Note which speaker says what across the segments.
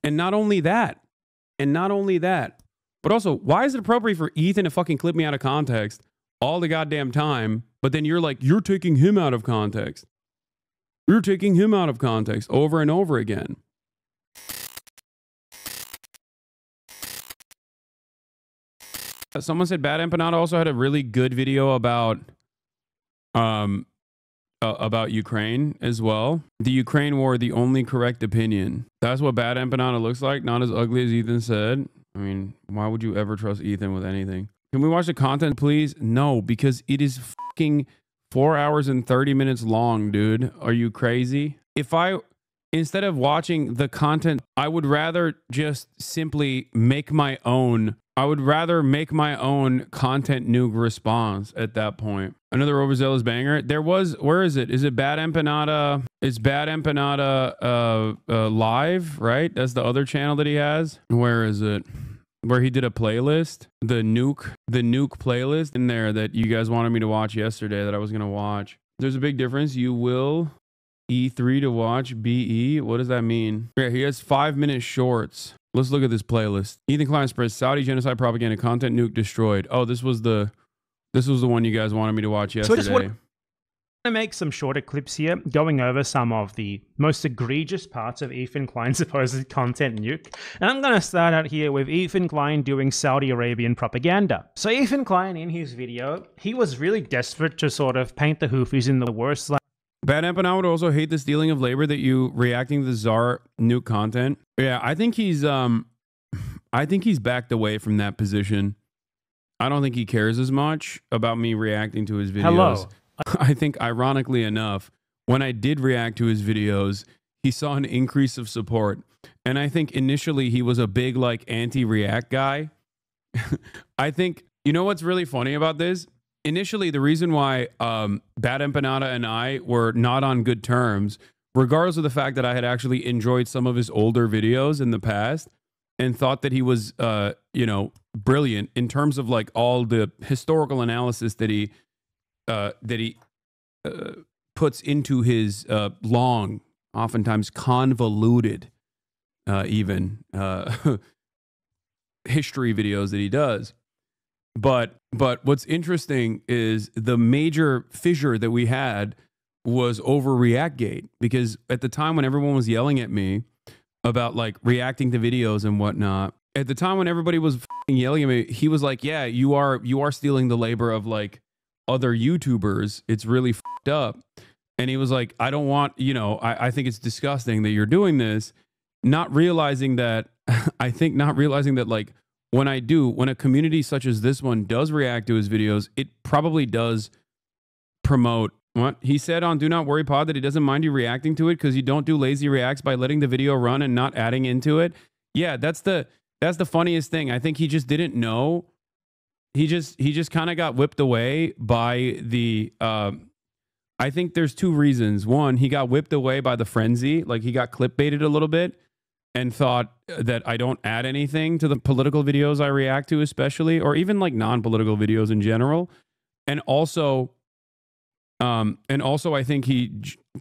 Speaker 1: And not only that, but also, why is it appropriate for Ethan to fucking clip me out of context all the goddamn time, but then you're like, you're taking him out of context. You're taking him out of context over and over again. Someone said BadEmpanada also had a really good video about Ukraine as well. The Ukraine war, the only correct opinion. That's what BadEmpanada looks like. Not as ugly as Ethan said. I mean, why would you ever trust Ethan with anything? Can we watch the content, please? No, because it is fucking 4 hours and 30 minutes long, dude. Are you crazy? Instead of watching the content, I would rather just simply make my own. I would rather make my own content nuke response at that point. Another overzealous banger. There was, where is it? Is it BadEmpanada? It's BadEmpanada live, right? That's the other channel that he has. Where is it? Where he did a playlist, the nuke playlist in there that you guys wanted me to watch yesterday that I was gonna watch. There's a big difference. You will E3 to watch BE. What does that mean? Yeah, he has 5-minute shorts. Let's look at this playlist. Ethan Klein spreads Saudi genocide propaganda content nuke destroyed. Oh, this was the one you guys wanted me to watch yesterday.
Speaker 2: So I just want to make some shorter clips here, going over some of the most egregious parts of Ethan Klein's supposed content nuke. And I'm going to start out here with Ethan Klein doing Saudi Arabian propaganda. So Ethan Klein, in his video, he was really desperate to sort of paint the Houthis in the worst light.
Speaker 1: BadEmpanada would also hate the stealing of labor that you reacting to the Czar nuke content. Yeah, I think he's backed away from that position. I don't think he cares as much about me reacting to his videos.
Speaker 2: Hello.
Speaker 1: I think, ironically enough, when I did react to his videos, he saw an increase of support. And I think initially he was a big, like, anti-react guy. I think, you know what's really funny about this? Initially, the reason why BadEmpanada and I were not on good terms, regardless of the fact that I had actually enjoyed some of his older videos in the past and thought that he was, you know, brilliant in terms of like all the historical analysis that he puts into his long, oftentimes convoluted, even history videos that he does. But what's interesting is the major fissure that we had was over Reactgate, because at the time when everyone was yelling at me about like reacting to videos and whatnot, at the time when everybody was yelling at me, he was like, yeah, you are stealing the labor of like other YouTubers. It's really fucked up. And he was like, I don't want, you know, I think it's disgusting that you're doing this. Not realizing that, not realizing that like, when a community such as this one does react to his videos, it probably does promote what he said on Do Not Worry Pod, that he doesn't mind you reacting to it because you don't do lazy reacts by letting the video run and not adding into it. Yeah, that's the funniest thing. I think he just didn't know. He just kind of got whipped away by the I think there's two reasons. One, he got whipped away by the frenzy, like he got clickbaited a little bit and thought that I don't add anything to the political videos I react to, especially, or even like non-political videos in general. And also I think he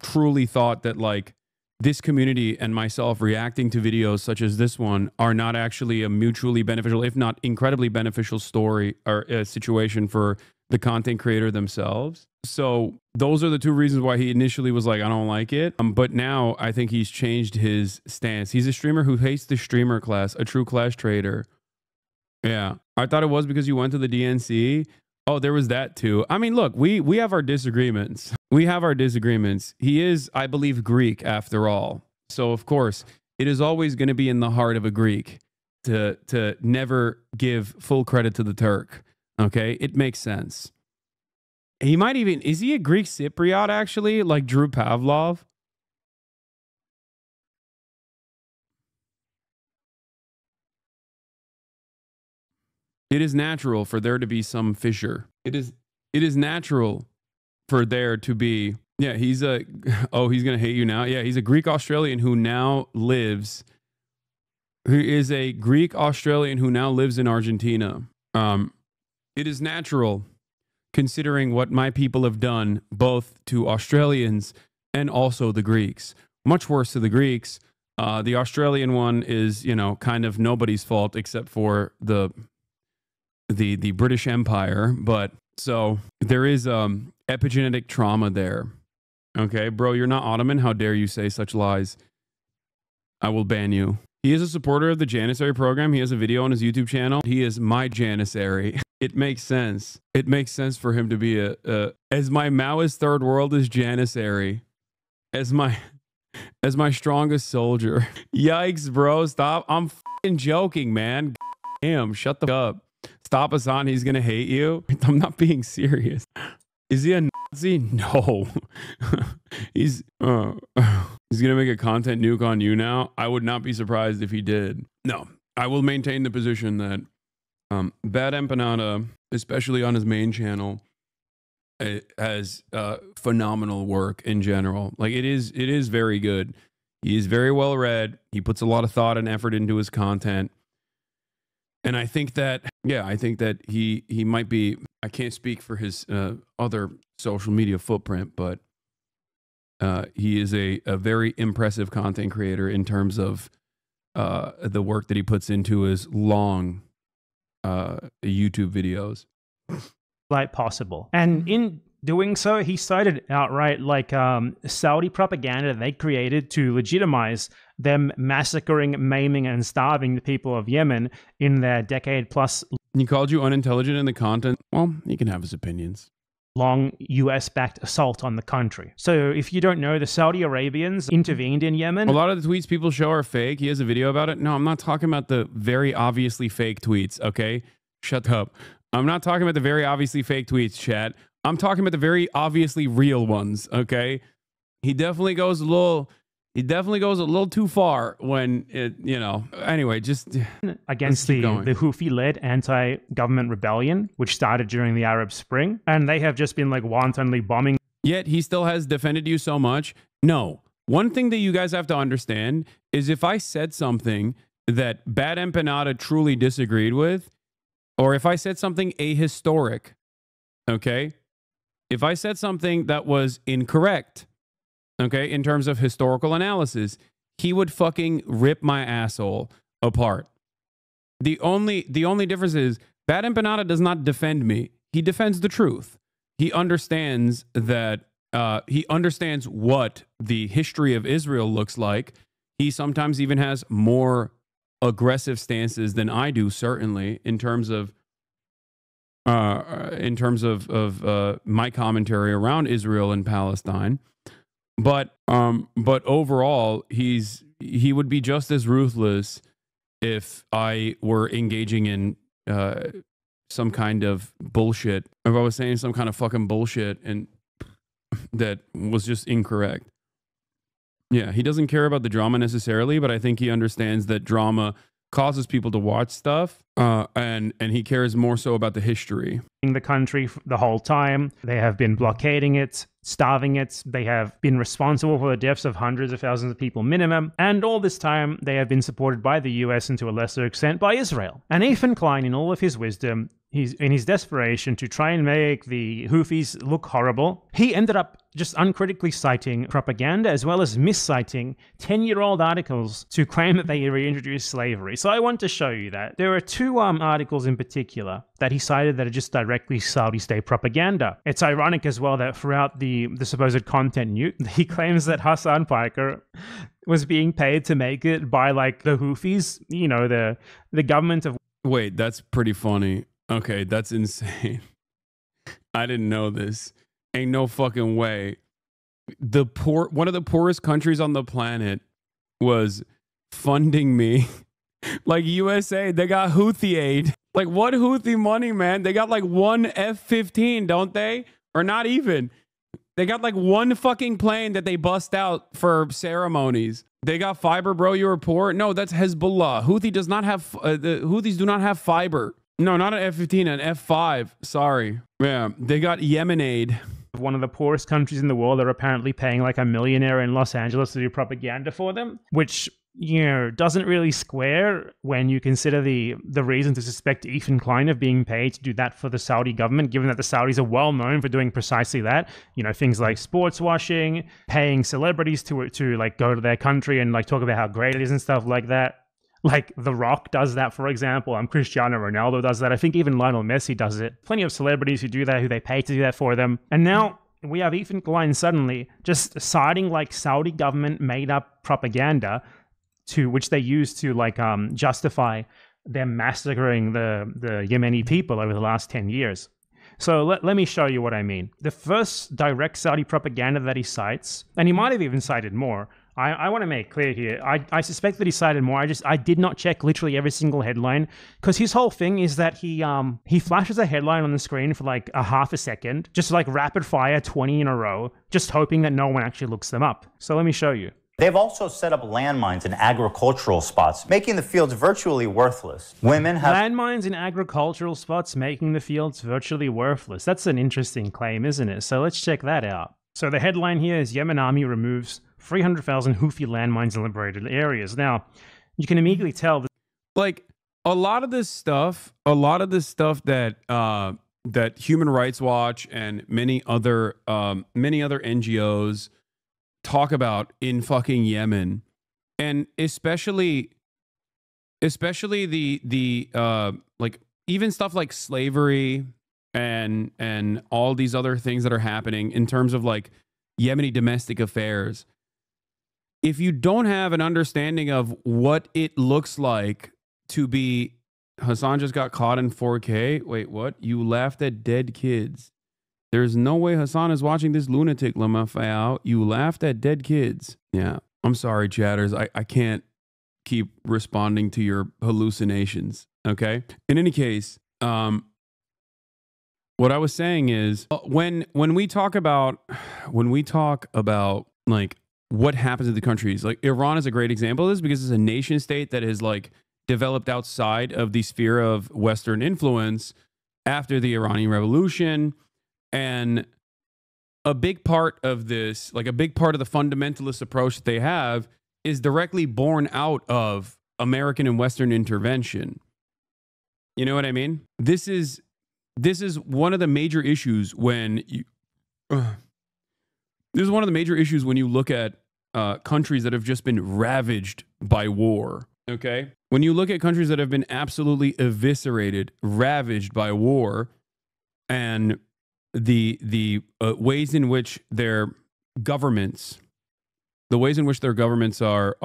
Speaker 1: truly thought that like this community and myself reacting to videos such as this one are not actually a mutually beneficial, if not incredibly beneficial story or a situation for the content creator themselves. So those are the two reasons why he initially was like, I don't like it. But now I think he's changed his stance. He's a streamer who hates the streamer class, a true class trader. Yeah. I thought it was because you went to the DNC. Oh, there was that too. I mean, look, we have our disagreements. We have our disagreements. He is, I believe, Greek after all. So of course, it is always going to be in the heart of a Greek to never give full credit to the Turk. Okay, it makes sense. He might even, is he a Greek Cypriot actually, like Drew Pavlov? It is natural for there to be some fissure. It is natural for there to be, yeah, he's a, oh, he's going to hate you now. Yeah, he's a Greek Australian who now lives, who is a Greek Australian who now lives in Argentina. It is natural, considering what my people have done, both to Australians and also the Greeks. Much worse to the Greeks. The Australian one is, you know, kind of nobody's fault except for the British Empire. But so there is epigenetic trauma there. Okay, bro, you're not Ottoman. How dare you say such lies? I will ban you. He is a supporter of the Janissary program. He has a video on his YouTube channel. He is my Janissary. It makes sense. It makes sense for him to be as my Maoist third world is Janissary. As my strongest soldier. Yikes, bro. Stop. I'm fucking joking, man. Damn, shut the fuck up. Stop Hasan. He's gonna hate you. I'm not being serious. Is he a Nazi? No. He's gonna make a content nuke on you now. I would not be surprised if he did. No, I will maintain the position that BadEmpanada, especially on his main channel, it has phenomenal work in general. Like it is very good. He is very well read. He puts a lot of thought and effort into his content. And I think that, yeah, I think that he might be, I can't speak for his other social media footprint, but he is a very impressive content creator in terms of the work that he puts into his long YouTube videos.
Speaker 2: Like possible. And in doing so, he cited outright like Saudi propaganda they created to legitimize them massacring, maiming, and starving the people of Yemen in their decade-plus.
Speaker 1: He called you unintelligent in the content. Well, he can have his opinions.
Speaker 2: Long US-backed assault on the country. So if you don't know, the Saudi Arabians intervened in Yemen.
Speaker 1: A lot of the tweets people show are fake. He has a video about it. No, I'm not talking about the very obviously fake tweets, okay? Shut up. I'm not talking about the very obviously fake tweets, chat. I'm talking about the very obviously real ones, okay? He definitely goes a little too far when it, you know. Anyway, just
Speaker 2: against the Houthi-led anti-government rebellion, which started during the Arab Spring, and they have just been like wantonly bombing.
Speaker 1: Yet he still has defended you so much. No, one thing that you guys have to understand is if I said something that BadEmpanada truly disagreed with, or if I said something ahistoric, okay? If I said something that was incorrect, okay, in terms of historical analysis, he would fucking rip my asshole apart. The only difference is BadEmpanada does not defend me. He defends the truth. He understands that he understands what the history of Israel looks like. He sometimes even has more aggressive stances than I do, certainly, in terms of my commentary around Israel and Palestine. But overall, he would be just as ruthless if I were engaging in some kind of bullshit. If I was saying some kind of fucking bullshit and that was just incorrect. Yeah, he doesn't care about the drama necessarily, but I think he understands that drama causes people to watch stuff, and he cares more so about the history.
Speaker 2: The country the whole time. They have been blockading it, starving it. They have been responsible for the deaths of hundreds of thousands of people minimum. And all this time, they have been supported by the US and to a lesser extent by Israel. And Ethan Klein, in all of his wisdom, in his desperation to try and make the Houthis look horrible, he ended up just uncritically citing propaganda as well as misciting 10-year-old articles to claim that they reintroduced slavery. So I want to show you that. There are two articles in particular that he cited that are just directly Saudi state propaganda. It's ironic as well that throughout the supposed content nuke, he claims that Hasan Piker was being paid to make it by like the Houthis, you know, the government of...
Speaker 1: Wait, that's pretty funny. Okay, that's insane. I didn't know this. Ain't no fucking way. One of the poorest countries on the planet was funding me. Like USA, they got Houthi aid. Like what Houthi money, man? They got like one F-15, don't they? Or not even. They got like one fucking plane that they bust out for ceremonies. They got fiber, bro. You were poor. No, that's Hezbollah. Houthi does not have. The Houthis do not have fiber. No, not an F-15, an F-5. Sorry. Yeah, they got Yemen aid.
Speaker 2: One of the poorest countries in the world are apparently paying like a millionaire in Los Angeles to do propaganda for them, which doesn't really square when you consider the reason to suspect Ethan Klein of being paid to do that for the Saudi government, given that the Saudis are well known for doing precisely that. Things like sports washing, paying celebrities to like go to their country and like talk about how great it is and stuff like that. Like The Rock does that, for example. Cristiano Ronaldo does that. I think even Lionel Messi does it. Plenty of celebrities who do that, who they pay to do that for them. And now we have Ethan Klein suddenly just citing like Saudi government made up propaganda which they use to like justify them massacring the Yemeni people over the last 10 years. So let me show you what I mean. The first direct Saudi propaganda that he cites, and he might have even cited more. I want to make clear here. I suspect that he cited more. I did not check literally every single headline, because his whole thing is that he flashes a headline on the screen for like a half a second, just like rapid fire 20 in a row, just hoping that no one actually looks them up. So let me show you.
Speaker 3: They've also set up landmines in agricultural spots, making the fields virtually worthless. Women have
Speaker 2: landmines in agricultural spots, making the fields virtually worthless. That's an interesting claim, isn't it? So let's check that out. So the headline here is Yemen army removes 300,000 Houthi landmines in liberated areas. Now, you can immediately tell that,
Speaker 1: like, a lot of this stuff that that Human Rights Watch and many other NGOs talk about in fucking Yemen, and especially the like even stuff like slavery and all these other things that are happening in terms of like Yemeni domestic affairs. If you don't have an understanding of what it looks like to be, Hasan just got caught in 4K. Wait, what? You laughed at dead kids. There's no way Hasan is watching this lunatic, Lamafayao. You laughed at dead kids. Yeah. I'm sorry, chatters. I can't keep responding to your hallucinations. Okay. In any case, what I was saying is when we talk about like what happens in the countries, like Iran is a great example of this, because it's a nation state that is like developed outside of the sphere of Western influence after the Iranian Revolution. And a big part of this, like a big part of the fundamentalist approach that they have, is directly born out of American and Western intervention. You know what I mean? This is one of the major issues when you this is one of the major issues when you look at countries that have just been ravaged by war. Okay? When you look at countries that have been absolutely eviscerated, ravaged by war, and the ways in which their governments are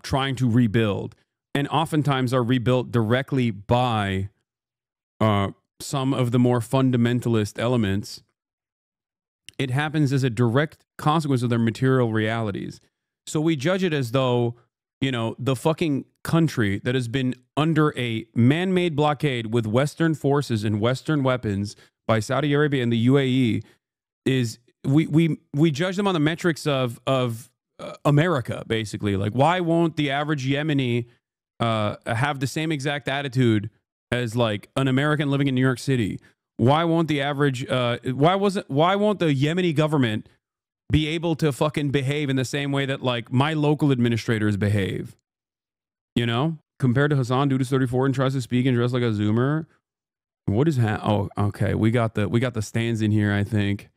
Speaker 1: trying to rebuild, and oftentimes are rebuilt directly by some of the more fundamentalist elements, it happens as a direct consequence of their material realities. So we judge it as though, the fucking country that has been under a man-made blockade with Western forces and Western weapons by Saudi Arabia and the UAE is we judge them on the metrics of America, basically. Like, why won't the average Yemeni have the same exact attitude as like an American living in New York City? Why won't the average why won't the Yemeni government be able to fucking behave in the same way that like my local administrators behave? Compared to Hasan, dude is 34 and tries to speak and dress like a Zoomer. What is oh, okay. We got the stands in here, I think.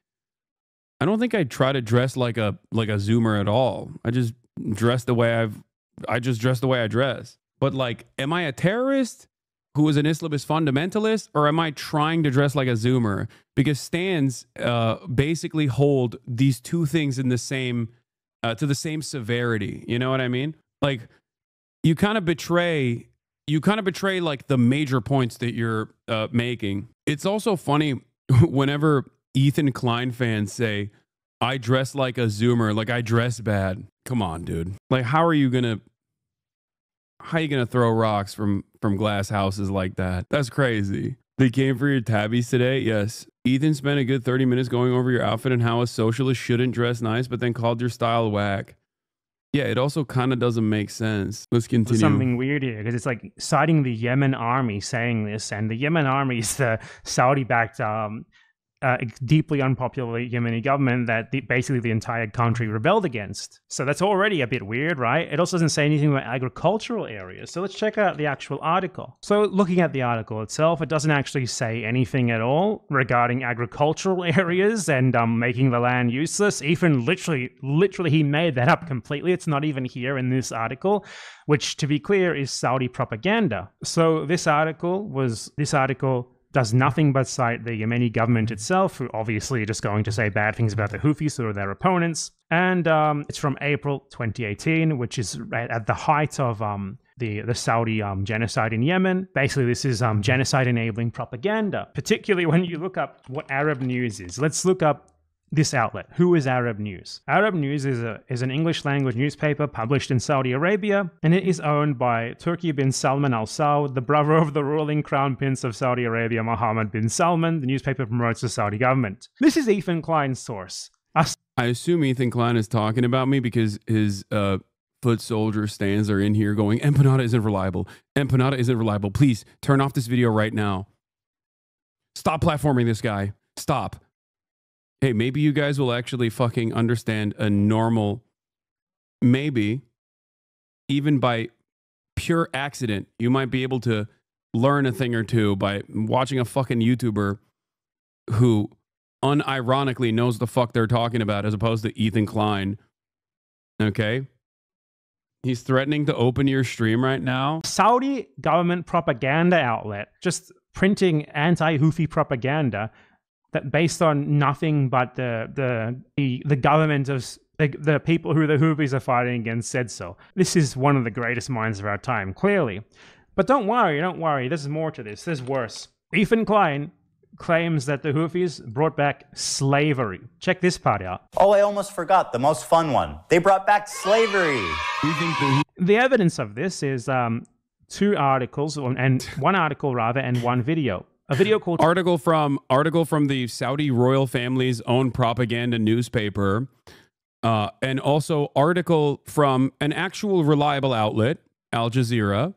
Speaker 1: I don't think I try to dress like a Zoomer at all. I just dress the way I dress. But like, am I a terrorist who is an Islamist fundamentalist, or am I trying to dress like a Zoomer? Because stands basically hold these two things in the same to the same severity. You know what I mean? Like, you kind of betray like the major points that you're making. It's also funny whenever Ethan Klein fans say, I dress like a Zoomer, like I dress bad. Come on, dude. Like, how are you gonna throw rocks from glass houses like that? That's crazy. They came for your tabbies today? Yes. Ethan spent a good 30 minutes going over your outfit and how a socialist shouldn't dress nice, but then called your style whack. Yeah, it also kind of doesn't make sense. Let's continue.
Speaker 2: Something weird here, because it's like citing the Yemen army saying this, and the Yemen army is the Saudi-backed deeply unpopular Yemeni government that basically the entire country rebelled against. So that's already a bit weird, right? It also doesn't say anything about agricultural areas. So let's check out the actual article. So looking at the article itself, it doesn't actually say anything at all regarding agricultural areas and making the land useless. Ethan literally he made that up completely. It's not even here in this article, which, to be clear, is Saudi propaganda. So this article does nothing but cite the Yemeni government itself, who obviously are just going to say bad things about the Houthis or their opponents. And it's from April 2018, which is at the height of the Saudi genocide in Yemen. Basically, this is genocide-enabling propaganda, particularly when you look up what Arab News is. Let's look up this outlet. Who is Arab News? Arab News is an English-language newspaper published in Saudi Arabia, and it is owned by Turki bin Salman Al Saud, the brother of the ruling crown prince of Saudi Arabia, Mohammed bin Salman. The newspaper promotes the Saudi government. This is Ethan Klein's source.
Speaker 1: I assume Ethan Klein is talking about me because his foot soldier stands are in here going, Empanada isn't reliable. Empanada isn't reliable. Please turn off this video right now. Stop platforming this guy. Stop. Hey, maybe you guys will actually fucking understand a normal, maybe even by pure accident, you might be able to learn a thing or two by watching a fucking YouTuber who unironically knows the fuck they're talking about as opposed to Ethan Klein. Okay? He's threatening to open your stream right now.
Speaker 2: Saudi government propaganda outlet just printing anti-Houthi propaganda that based on nothing but the government of the people who the Houthis are fighting against said so. This is one of the greatest minds of our time, clearly. But don't worry, there's more to this, there's worse. Ethan Klein claims that the Houthis brought back slavery. Check this part out.
Speaker 3: Oh, I almost forgot the most fun one. They brought back slavery.
Speaker 2: The evidence of this is two articles, and one article rather, and one video. A video called
Speaker 1: article from the Saudi royal family's own propaganda newspaper, and also article from an actual reliable outlet, Al Jazeera,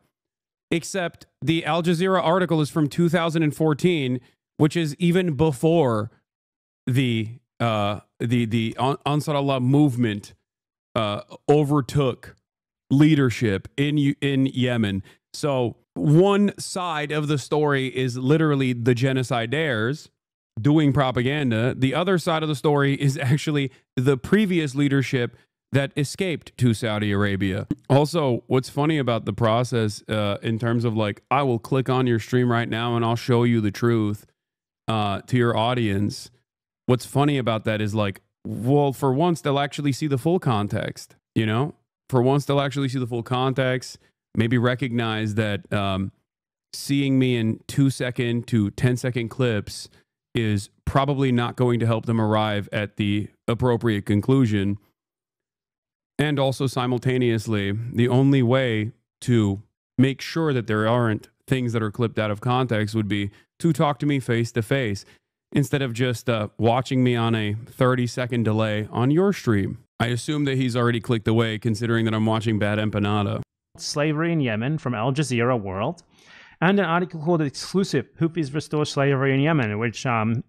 Speaker 1: except the Al Jazeera article is from 2014, which is even before the Ansar Allah movement overtook leadership in Yemen. So one side of the story is literally the genocidaires doing propaganda. The other side of the story is actually the previous leadership that escaped to Saudi Arabia. Also, what's funny about the process in terms of like, I will click on your stream right now and I'll show you the truth to your audience. What's funny about that is like, well, for once they'll actually see the full context, you know? For once they'll actually see the full context. Maybe recognize that seeing me in 2-second to 10-second clips is probably not going to help them arrive at the appropriate conclusion. And also simultaneously, the only way to make sure that there aren't things that are clipped out of context would be to talk to me face to face instead of just watching me on a 30-second delay on your stream. I assume that he's already clicked away considering that I'm watching BadEmpanada.
Speaker 2: Slavery in Yemen from Al Jazeera World, and an article called Exclusive, Houthis Restore Slavery in Yemen, which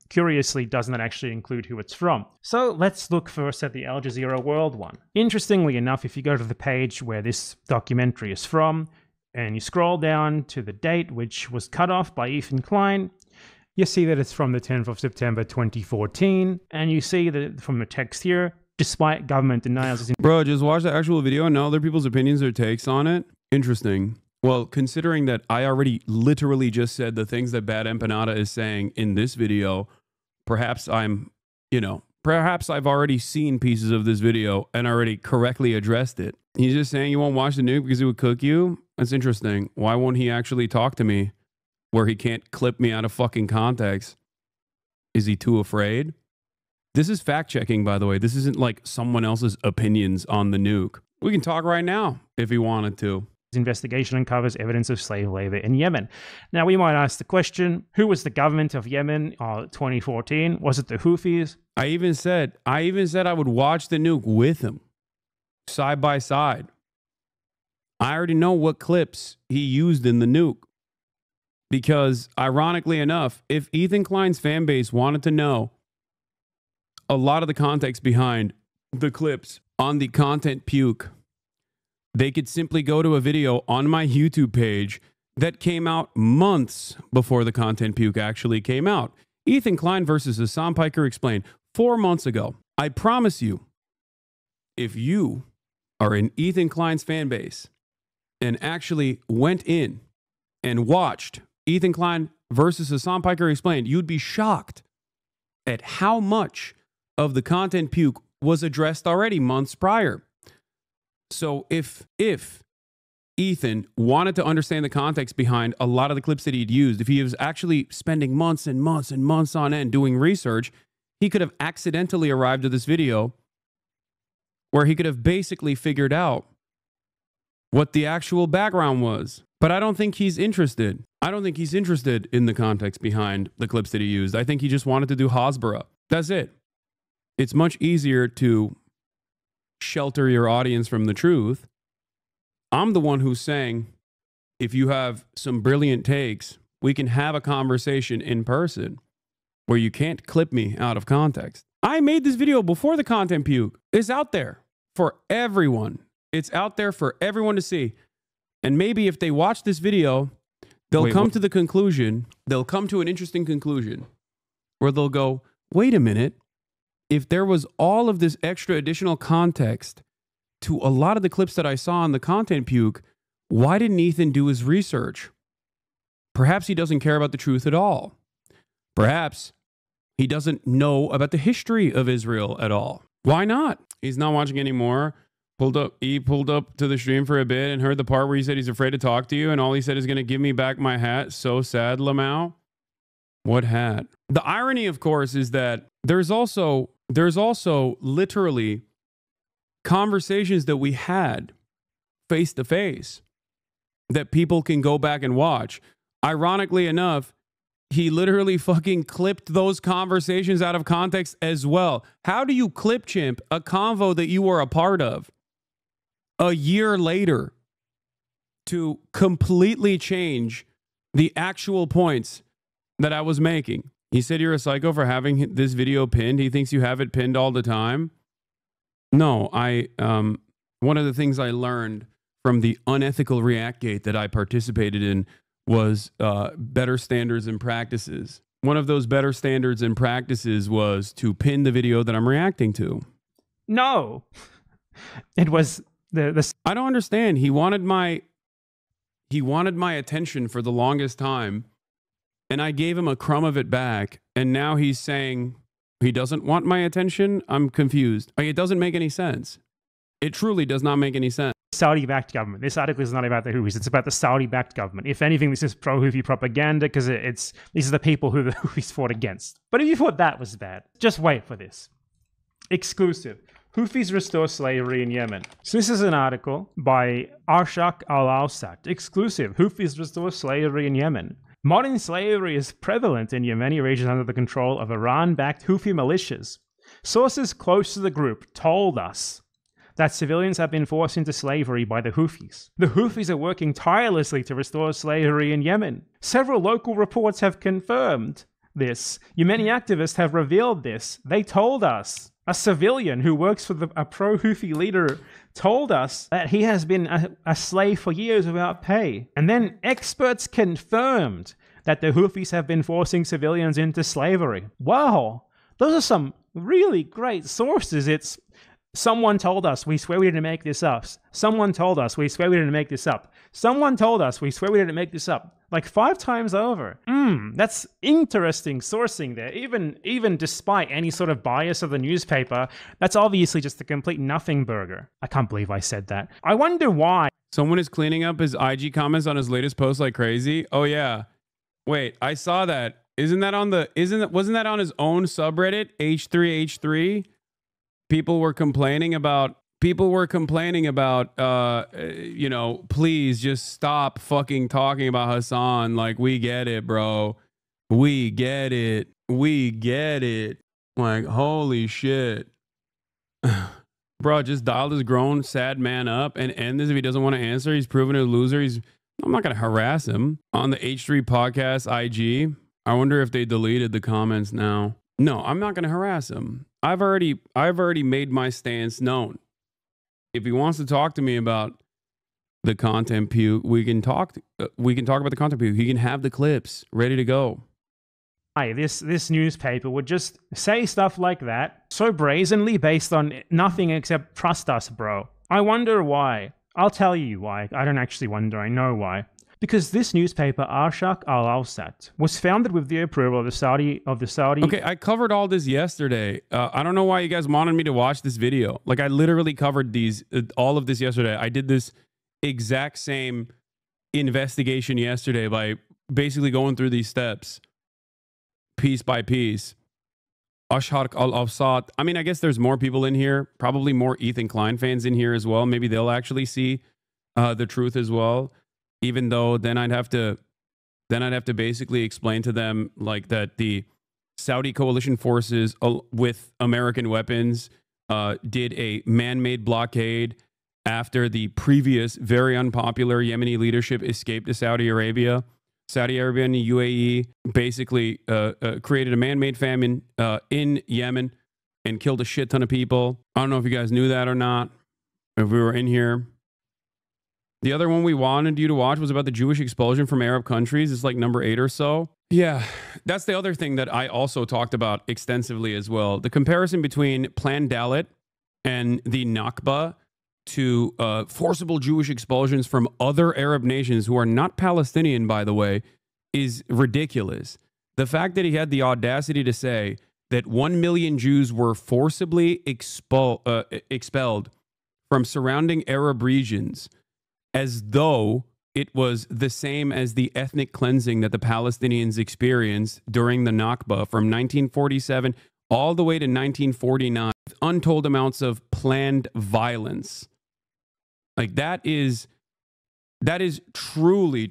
Speaker 2: curiously does not actually include who it's from. So let's look first at the Al Jazeera World one. Interestingly enough, if you go to the page where this documentary is from, and you scroll down to the date, which was cut off by Ethan Klein, you see that it's from the 10th of September 2014, and you see that from the text here, despite government denials.
Speaker 1: Bro, just watch the actual video and know other people's opinions or takes on it. Interesting. Well, considering that I already literally just said the things that BadEmpanada is saying in this video, perhaps perhaps I've already seen pieces of this video and already correctly addressed it. He's just saying you won't watch the nuke because it would cook you? That's interesting. Why won't he actually talk to me where he can't clip me out of fucking context? Is he too afraid? This is fact-checking, by the way. This isn't like someone else's opinions on the nuke. We can talk right now if he wanted to.
Speaker 2: Investigation uncovers evidence of slave labor in Yemen. Now, we might ask the question, who was the government of Yemen in 2014? Was it the Houthis?
Speaker 1: I even said I would watch the nuke with him, side by side. I already know what clips he used in the nuke. Because ironically enough, if Ethan Klein's fan base wanted to know a lot of the context behind the clips on the content puke, they could simply go to a video on my YouTube page that came out months before the content puke actually came out. Ethan Klein versus Hasan Piker Explained 4 months ago. I promise you, if you are in Ethan Klein's fan base and actually went in and watched Ethan Klein versus Hasan Piker Explained, you'd be shocked at how much of the content puke was addressed already months prior. So if Ethan wanted to understand the context behind a lot of the clips that he'd used, if he was actually spending months and months and months on end doing research, he could have accidentally arrived at this video where he could have basically figured out what the actual background was. But I don't think he's interested. I don't think he's interested in the context behind the clips that he used. I think he just wanted to do Hasbara. That's it. It's much easier to shelter your audience from the truth. I'm the one who's saying, if you have some brilliant takes, we can have a conversation in person where you can't clip me out of context. I made this video before the content puke. It's out there for everyone. It's out there for everyone to see. And maybe if they watch this video, they'll come to the conclusion, they'll come to an interesting conclusion where they'll go, wait a minute, if there was all of this extra additional context to a lot of the clips that I saw on the content puke, why didn't Ethan do his research? Perhaps he doesn't care about the truth at all. Perhaps he doesn't know about the history of Israel at all. Why not? He's not watching anymore. He pulled up to the stream for a bit and heard the part where he said he's afraid to talk to you, and all he said is going to give me back my hat. So sad, Lamau. What hat? The irony, of course, is that there's also literally conversations that we had face to face that people can go back and watch. Ironically enough, he literally fucking clipped those conversations out of context as well. How do you clip chimp a convo that you were a part of a year later to completely change the actual points that I was making? He said you're a psycho for having this video pinned. He thinks you have it pinned all the time. No, one of the things I learned from the unethical React Gate that I participated in was better standards and practices. One of those better standards and practices was to pin the video that I'm reacting to.
Speaker 2: No, it was the
Speaker 1: I don't understand. He wanted my attention for the longest time, and I gave him a crumb of it back, and now he's saying he doesn't want my attention. I'm confused. Like, it doesn't make any sense. It truly does not make any sense.
Speaker 2: Saudi-backed government. This article is not about the Houthis. It's about the Saudi-backed government. If anything, this is pro-Houthi propaganda because these are the people who the Houthis fought against. But if you thought that was bad, just wait for this. Exclusive. Houthis restore slavery in Yemen. So this is an article by Arshak Al-Awsat. Exclusive. Houthis restore slavery in Yemen. Modern slavery is prevalent in Yemeni regions under the control of Iran-backed Houthi militias. Sources close to the group told us that civilians have been forced into slavery by the Houthis. The Houthis are working tirelessly to restore slavery in Yemen. Several local reports have confirmed this. Yemeni activists have revealed this. They told us. A civilian who works for a pro-Houthi leader told us that he has been a slave for years without pay. And then experts confirmed that the Houthis have been forcing civilians into slavery. Wow, those are some really great sources. It's someone told us, we swear we didn't make this up. Someone told us, we swear we didn't make this up. Someone told us, we swear we didn't make this up. Like 5 times over. That's interesting sourcing there. Even despite any sort of bias of the newspaper, that's obviously just a complete nothing burger. I can't believe I said that. I wonder why.
Speaker 1: Someone is cleaning up his IG comments on his latest post like crazy. Oh yeah. Wait, I saw that. Wasn't that on his own subreddit, H3H3? People were complaining about, you know, please just stop fucking talking about Hasan. Like, we get it, bro. We get it. We get it. Like, holy shit. Bro, just dial this grown, sad man up and end this if he doesn't want to answer. He's proven a loser. He's I'm not going to harass him on the H3 podcast IG. I wonder if they deleted the comments now. No, I'm not going to harass him. I've already made my stance known. If he wants to talk to me about the content puke, we can talk about the content puke. He can have the clips ready to go.
Speaker 2: This newspaper would just say stuff like that so brazenly based on nothing except trust us, bro. I wonder why. I'll tell you why. I don't actually wonder. I know why. Because this newspaper, Arshak Al-Awsat, was founded with the approval of the Saudi.
Speaker 1: Okay, I covered all this yesterday. I don't know why you guys wanted me to watch this video. Like, I literally covered all of this yesterday. I did this exact same investigation yesterday by basically going through these steps, piece by piece. Arshak Al-Awsat. I mean, I guess there's more people in here. Probably more Ethan Klein fans in here as well. Maybe they'll actually see the truth as well. Even though then I'd have to basically explain to them like that the Saudi coalition forces with American weapons did a man-made blockade after the previous very unpopular Yemeni leadership escaped to Saudi Arabia. Saudi Arabia and the UAE basically created a man-made famine in Yemen and killed a shit ton of people. I don't know if you guys knew that or not, if we were in here. The other one we wanted you to watch was about the Jewish expulsion from Arab countries. It's like number 8 or so. Yeah, that's the other thing that I also talked about extensively as well. The comparison between Plan Dalit and the Nakba to forcible Jewish expulsions from other Arab nations who are not Palestinian, by the way, is ridiculous. The fact that he had the audacity to say that 1 million Jews were forcibly expelled from surrounding Arab regions as though it was the same as the ethnic cleansing that the Palestinians experienced during the Nakba from 1947 all the way to 1949, with untold amounts of planned violence. Like that is truly,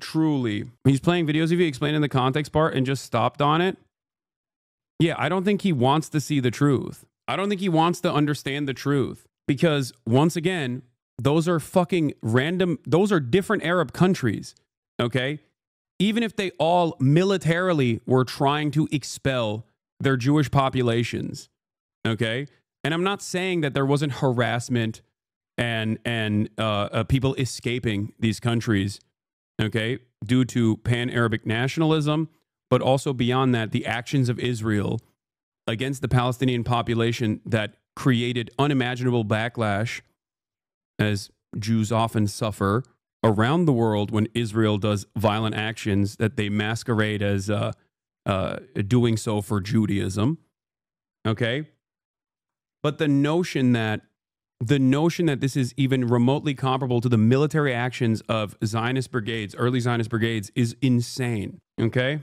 Speaker 1: he's playing videos of you explaining the context part and just stopped on it. Yeah, I don't think he wants to see the truth. I don't think he wants to understand the truth because once again, those are fucking random. Those are different Arab countries, okay? Even if they all militarily were trying to expel their Jewish populations, okay? And I'm not saying that there wasn't harassment and people escaping these countries, okay, due to pan-Arabic nationalism, but also beyond that, the actions of Israel against the Palestinian population that created unimaginable backlash, as Jews often suffer around the world when Israel does violent actions that they masquerade as doing so for Judaism. Okay? But the notion that this is even remotely comparable to the military actions of Zionist brigades, early Zionist brigades, is insane. Okay?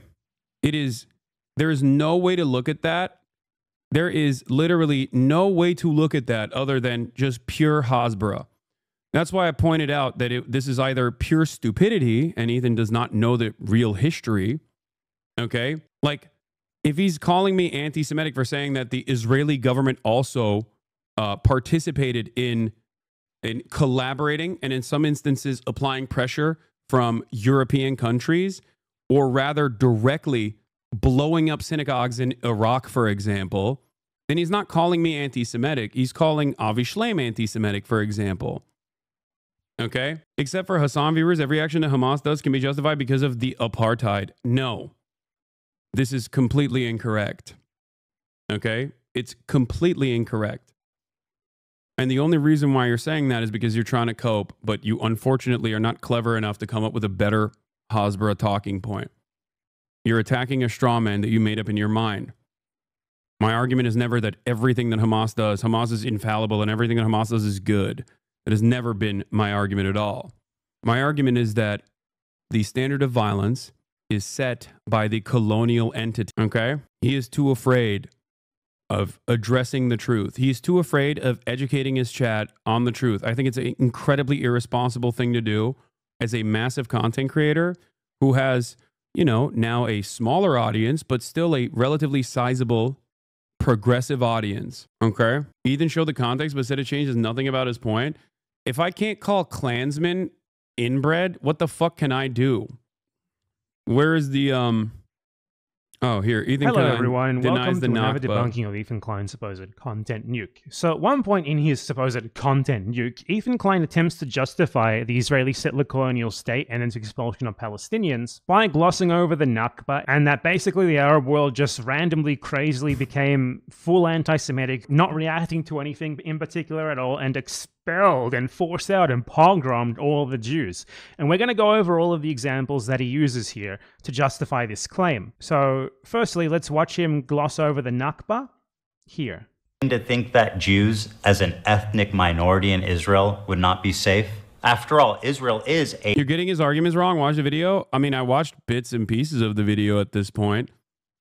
Speaker 1: There is no way to look at that. There is literally no way to look at that other than just pure Hasbara. That's why I pointed out that this is either pure stupidity and Ethan does not know the real history. Okay? Like, if he's calling me anti-Semitic for saying that the Israeli government also participated in collaborating and in some instances applying pressure from European countries, or rather directly blowing up synagogues in Iraq, for example, then he's not calling me anti-Semitic. He's calling Avi Shlaim anti-Semitic, for example. Okay? Except for Hasan viewers, every action that Hamas does can be justified because of the apartheid. No. This is completely incorrect. Okay? It's completely incorrect. And the only reason why you're saying that is because you're trying to cope, but you unfortunately are not clever enough to come up with a better Hasbara talking point. You're attacking a straw man that you made up in your mind. My argument is never that everything that Hamas is infallible and everything that Hamas does is good. That has never been my argument at all. My argument is that the standard of violence is set by the colonial entity, okay? He is too afraid of addressing the truth. He is too afraid of educating his chat on the truth. I think it's an incredibly irresponsible thing to do as a massive content creator who has, you know, now a smaller audience, but still a relatively sizable progressive audience, okay? Ethan showed the context, but said it changes nothing about his point. If I can't call Klansmen inbred? What the fuck can I do? Where is the Oh, here, Ethan
Speaker 2: Hello,
Speaker 1: Klein
Speaker 2: everyone.
Speaker 1: denies
Speaker 2: Welcome
Speaker 1: the
Speaker 2: to another
Speaker 1: Nakba.
Speaker 2: debunking of Ethan Klein's supposed content nuke. So at one point in his supposed content nuke, Ethan Klein attempts to justify the Israeli settler colonial state and its expulsion of Palestinians by glossing over the Nakba, and that basically the Arab world just randomly, crazily became full anti-Semitic, not reacting to anything in particular at all, and expelled and forced out and pogromed all of the Jews. And we're going to go over all of the examples that he uses here to justify this claim. So firstly, let's watch him gloss over the Nakba here.
Speaker 3: To think that Jews as an ethnic minority in Israel would not be safe? After all, Israel is a...
Speaker 1: You're getting his arguments wrong. Watch the video. I mean, I watched bits and pieces of the video at this point.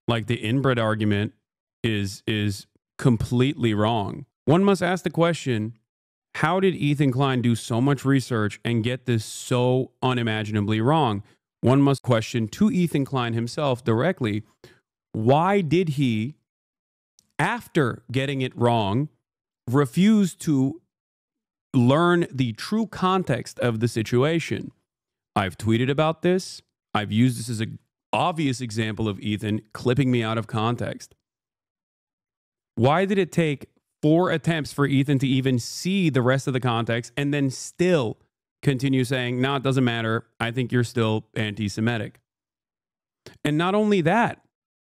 Speaker 1: Like, the inbred argument is completely wrong. One must ask the question, how did Ethan Klein do so much research and get this so unimaginably wrong? One must question to Ethan Klein himself directly, why did he, after getting it wrong, refuse to learn the true context of the situation? I've tweeted about this. I've used this as an obvious example of Ethan clipping me out of context. Why did it take 4 attempts for Ethan to even see the rest of the context and then still continue saying, no, it doesn't matter. I think you're still anti-Semitic. And not only that,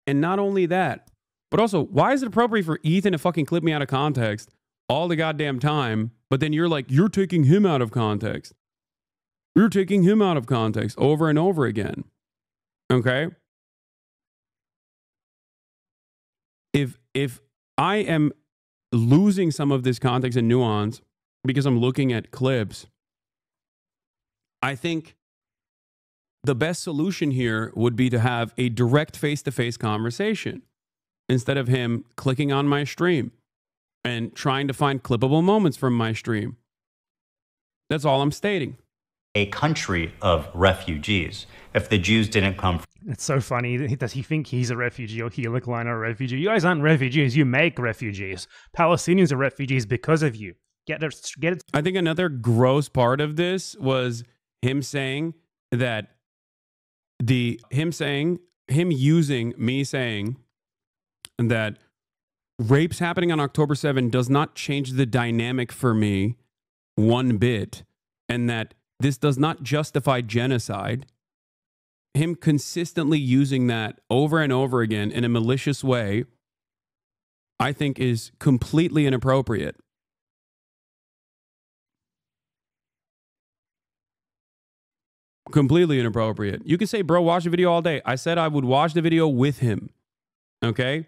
Speaker 1: but also, why is it appropriate for Ethan to fucking clip me out of context all the goddamn time, but then you're like, you're taking him out of context. You're taking him out of context over and over again. Okay? If I am losing some of this context and nuance because I'm looking at clips, I think the best solution here would be to have a direct face-to-face conversation instead of him clicking on my stream and trying to find clippable moments from my stream. That's all I'm stating.
Speaker 3: A country of refugees. If the Jews didn't come from...
Speaker 2: It's so funny. Does he think he's a refugee or Ethan Klein are a refugee? You guys aren't refugees. You make refugees. Palestinians are refugees because of you. Get it.
Speaker 1: I think another gross part of this was him saying that him using me saying that rapes happening on October 7 does not change the dynamic for me one bit, and that this does not justify genocide. Him consistently using that over and over again in a malicious way, I think is completely inappropriate. Completely inappropriate. You can say, bro, watch the video all day. I said I would watch the video with him. Okay?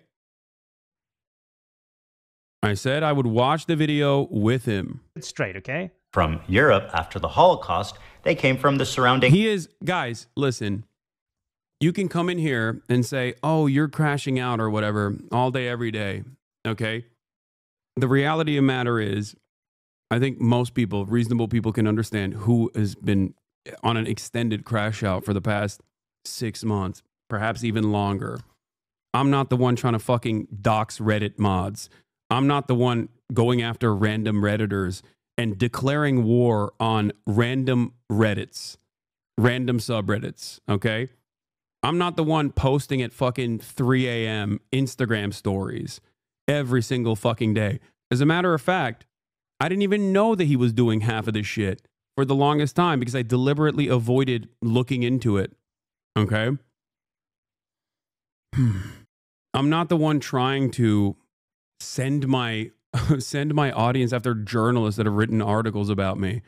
Speaker 1: I said I would watch the video with him.
Speaker 2: It's straight, okay?
Speaker 3: From Europe after the Holocaust, they came from the surrounding...
Speaker 1: He is, guys, listen. You can come in here and say, oh, you're crashing out or whatever all day, every day. Okay? The reality of the matter is, I think most people, reasonable people, can understand who has been on an extended crash out for the past 6 months, perhaps even longer. I'm not the one trying to fucking dox Reddit mods. I'm not the one going after random Redditors and declaring war on random Reddits, random subreddits, okay? I'm not the one posting at fucking 3 a.m. Instagram stories every single fucking day. As a matter of fact, I didn't even know that he was doing half of this shit for the longest time because I deliberately avoided looking into it, okay? I'm not the one trying to send my audience after journalists that have written articles about me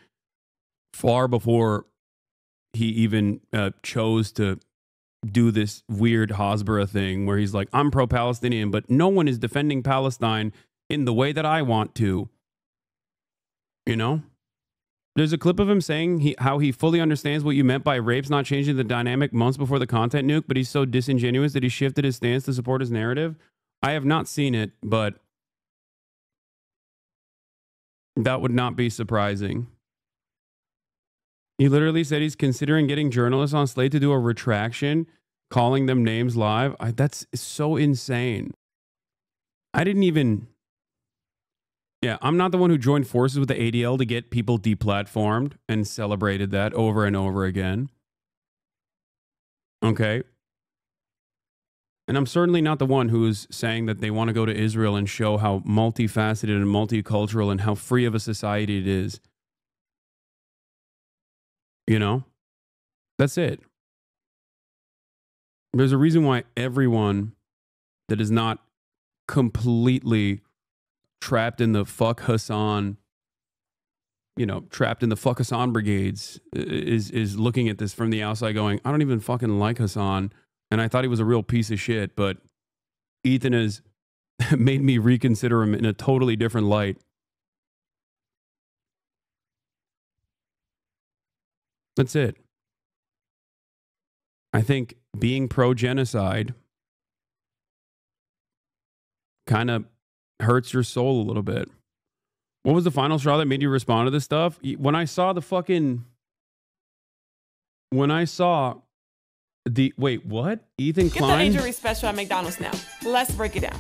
Speaker 1: far before he even chose to do this weird Hasbara thing where he's like, I'm pro-Palestinian, but no one is defending Palestine in the way that I want to. You know? There's a clip of him saying how he fully understands what you meant by rapes not changing the dynamic months before the content nuke, but he's so disingenuous that he shifted his stance to support his narrative. I have not seen it, but that would not be surprising. He literally said he's considering getting journalists on Slate to do a retraction, calling them names live. That's so insane. I didn't even... Yeah, I'm not the one who joined forces with the ADL to get people deplatformed and celebrated that over and over again. Okay. And I'm certainly not the one who's saying that they want to go to Israel and show how multifaceted and multicultural and how free of a society it is. You know? That's it. There's a reason why everyone that is not completely trapped in the fuck Hasan, trapped in the fuck Hasan brigades is looking at this from the outside going, I don't even fucking like Hasan. And I thought he was a real piece of shit, but Ethan has made me reconsider him in a totally different light. That's it. I think being pro-genocide kind of hurts your soul a little bit. What was the final straw that made you respond to this stuff? When I saw wait, what? Ethan Klein?
Speaker 4: Get the injury special at McDonald's now. Let's break it down.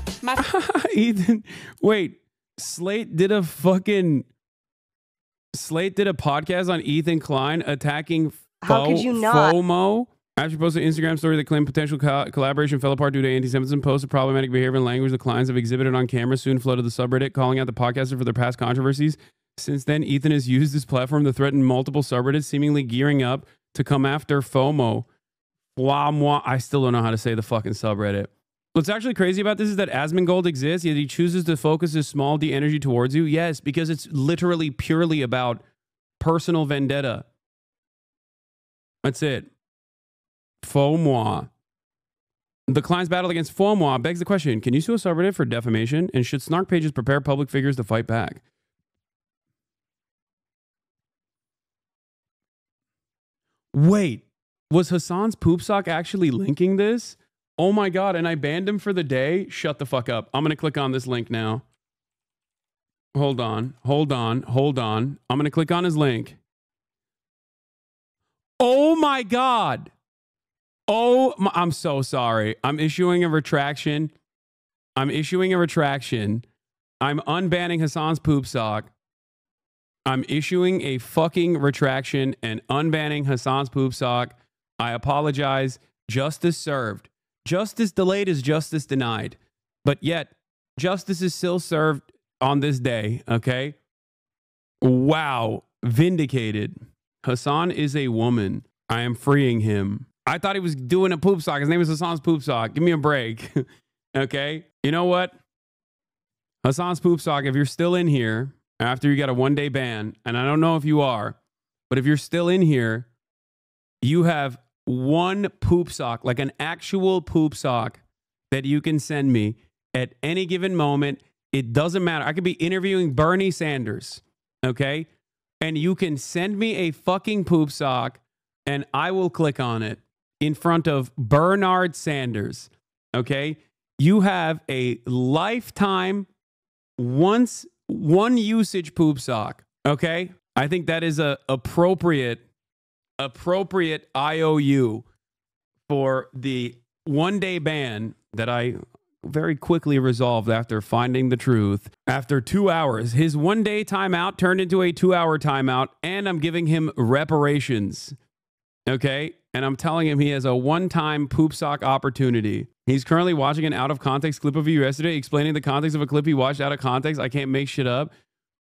Speaker 1: Ethan, wait. Slate did a podcast on Ethan Klein attacking
Speaker 5: How could you not?
Speaker 1: FOMO. After posting an Instagram story that claimed potential collaboration fell apart due to anti-Semitism, posts of problematic behavior and language the Kleins have exhibited on camera soon flooded the subreddit, calling out the podcaster for their past controversies. Since then, Ethan has used this platform to threaten multiple subreddits, seemingly gearing up to come after FOMO. I still don't know how to say the fucking subreddit. What's actually crazy about this is that Asmongold exists, yet he chooses to focus his small d energy towards you. Yes, because it's literally purely about personal vendetta. That's it. FOMO. The Klein's battle against FOMO begs the question, can you sue a subreddit for defamation? And should snark pages prepare public figures to fight back? Wait, was Hasan's poop sock actually linking this? Oh my God, and I banned him for the day? Shut the fuck up. I'm going to click on this link now. Hold on. I'm going to click on his link. Oh my God. I'm so sorry. I'm issuing a retraction. I'm unbanning Hasan's poop sock. I'm issuing a fucking retraction and unbanning Hasan's poop sock. I apologize. Justice served. Justice delayed is justice denied. But yet, justice is still served on this day, okay? Wow. Vindicated. Hasan is a woman. I am freeing him. I thought he was doing a poop sock. His name is Hasan's poop sock. Give me a break. Okay? You know what? Hasan's poop sock, if you're still in here after you got a one-day ban, and I don't know if you are, but if you're still in here, you have one poop sock, like an actual poop sock that you can send me at any given moment. It doesn't matter. I could be interviewing Bernie Sanders, okay? And you can send me a fucking poop sock and I will click on it in front of Bernard Sanders, okay? You have a lifetime, one usage poop sock, okay? I think that is a appropriate IOU for the one-day ban that I very quickly resolved after finding the truth. After 2 hours, his one-day timeout turned into a 2-hour timeout, and I'm giving him reparations, okay? And I'm telling him he has a one-time poop sock opportunity. He's currently watching an out-of-context clip of you yesterday, explaining the context of a clip he watched out of context. I can't make shit up.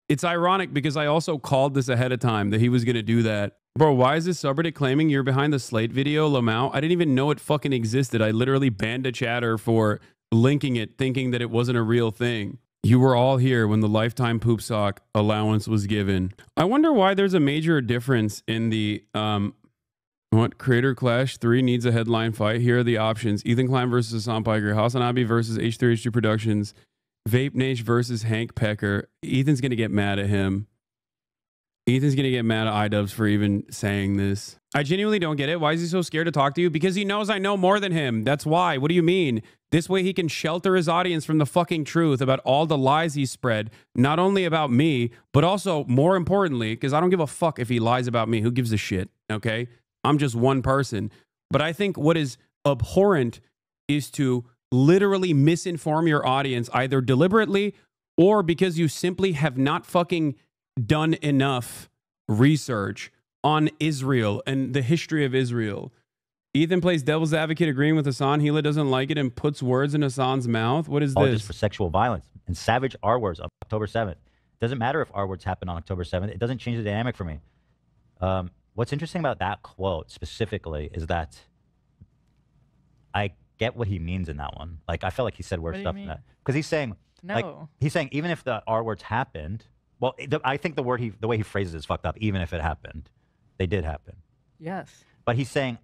Speaker 1: It's ironic because I also called this ahead of time that he was going to do that. Bro, why is this subreddit claiming you're behind the Slate video, Lamau? I didn't even know it fucking existed. I literally banned a chatter for linking it, thinking that it wasn't a real thing. You were all here when the lifetime poop sock allowance was given. I wonder why there's a major difference in the, Creator Clash 3 needs a headline fight. Here are the options. Ethan Klein versus Hasan Piker. HasanAbi versus H3H2 Productions. Vape Nation versus Hank Pecker. Ethan's going to get mad at him. Ethan's going to get mad at iDubbbz for even saying this. I genuinely don't get it. Why is he so scared to talk to you? Because he knows I know more than him. That's why. What do you mean? This way he can shelter his audience from the fucking truth about all the lies he spread. Not only about me, but also, more importantly, because I don't give a fuck if he lies about me. Who gives a shit? Okay? I'm just one person. But I think what is abhorrent is to literally misinform your audience either deliberately or because you simply have not fucking done enough research on Israel and the history of Israel. Ethan plays devil's advocate agreeing with Hasan. Hila doesn't like it and puts words in Hasan's mouth. What is this?
Speaker 5: For sexual violence and savage R words on October 7th. Doesn't matter if R words happen on October 7th. It doesn't change the dynamic for me. What's interesting about that quote specifically is that I get what he means in that one. Like, I felt like he said worse stuff than that. Because he's saying, he's saying even if the R words happened, well, I think the way he phrases it is fucked up. Even if it happened, they did happen.
Speaker 6: Yes.
Speaker 5: But he's saying,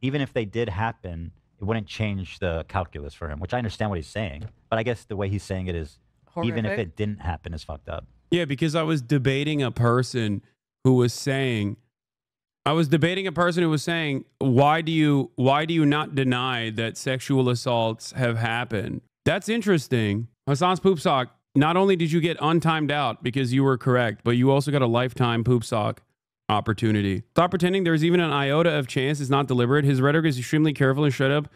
Speaker 5: even if they did happen, it wouldn't change the calculus for him, which I understand what he's saying. But I guess the way he's saying it is, horrific. Even if it didn't happen, is fucked up.
Speaker 1: Yeah, because I was debating a person who was saying, why do you not deny that sexual assaults have happened? That's interesting. Hasan's poop sock, not only did you get untimed out because you were correct, but you also got a lifetime poop sock opportunity. Stop pretending there's even an iota of chance it's not deliberate. His rhetoric is extremely careful and shut up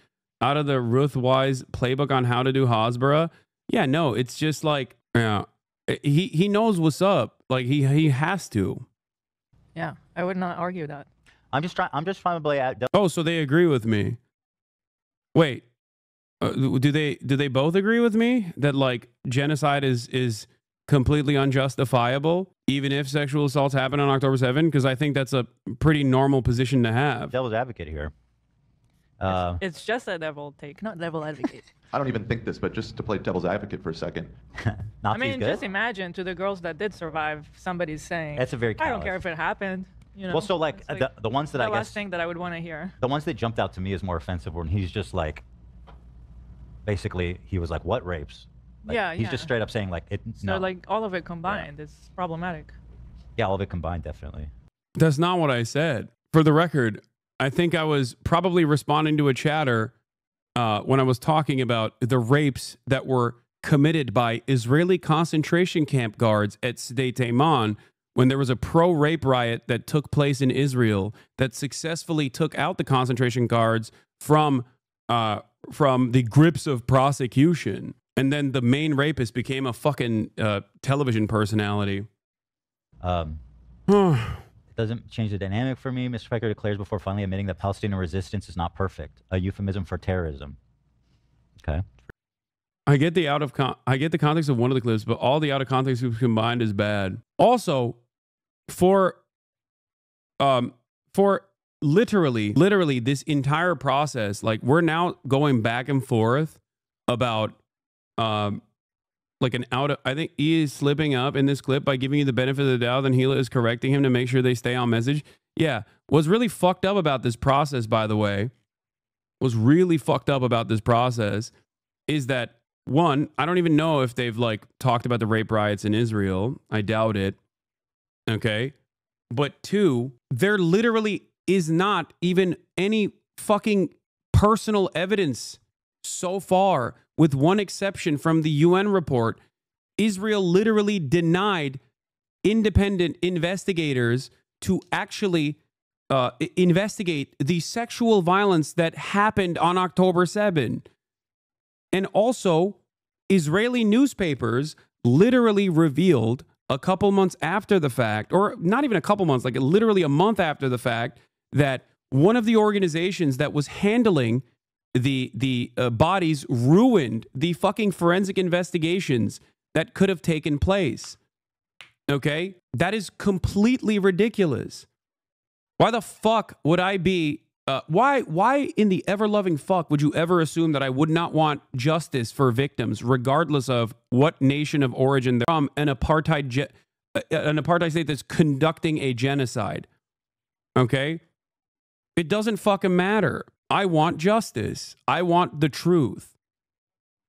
Speaker 1: out of the Ruth Wise playbook on how to do Hasbara. Yeah, no, it's just like, yeah, he knows what's up. Like he has to.
Speaker 6: Yeah, I would not argue that.
Speaker 5: I'm just trying to play out.
Speaker 1: Oh, so they agree with me. Wait, do they both agree with me that like genocide is completely unjustifiable, even if sexual assaults happen on October 7th? Because I think that's a pretty normal position to have.
Speaker 5: Devil's advocate here.
Speaker 6: It's just a devil take, not devil advocate.
Speaker 7: I don't even think this, but just to play devil's advocate for a second.
Speaker 6: I mean, just imagine to the girls that did survive, somebody's saying,
Speaker 5: that's a very
Speaker 6: I don't care if it happened. You know,
Speaker 5: well, so like the ones that I guess...
Speaker 6: the last thing that I would want to hear.
Speaker 5: The ones that jumped out to me as more offensive when he's just like, basically, he was like, what rapes? Like, he's just straight up saying like,
Speaker 6: So like all of it combined is problematic.
Speaker 5: Yeah, all of it combined, definitely.
Speaker 1: That's not what I said. For the record, I think I was probably responding to a chatter when I was talking about the rapes that were committed by Israeli concentration camp guards at Sde Taiman when there was a pro-rape riot that took place in Israel that successfully took out the concentration guards from the grips of prosecution. And then the main rapist became a fucking television personality.
Speaker 5: It doesn't change the dynamic for me. Mr. Specker declares before finally admitting that Palestinian resistance is not perfect, a euphemism for terrorism. Okay.
Speaker 1: I get the context of one of the clips, but all the out of context clips combined is bad. Also, for literally this entire process, like we're now going back and forth about like I think he is slipping up in this clip by giving you the benefit of the doubt, and Hila is correcting him to make sure they stay on message. Yeah. What's really fucked up about this process, by the way, is that, one, I don't even know if they've like talked about the rape riots in Israel. I doubt it. Okay. But two, there literally is not even any fucking personal evidence so far, with one exception from the UN report. Israel literally denied independent investigators to actually investigate the sexual violence that happened on October 7. And also, Israeli newspapers literally revealed a couple months after the fact, or not even a couple months, like literally a month after the fact, that one of the organizations that was handling the bodies ruined the fucking forensic investigations that could have taken place. Okay? That is completely ridiculous. Why the fuck would I be... why in the ever-loving fuck would you ever assume that I would not want justice for victims, regardless of what nation of origin they're from, an apartheid state that's conducting a genocide? Okay? It doesn't fucking matter. I want justice. I want the truth.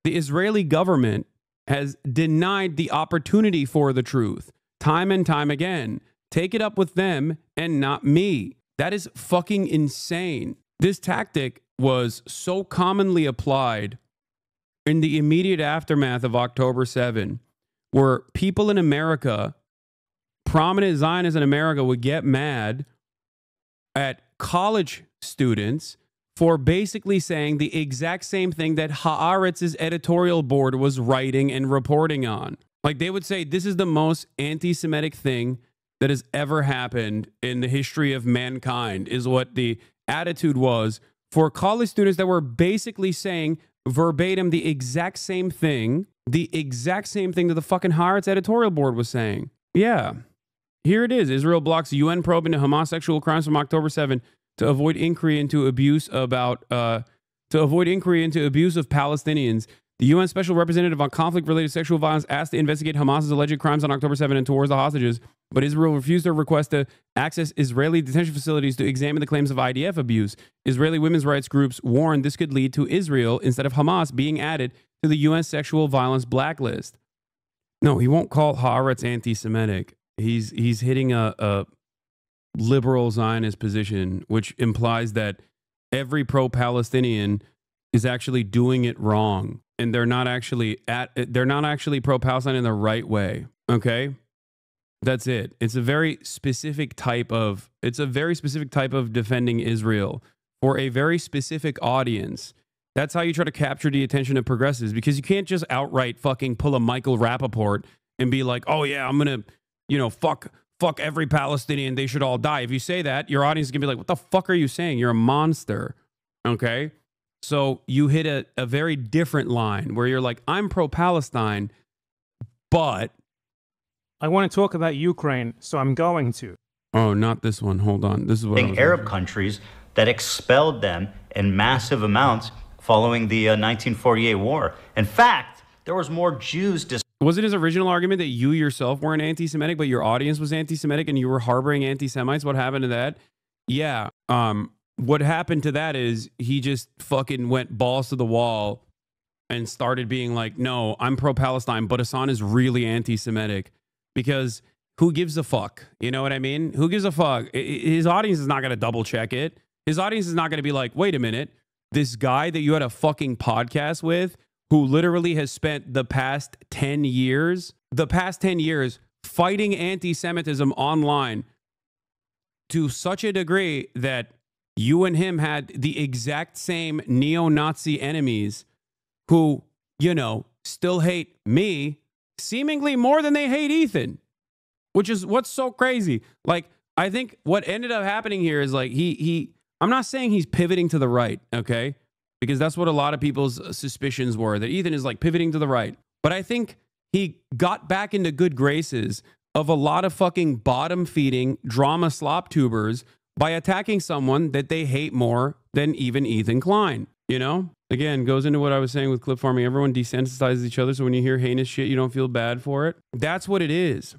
Speaker 1: The Israeli government has denied the opportunity for the truth time and time again. Take it up with them and not me. That is fucking insane. This tactic was so commonly applied in the immediate aftermath of October 7, where people in America, prominent Zionists in America, would get mad at college students for basically saying the exact same thing that Haaretz's editorial board was writing and reporting on. Like, they would say, this is the most anti-Semitic thing that has ever happened in the history of mankind, is what the attitude was for college students that were basically saying verbatim the exact same thing that the fucking Haaretz editorial board was saying. Yeah. Here it is. Israel blocks UN probe into Hamas sexual crimes from October 7 to avoid inquiry into abuse of Palestinians. The UN Special Representative on Conflict-Related Sexual Violence asked to investigate Hamas's alleged crimes on October 7 and towards the hostages, but Israel refused their request to access Israeli detention facilities to examine the claims of IDF abuse. Israeli women's rights groups warned this could lead to Israel, instead of Hamas, being added to the UN sexual violence blacklist. No, he won't call Haaretz anti-Semitic. He's hitting a liberal Zionist position, which implies that every pro-Palestinian is actually doing it wrong, and they're not actually pro-Palestine in the right way. Okay, that's it. It's a very specific type of defending Israel for a very specific audience. That's how you try to capture the attention of progressives, because you can't just outright fucking pull a Michael Rappaport and be like, oh yeah, I'm gonna, fuck every Palestinian, they should all die. If you say that, your audience is gonna be like, what the fuck are you saying? You're a monster. Okay? So you hit a very different line where you're like, I'm pro-Palestine, but
Speaker 2: I want to talk about Ukraine, so I'm going to.
Speaker 1: Oh, not this one. Hold on. This is what
Speaker 3: Arab countries that expelled them in massive amounts following the 1948 war. In fact, there was more Jews.
Speaker 1: Was it his original argument that you yourself weren't anti-Semitic, but your audience was anti-Semitic and you were harboring anti-Semites? What happened to that? Yeah. What happened to that is he just fucking went balls to the wall and started being like, no, I'm pro-Palestine, but Hasan is really anti-Semitic, because who gives a fuck? You know what I mean? Who gives a fuck? His audience is not going to double check it. His audience is not going to be like, wait a minute, this guy that you had a fucking podcast with, who literally has spent the past 10 years fighting anti-Semitism online to such a degree that you and him had the exact same neo-Nazi enemies who, still hate me seemingly more than they hate Ethan, which is what's so crazy. Like, I think what ended up happening here is like I'm not saying he's pivoting to the right, okay? Because that's what a lot of people's suspicions were, that Ethan is like pivoting to the right. But I think he got back into good graces of a lot of fucking bottom-feeding drama slop tubers by attacking someone that they hate more than even Ethan Klein, Again, goes into what I was saying with clip farming. Everyone desensitizes each other, so when you hear heinous shit, you don't feel bad for it. That's what it is.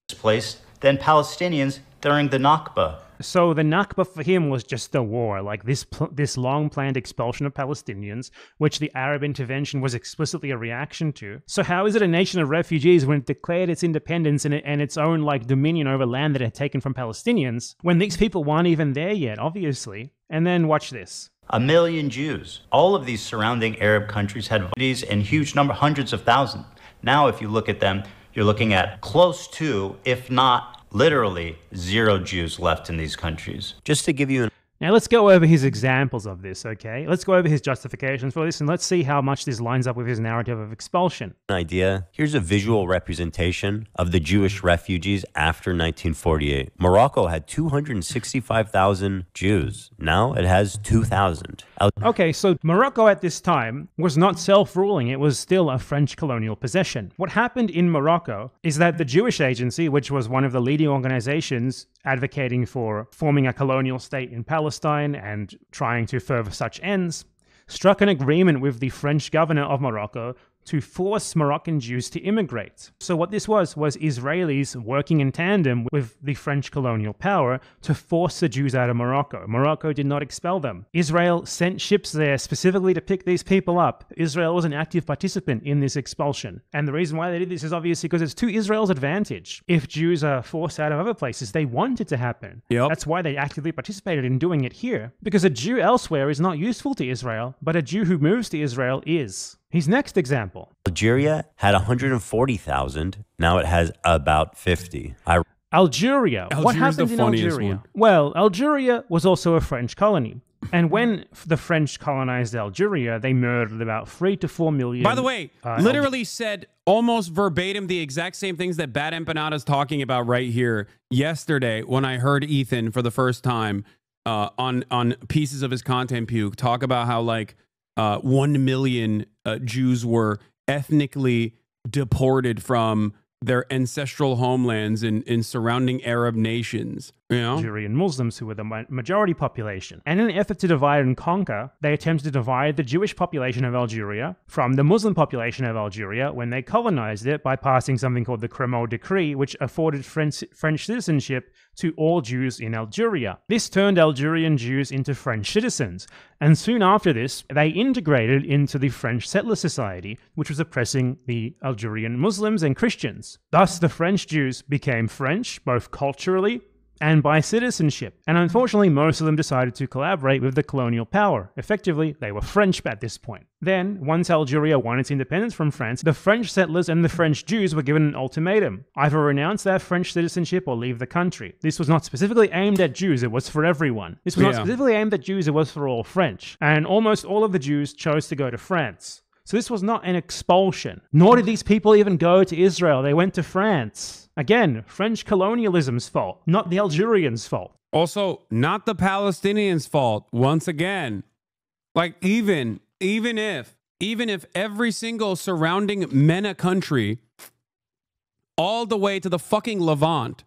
Speaker 3: Displaced than Palestinians during the Nakba.
Speaker 2: So the Nakba for him was just a war, like this long-planned expulsion of Palestinians, which the Arab intervention was explicitly a reaction to. So how is it a nation of refugees when it declared its independence and its own dominion over land that it had taken from Palestinians, when these people weren't even there yet, obviously? And then watch this.
Speaker 3: 1 million Jews. All of these surrounding Arab countries had cities in huge number, hundreds of thousands. Now, if you look at them, you're looking at close to, if not literally, 0 Jews left in these countries. Just to give you an
Speaker 2: Now let's go over his examples of this, okay? Let's go over his justifications for this, and let's see how much this lines up with his narrative of expulsion.
Speaker 8: Idea. Here's a visual representation of the Jewish refugees after 1948. Morocco had 265,000 Jews. Now it has 2,000.
Speaker 2: Okay, so Morocco at this time was not self-ruling. It was still a French colonial possession. What happened in Morocco is that the Jewish Agency, which was one of the leading organizations advocating for forming a colonial state in Palestine and trying to further such ends, struck an agreement with the French governor of Morocco to force Moroccan Jews to immigrate. So what this was Israelis working in tandem with the French colonial power to force the Jews out of Morocco. Morocco did not expel them. Israel sent ships there specifically to pick these people up. Israel was an active participant in this expulsion. And the reason why they did this is obviously because it's to Israel's advantage. If Jews are forced out of other places, they want it to happen.
Speaker 1: Yep.
Speaker 2: That's why they actively participated in doing it here. Because a Jew elsewhere is not useful to Israel, but a Jew who moves to Israel is. His next example.
Speaker 8: Algeria had 140,000. Now it has about 50.
Speaker 2: Algeria. What happened in Algeria? Well, Algeria was also a French colony. And when the French colonized Algeria, they murdered about 3 to 4 million.
Speaker 1: By the way, literally said almost verbatim the exact same things that BadEmpanada is talking about right here yesterday when I heard Ethan for the first time on pieces of his content puke talk about how like 1 million Jews were ethnically deported from their ancestral homelands in surrounding Arab nations, you know?
Speaker 2: Algerian Muslims who were the majority population. And in an effort to divide and conquer, they attempted to divide the Jewish population of Algeria from the Muslim population of Algeria when they colonized it by passing something called the Crémeau Decree, which afforded French citizenship to all Jews in Algeria. This turned Algerian Jews into French citizens, and soon after this, they integrated into the French settler society, which was oppressing the Algerian Muslims and Christians. Thus, the French Jews became French, both culturally and by citizenship. And unfortunately, most of them decided to collaborate with the colonial power. Effectively, they were French at this point. Then, once Algeria won its independence from France, the French settlers and the French Jews were given an ultimatum: either renounce their French citizenship or leave the country. This was not specifically aimed at Jews, it was for everyone. This was not specifically aimed at Jews, it was for all French. And almost all of the Jews chose to go to France. So this was not an expulsion. Nor did these people even go to Israel. They went to France. Again, French colonialism's fault, not the Algerians' fault.
Speaker 1: Also, not the Palestinians' fault. Once again, like even if every single surrounding MENA country, all the way to the fucking Levant,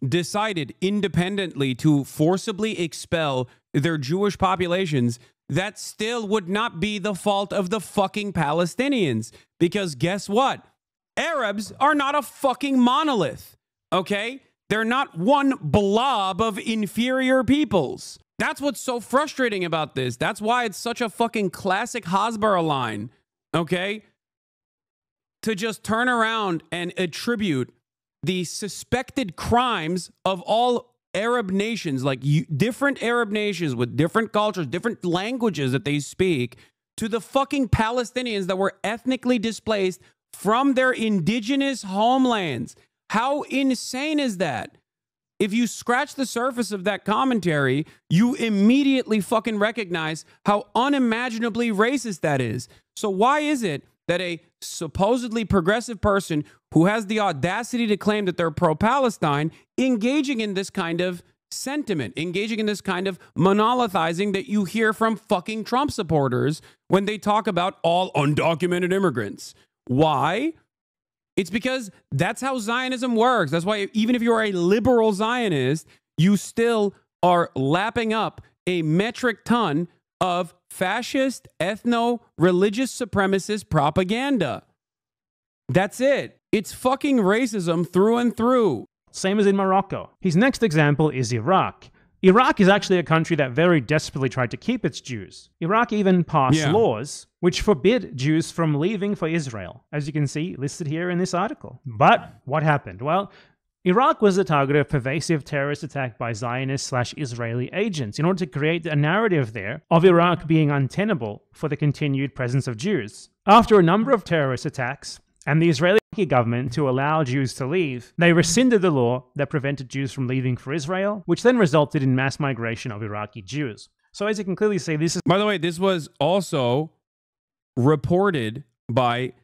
Speaker 1: decided independently to forcibly expel their Jewish populations, that still would not be the fault of the fucking Palestinians. Because guess what? Arabs are not a fucking monolith, okay? They're not one blob of inferior peoples. That's what's so frustrating about this. That's why it's such a fucking classic Hasbara line, okay? To just turn around and attribute the suspected crimes of all Arab nations, like different Arab nations with different cultures, different languages that they speak, to the fucking Palestinians that were ethnically displaced from their indigenous homelands. How insane is that? If you scratch the surface of that commentary, you immediately fucking recognize how unimaginably racist that is. So why is it that a supposedly progressive person who has the audacity to claim that they're pro-Palestine engaging in this kind of sentiment, engaging in this kind of monolithizing that you hear from fucking Trump supporters when they talk about all undocumented immigrants? Why? It's because that's how Zionism works. That's why even if you're a liberal Zionist, you still are lapping up a metric ton of fascist, ethno-religious supremacist propaganda. That's it. It's fucking racism through and through.
Speaker 2: Same as in Morocco. His next example is Iraq. Iraq is actually a country that very desperately tried to keep its Jews. Iraq even passed laws which forbid Jews from leaving for Israel, as you can see listed here in this article. But what happened? Well, Iraq was the target of pervasive terrorist attack by Zionist/Israeli agents in order to create a narrative there of Iraq being untenable for the continued presence of Jews. After a number of terrorist attacks, and the Israeli government to allow Jews to leave, they rescinded the law that prevented Jews from leaving for Israel, which then resulted in mass migration of Iraqi Jews. So as you can clearly see, this is...
Speaker 1: By the way, this was also reported by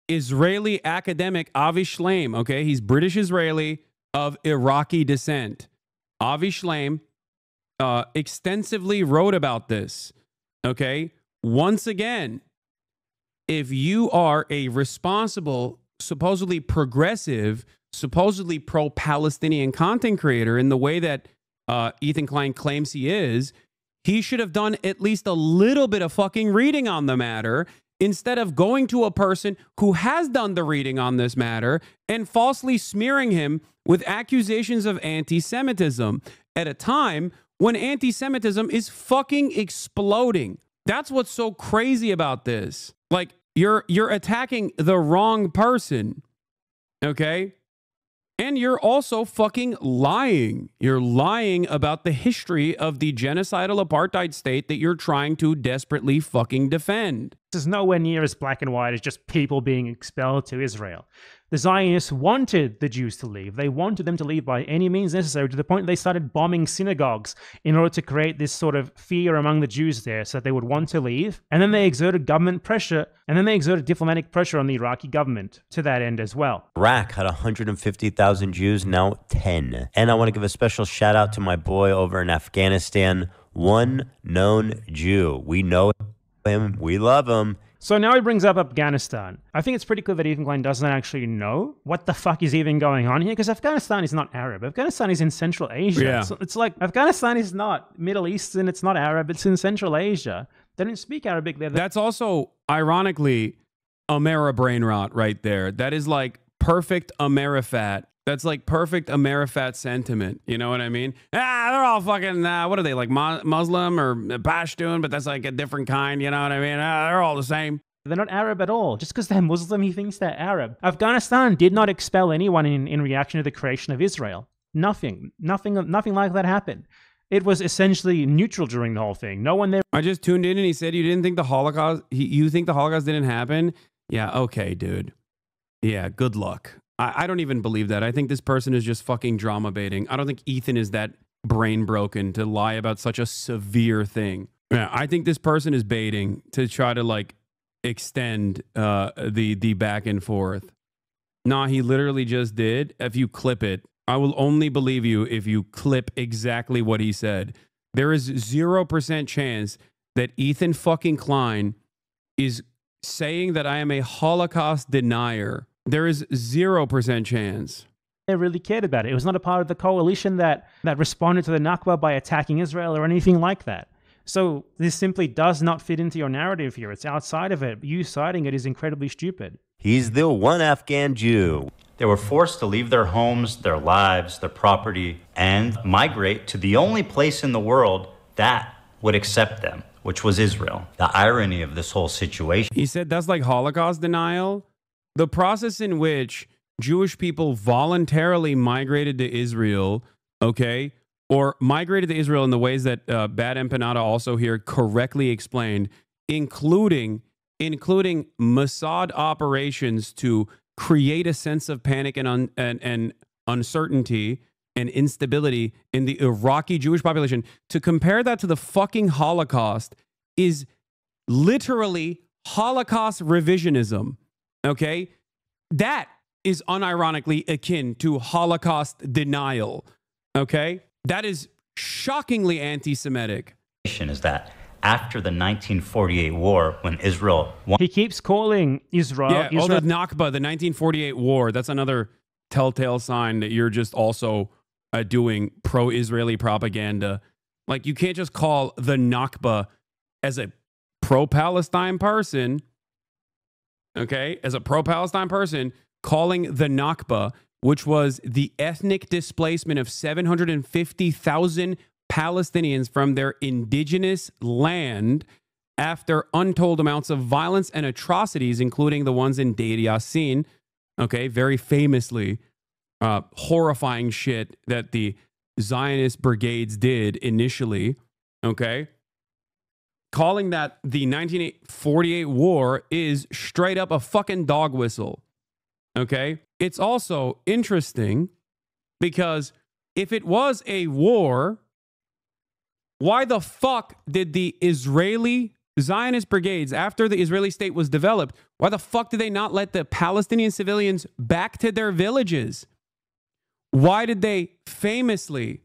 Speaker 1: Israeli academic Avi Shlaim, okay? He's British-Israeli of Iraqi descent. Avi Shlaim extensively wrote about this, okay? Once again, if you are a responsible, supposedly progressive, supposedly pro-Palestinian content creator in the way that Ethan Klein claims he is, he should have done at least a little bit of fucking reading on the matter instead of going to a person who has done the reading on this matter and falsely smearing him with accusations of anti-Semitism at a time when anti-Semitism is fucking exploding. That's what's so crazy about this. Like, you're attacking the wrong person, okay? And you're also fucking lying. You're lying about the history of the genocidal apartheid state that you're trying to desperately fucking defend.
Speaker 2: This is nowhere near as black and white as just people being expelled to Israel. The Zionists wanted the Jews to leave. They wanted them to leave by any means necessary, to the point they started bombing synagogues in order to create this sort of fear among the Jews there so that they would want to leave. And then they exerted government pressure, and then they exerted diplomatic pressure on the Iraqi government to that end as well.
Speaker 8: Iraq had 150,000 Jews, now 10. And I want to give a special shout out to my boy over in Afghanistan, one known Jew. We know him, we love him.
Speaker 2: So now he brings up Afghanistan. I think it's pretty clear that Ethan Klein doesn't actually know what the fuck is even going on here, because Afghanistan is not Arab. Afghanistan is in Central Asia.
Speaker 1: Yeah.
Speaker 2: So it's like Afghanistan is not Middle Eastern, it's not Arab, it's in Central Asia. They don't speak Arabic there.
Speaker 1: That's also, ironically, Amera brain rot right there. That is like perfect Amerifat. That's like perfect Amerifat sentiment. You know what I mean? They're all fucking, what are they, like Muslim or Pashtun, but that's like a different kind, you know what I mean? They're all the same.
Speaker 2: They're not Arab at all. Just because they're Muslim, he thinks they're Arab. Afghanistan did not expel anyone in reaction to the creation of Israel. Nothing like that happened. It was essentially neutral during the whole thing. No one there.
Speaker 1: I just tuned in and he said, you didn't think the Holocaust, you think the Holocaust didn't happen? Yeah, okay, dude. Yeah, good luck. I don't even believe that. I think this person is just fucking drama baiting. I don't think Ethan is that brain broken to lie about such a severe thing. Yeah, I think this person is baiting to try to like extend the back and forth. Nah, he literally just did. If you clip it, I will only believe you if you clip exactly what he said. There is 0% chance that Ethan fucking Klein is saying that I am a Holocaust denier. There is 0% chance.
Speaker 2: They really cared about it. It was not a part of the coalition that responded to the Nakba by attacking Israel or anything like that. So this simply does not fit into your narrative here. It's outside of it. You citing it is incredibly stupid.
Speaker 8: He's the one Afghan Jew.
Speaker 3: They were forced to leave their homes, their lives, their property, and migrate to the only place in the world that would accept them, which was Israel. The irony of this whole situation.
Speaker 1: He said that's like Holocaust denial. The process in which Jewish people voluntarily migrated to Israel, okay, or migrated to Israel in the ways that BadEmpanada also here correctly explained, including Mossad operations to create a sense of panic and uncertainty and instability in the Iraqi Jewish population. To compare that to the fucking Holocaust is literally Holocaust revisionism. Okay? That is unironically akin to Holocaust denial. Okay? That is shockingly anti-Semitic.
Speaker 3: Is that after the 1948 war, when Israel won.
Speaker 2: He keeps calling Israel.
Speaker 1: Yeah, the Nakba, the 1948 war, that's another telltale sign that you're just also doing pro-Israeli propaganda. Like, you can't just call the Nakba as a pro-Palestine person. Okay, as a pro-Palestine person, calling the Nakba, which was the ethnic displacement of 750,000 Palestinians from their indigenous land after untold amounts of violence and atrocities, including the ones in Deir Yassin, okay, very famously, horrifying shit that the Zionist brigades did initially, okay? Calling that the 1948 war is straight up a fucking dog whistle. Okay? It's also interesting because if it was a war, why the fuck did the Israeli Zionist brigades, after the Israeli state was developed, why the fuck did they not let the Palestinian civilians back to their villages? Why did they famously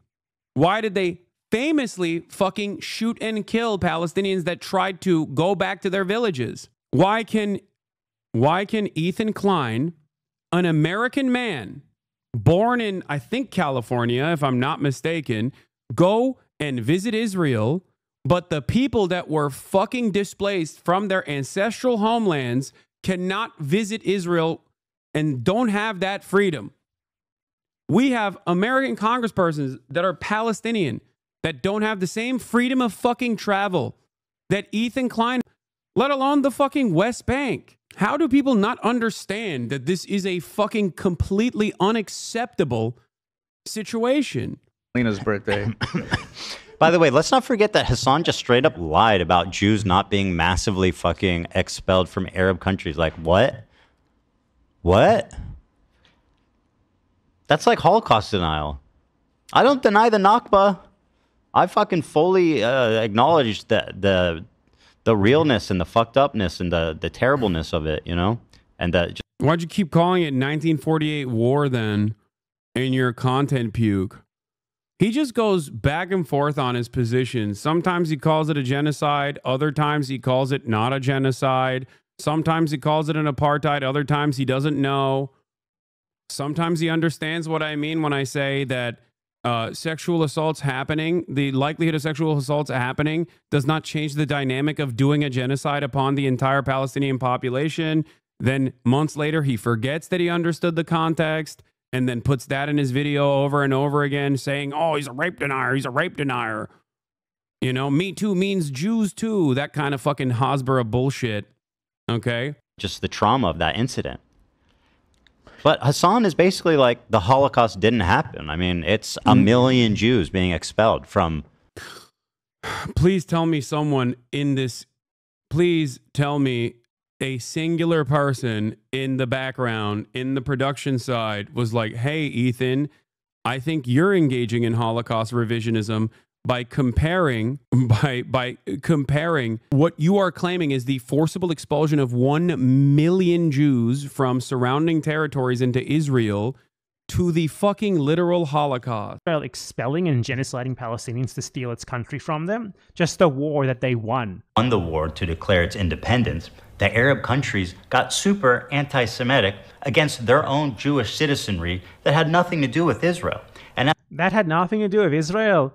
Speaker 1: fucking shoot and kill Palestinians that tried to go back to their villages? Why can Ethan Klein, an American man born in, I think, California, if I'm not mistaken, go and visit Israel, but the people that were fucking displaced from their ancestral homelands cannot visit Israel and don't have that freedom? We have American congresspersons that are Palestinian that don't have the same freedom of fucking travel that Ethan Klein, let alone the fucking West Bank. How do people not understand that this is a fucking completely unacceptable situation?
Speaker 9: Lena's birthday.
Speaker 3: By the way, let's not forget that Hasan just straight up lied about Jews not being massively fucking expelled from Arab countries. Like, what? What? That's like Holocaust denial. I don't deny the Nakba. I fucking fully acknowledge the realness and the fucked upness and the terribleness of it, you know? And
Speaker 1: why'd you keep calling it 1948 war then in your content puke? He just goes back and forth on his position. Sometimes he calls it a genocide. Other times he calls it not a genocide. Sometimes he calls it an apartheid. Other times he doesn't know. Sometimes he understands what I mean when I say that sexual assaults happening, the likelihood of sexual assaults happening does not change the dynamic of doing a genocide upon the entire Palestinian population. Then months later, he forgets that he understood the context and then puts that in his video over and over again saying, oh, he's a rape denier. He's a rape denier. You know, Me Too means Jews too. That kind of fucking Hasbara bullshit. Okay.
Speaker 3: Just the trauma of that incident. But Hasan is basically like the Holocaust didn't happen. I mean, it's a million Jews being expelled from.
Speaker 1: Please tell me someone in this, please tell me a singular person in the background, in the production side was like, hey, Ethan, I think you're engaging in Holocaust revisionism by comparing what you are claiming is the forcible expulsion of 1 million Jews from surrounding territories into Israel to the fucking literal Holocaust.
Speaker 2: Expelling and genociding Palestinians to steal its country from them. Just a war that they won.
Speaker 3: Won the war to declare its independence. The Arab countries got super anti-Semitic against their own Jewish citizenry that had nothing to do with Israel. And
Speaker 2: that had nothing to do with Israel.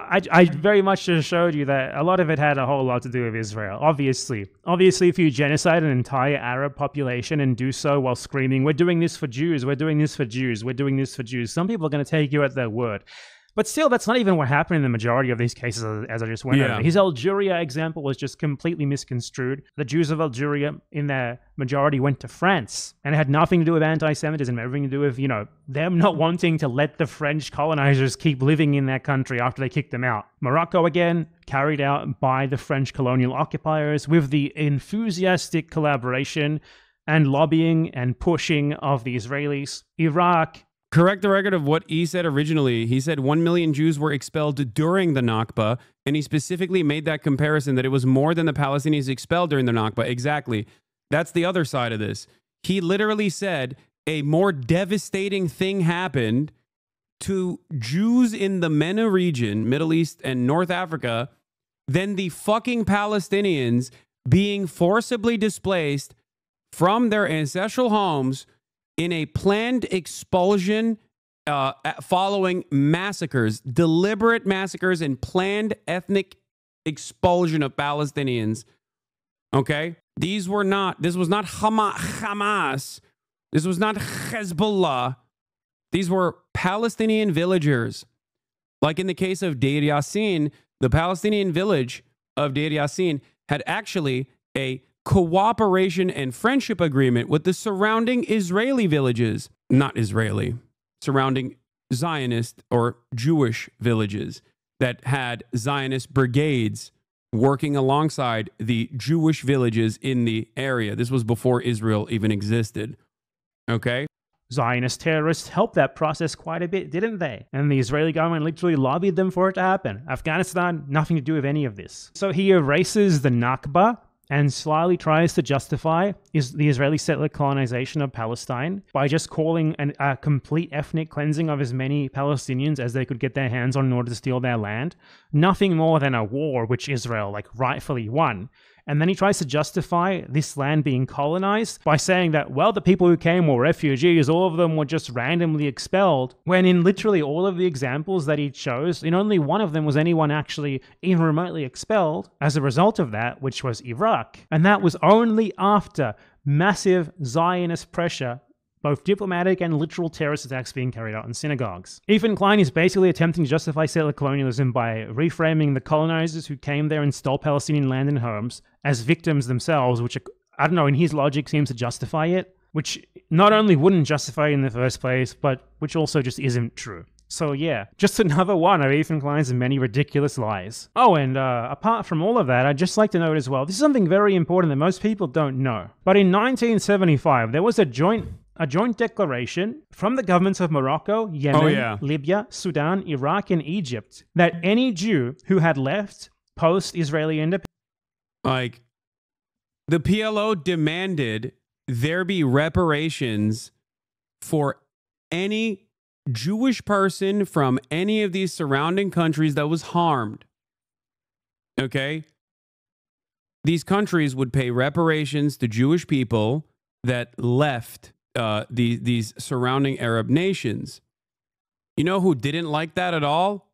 Speaker 2: I very much just showed you that a lot of it had a whole lot to do with Israel, obviously. Obviously, if you genocide an entire Arab population and do so while screaming, we're doing this for Jews, we're doing this for Jews, we're doing this for Jews, some people are going to take you at their word. But still, that's not even what happened in the majority of these cases, as I just went over. His Algeria example was just completely misconstrued. The Jews of Algeria, in their majority, went to France, and it had nothing to do with anti-Semitism, everything to do with, you know, them not wanting to let the French colonizers keep living in their country after they kicked them out. Morocco, again, carried out by the French colonial occupiers with the enthusiastic collaboration and lobbying and pushing of the Israelis. Iraq.
Speaker 1: Correct the record of what he said originally. He said 1 million Jews were expelled during the Nakba, and he specifically made that comparison that it was more than the Palestinians expelled during the Nakba. Exactly. That's the other side of this. He literally said a more devastating thing happened to Jews in the MENA region, Middle East and North Africa, than the fucking Palestinians being forcibly displaced from their ancestral homes in a planned expulsion following massacres, deliberate massacres and planned ethnic expulsion of Palestinians. Okay? This was not Hamas. This was not Hezbollah. These were Palestinian villagers. Like in the case of Deir Yassin, the Palestinian village of Deir Yassin had actually a cooperation and friendship agreement with the surrounding Israeli villages, not Israeli, surrounding Zionist or Jewish villages that had Zionist brigades working alongside the Jewish villages in the area. This was before Israel even existed. Okay?
Speaker 2: Zionist terrorists helped that process quite a bit, didn't they? And the Israeli government literally lobbied them for it to happen. Afghanistan, nothing to do with any of this. So he erases the Nakba and slyly tries to justify the Israeli settler colonization of Palestine by just calling a complete ethnic cleansing of as many Palestinians as they could get their hands on in order to steal their land. Nothing more than a war which Israel rightfully won. And then he tries to justify this land being colonized by saying that, well, the people who came were refugees, all of them were just randomly expelled, when in literally all of the examples that he chose, in only one of them was anyone actually even remotely expelled as a result of that, which was Iraq. And that was only after massive Zionist pressure, both diplomatic and literal terrorist attacks being carried out in synagogues. Ethan Klein is basically attempting to justify settler colonialism by reframing the colonizers who came there and stole Palestinian land and homes as victims themselves, which, I don't know, in his logic seems to justify it, which not only wouldn't justify it in the first place, but which also just isn't true. So yeah, just another one of Ethan Klein's many ridiculous lies. Oh, and apart from all of that, I'd just like to note as well, this is something very important that most people don't know. But in 1975, there was a joint a joint declaration from the governments of Morocco, Yemen, Libya, Sudan, Iraq, and Egypt that any Jew who had left post-Israeli independence...
Speaker 1: Like, the PLO demanded there be reparations for any Jewish person from any of these surrounding countries that was harmed. Okay? These countries would pay reparations to Jewish people that left these surrounding Arab nations. You know who didn't like that at all?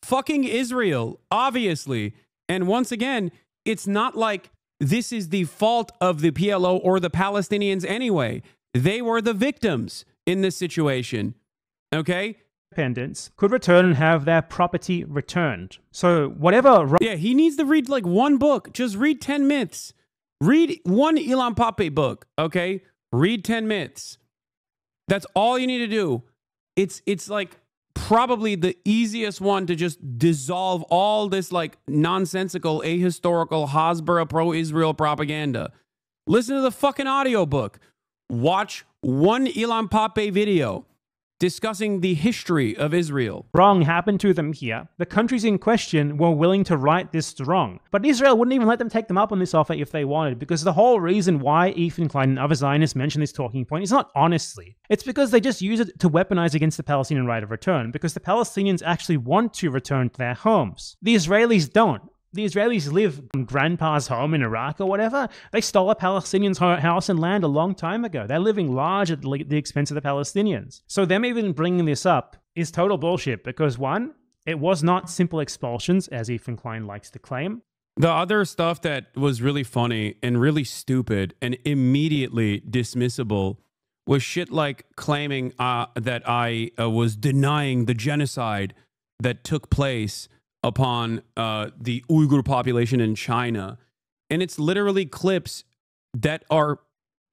Speaker 1: Fucking Israel, obviously. And once again, it's not like this is the fault of the PLO or the Palestinians anyway. They were the victims in this situation. Okay?
Speaker 2: Independence could return and have their property returned. So whatever...
Speaker 1: Yeah, he needs to read like one book. Just read 10 myths. Read one Ilan Pape book, okay? Read 10 myths. That's all you need to do. It's like probably the easiest one to just dissolve all this like nonsensical, ahistorical, Hasbara pro-Israel propaganda. Listen to the fucking audiobook. Watch one Ilan Pape video discussing the history of Israel.
Speaker 2: Wrong happened to them here. The countries in question were willing to right this wrong. But Israel wouldn't even let them take them up on this offer if they wanted, because the whole reason why Ethan Klein and other Zionists mention this talking point is not honestly. It's because they just use it to weaponize against the Palestinian right of return, because the Palestinians actually want to return to their homes. The Israelis don't. The Israelis live in grandpa's home in Iraq or whatever. They stole a Palestinian's house and land a long time ago. They're living large at the expense of the Palestinians. So them even bringing this up is total bullshit because, one, it was not simple expulsions, as Ethan Klein likes to claim.
Speaker 1: The other stuff that was really funny and really stupid and immediately dismissible was shit like claiming that I was denying the genocide that took place upon the Uyghur population in China. And it's literally clips that are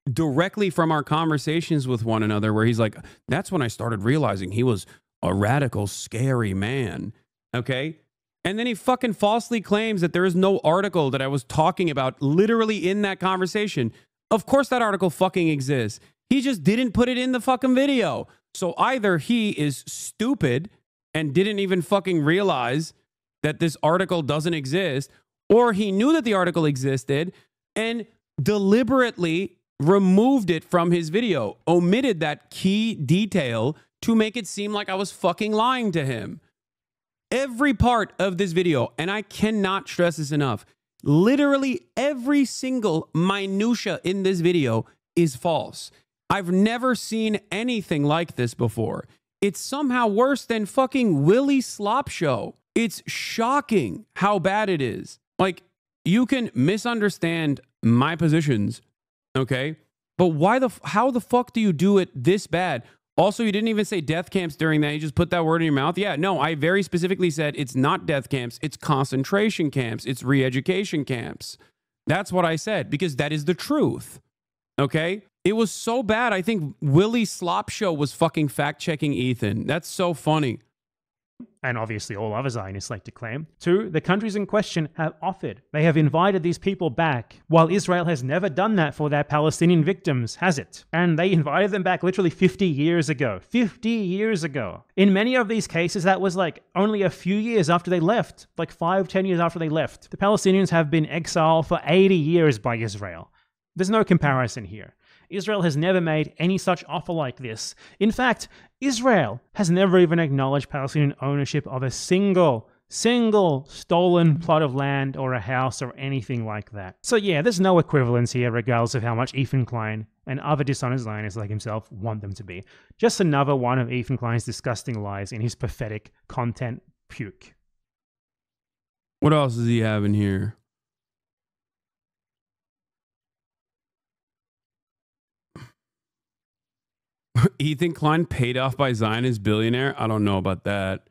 Speaker 1: directly from our conversations with one another where he's like, that's when I started realizing he was a radical, scary man. Okay? And then he fucking falsely claims that there is no article that I was talking about literally in that conversation. Of course that article fucking exists. He just didn't put it in the fucking video. So either he is stupid and didn't even fucking realize that this article doesn't exist, or he knew that the article existed and deliberately removed it from his video, omitted that key detail to make it seem like I was fucking lying to him. Every part of this video, and I cannot stress this enough, literally every single minutia in this video is false. I've never seen anything like this before. It's somehow worse than fucking Willie Slop Show. It's shocking how bad it is. Like, you can misunderstand my positions, okay? But how the fuck do you do it this bad? Also, you didn't even say death camps during that. You just put that word in your mouth. Yeah, no, I very specifically said it's not death camps. It's concentration camps. It's re-education camps. That's what I said, because that is the truth, okay? It was so bad, I think Willie Slop Show was fucking fact-checking Ethan. That's so funny.
Speaker 2: And obviously all other Zionists like to claim. Two, the countries in question have offered. They have invited these people back, while Israel has never done that for their Palestinian victims, has it? And they invited them back literally 50 years ago. 50 years ago. In many of these cases, that was like only a few years after they left. Like 5-10 years after they left. The Palestinians have been exiled for 80 years by Israel. There's no comparison here. Israel has never made any such offer like this. In fact, Israel has never even acknowledged Palestinian ownership of a single stolen plot of land or a house or anything like that. So yeah, there's no equivalence here regardless of how much Ethan Klein and other dishonest Zionists like himself want them to be. Just another one of Ethan Klein's disgusting lies in his pathetic content puke.
Speaker 1: What else does he have in here? Ethan Klein paid off by Zionist billionaire? I don't know about that.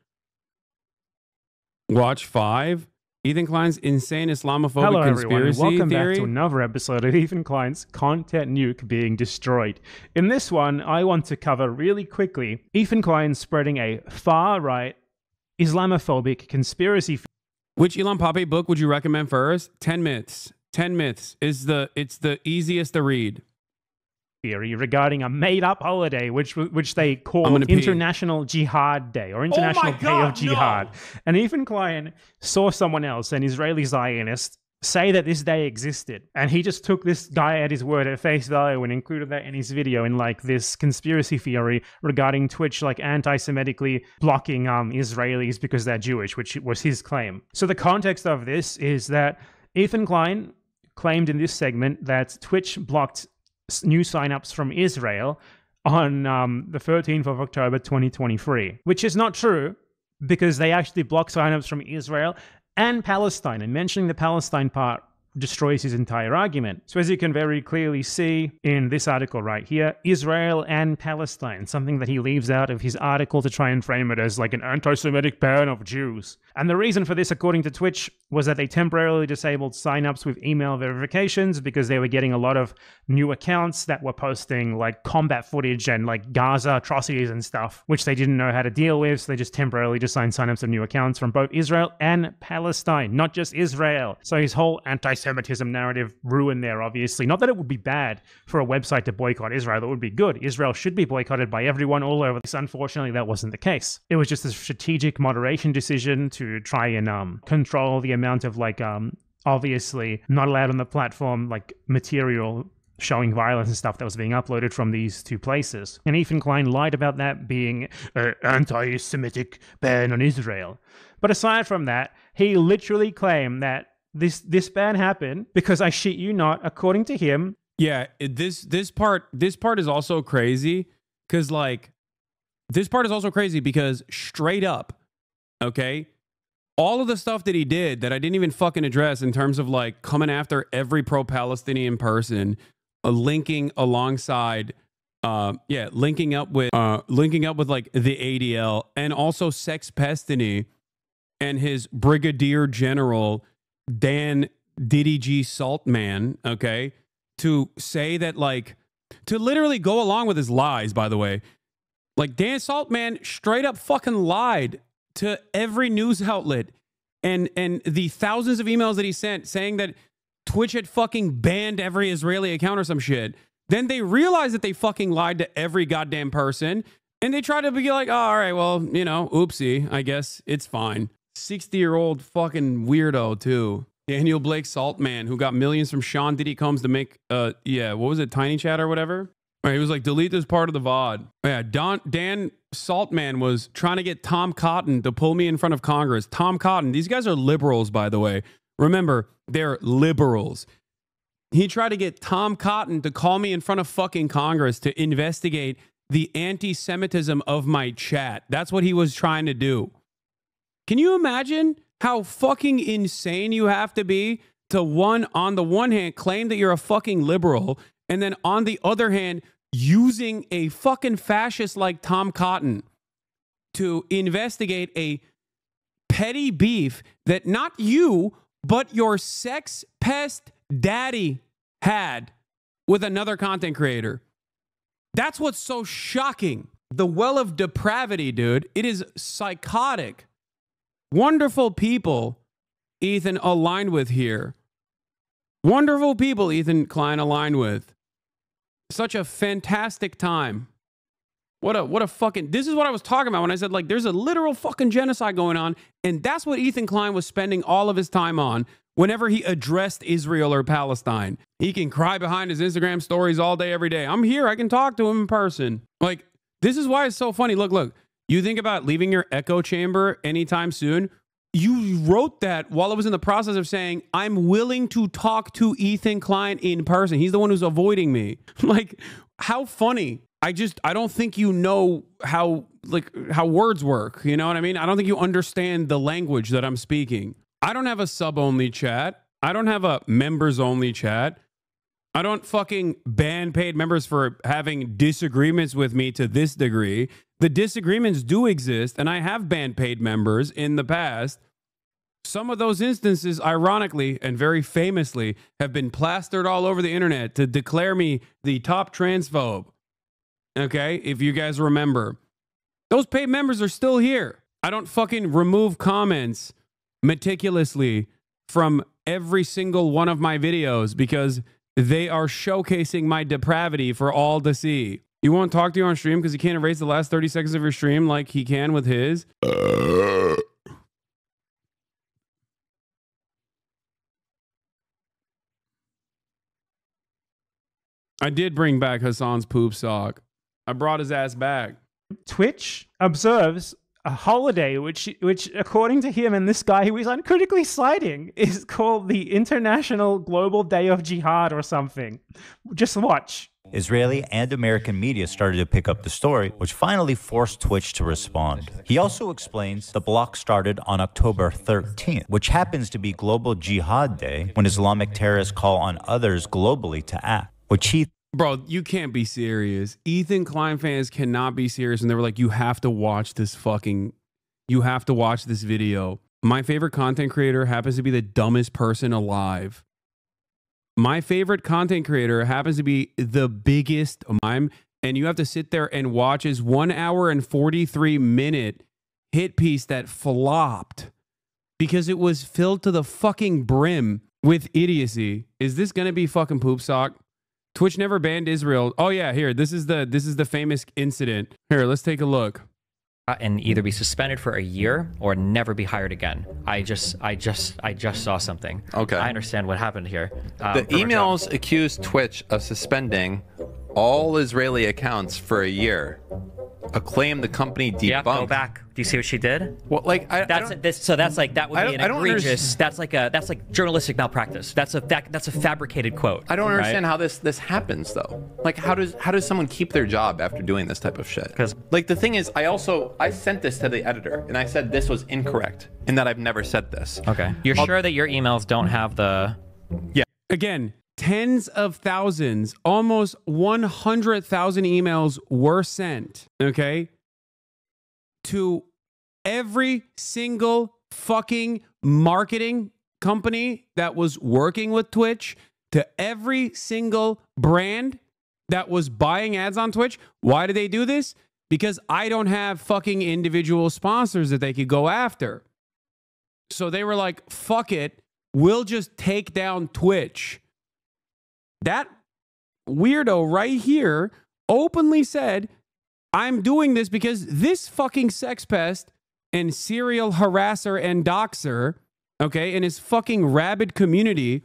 Speaker 1: Watch 5. Ethan Klein's insane Islamophobic
Speaker 2: Hello,
Speaker 1: conspiracy
Speaker 2: everyone. Welcome
Speaker 1: theory.
Speaker 2: back to another episode of Ethan Klein's Content Nuke being destroyed. In this one, I want to cover really quickly Ethan Klein spreading a far-right Islamophobic conspiracy.
Speaker 1: Which Ilan Pape book would you recommend first? 10 Myths. 10 Myths is it's the easiest to read.
Speaker 2: theory regarding a made-up holiday, which they call International Jihad Day or International Day of Jihad. No. And Ethan Klein saw someone else, an Israeli Zionist, say that this day existed, and he just took this guy at his word at face value and included that in his video in like this conspiracy theory regarding Twitch like anti-Semitically blocking Israelis because they're Jewish, which was his claim. So the context of this is that Ethan Klein claimed in this segment that Twitch blocked new signups from Israel on the 13th of October 2023, which is not true because they actually blocked signups from Israel and Palestine, and mentioning the Palestine part destroys his entire argument. So as you can very clearly see in this article right here, Israel and Palestine, something that he leaves out of his article to try and frame it as like an anti-Semitic ban of Jews. And the reason for this, according to Twitch, was that they temporarily disabled signups with email verifications because they were getting a lot of new accounts that were posting like combat footage and like Gaza atrocities and stuff, which they didn't know how to deal with. So they just temporarily assigned signups of new accounts from both Israel and Palestine, not just Israel. So his whole anti-Semitism narrative ruined there, obviously. Not that it would be bad for a website to boycott Israel. That would be good. Israel should be boycotted by everyone all over this. Unfortunately, that wasn't the case. It was just a strategic moderation decision to try and control the amount of like obviously not allowed on the platform like material showing violence and stuff that was being uploaded from these two places. And Ethan Klein lied about that being an anti-Semitic ban on Israel. But aside from that, he literally claimed that this ban happened because, I shit you not, according to him.
Speaker 1: Yeah, this part is also crazy because like this part is also crazy because straight up, okay, all of the stuff that he did that I didn't even fucking address in terms of like coming after every pro-Palestinian person, linking alongside, linking up with like the ADL and also Sex Pestiny and his Brigadier General Dan Diddy G Saltman, okay, to say that like, to literally go along with his lies, by the way. Like Dan Saltman straight up fucking lied to every news outlet and the thousands of emails that he sent saying that Twitch had fucking banned every Israeli account or some shit. Then they realized that they fucking lied to every goddamn person and they tried to be like, oh, all right, well, you know, oopsie, I guess it's fine. 60-year-old fucking weirdo too. Daniel Blake Saltman, who got millions from Sean Diddy Combs to make, what was it, Tiny Chat or whatever? Right, he was like, delete this part of the VOD. Yeah, Dan Saltman was trying to get Tom Cotton to pull me in front of Congress. Tom Cotton, these guys are liberals, by the way. Remember, they're liberals. He tried to get Tom Cotton to call me in front of fucking Congress to investigate the anti-Semitism of my chat. That's what he was trying to do. Can you imagine how fucking insane you have to be to on the one hand, claim that you're a fucking liberal, and then on the other hand, using a fucking fascist like Tom Cotton to investigate a petty beef that not you, but your sex pest daddy had with another content creator. That's what's so shocking. The well of depravity, dude. It is psychotic. Wonderful people Ethan aligned with here. Wonderful people Ethan Klein aligned with. Such a fantastic time. What a fucking, this is what I was talking about when I said like there's a literal fucking genocide going on, and that's what Ethan Klein was spending all of his time on whenever he addressed Israel or Palestine. He can cry behind his Instagram stories all day, every day. I'm here, I can talk to him in person. Like, this is why it's so funny. Look, you think about leaving your echo chamber anytime soon. You wrote that while I was in the process of saying, I'm willing to talk to Ethan Klein in person. He's the one who's avoiding me. Like, how funny. I don't think you know how words work. You know what I mean? I don't think you understand the language that I'm speaking. I don't have a sub-only chat. I don't have a members-only chat. I don't fucking ban paid members for having disagreements with me to this degree. The disagreements do exist, and I have banned paid members in the past. Some of those instances, ironically and very famously, have been plastered all over the internet to declare me the top transphobe. Okay, if you guys remember. Those paid members are still here. I don't fucking remove comments meticulously from every single one of my videos because They are showcasing my depravity for all to see. You won't talk to you on stream because you can't erase the last 30 seconds of your stream like he can with his. I did bring back Hasan's poop sock. I brought his ass back.
Speaker 2: Twitch observes a holiday which according to him and this guy who is uncritically citing is called the International Global Day of Jihad or something. Just watch.
Speaker 5: Israeli and American media started to pick up the story, which finally forced Twitch to respond. He also explains the block started on October 13th, which happens to be Global Jihad Day, when Islamic terrorists call on others globally to act, which he...
Speaker 1: Bro, you can't be serious. Ethan Klein fans cannot be serious. And they were like, you have to watch this video. My favorite content creator happens to be the dumbest person alive. My favorite content creator happens to be the biggest mime. And you have to sit there and watch his 1 hour and 43-minute hit piece that flopped because it was filled to the fucking brim with idiocy. Is this going to be fucking poop sock? Twitch never banned Israel. Oh yeah, here. This is the famous incident. Here, let's take a look.
Speaker 9: And either be suspended for a year or never be hired again. I just saw something. Okay. I understand what happened here.
Speaker 10: The emails accused Twitch of suspending all Israeli accounts for a year. A claim the company debunked.
Speaker 9: Yeah, go back. Do you see what she did?
Speaker 10: Well, like
Speaker 9: that would be an egregious. That's like journalistic malpractice. That's a fabricated quote.
Speaker 10: I don't understand how this happens though. Like how does someone keep their job after doing this type of shit? Because like the thing is, I sent this to the editor and I said this was incorrect and that I've never said this.
Speaker 9: Okay. You're sure that your emails don't have the?
Speaker 10: Yeah.
Speaker 1: Again, tens of thousands, almost 100,000 emails were sent, okay, to every single fucking marketing company that was working with Twitch, to every single brand that was buying ads on Twitch. Why did they do this? Because I don't have fucking individual sponsors that they could go after. So they were like, fuck it, we'll just take down Twitch. That weirdo right here openly said, I'm doing this because this fucking sex pest and serial harasser and doxer, okay, and his fucking rabid community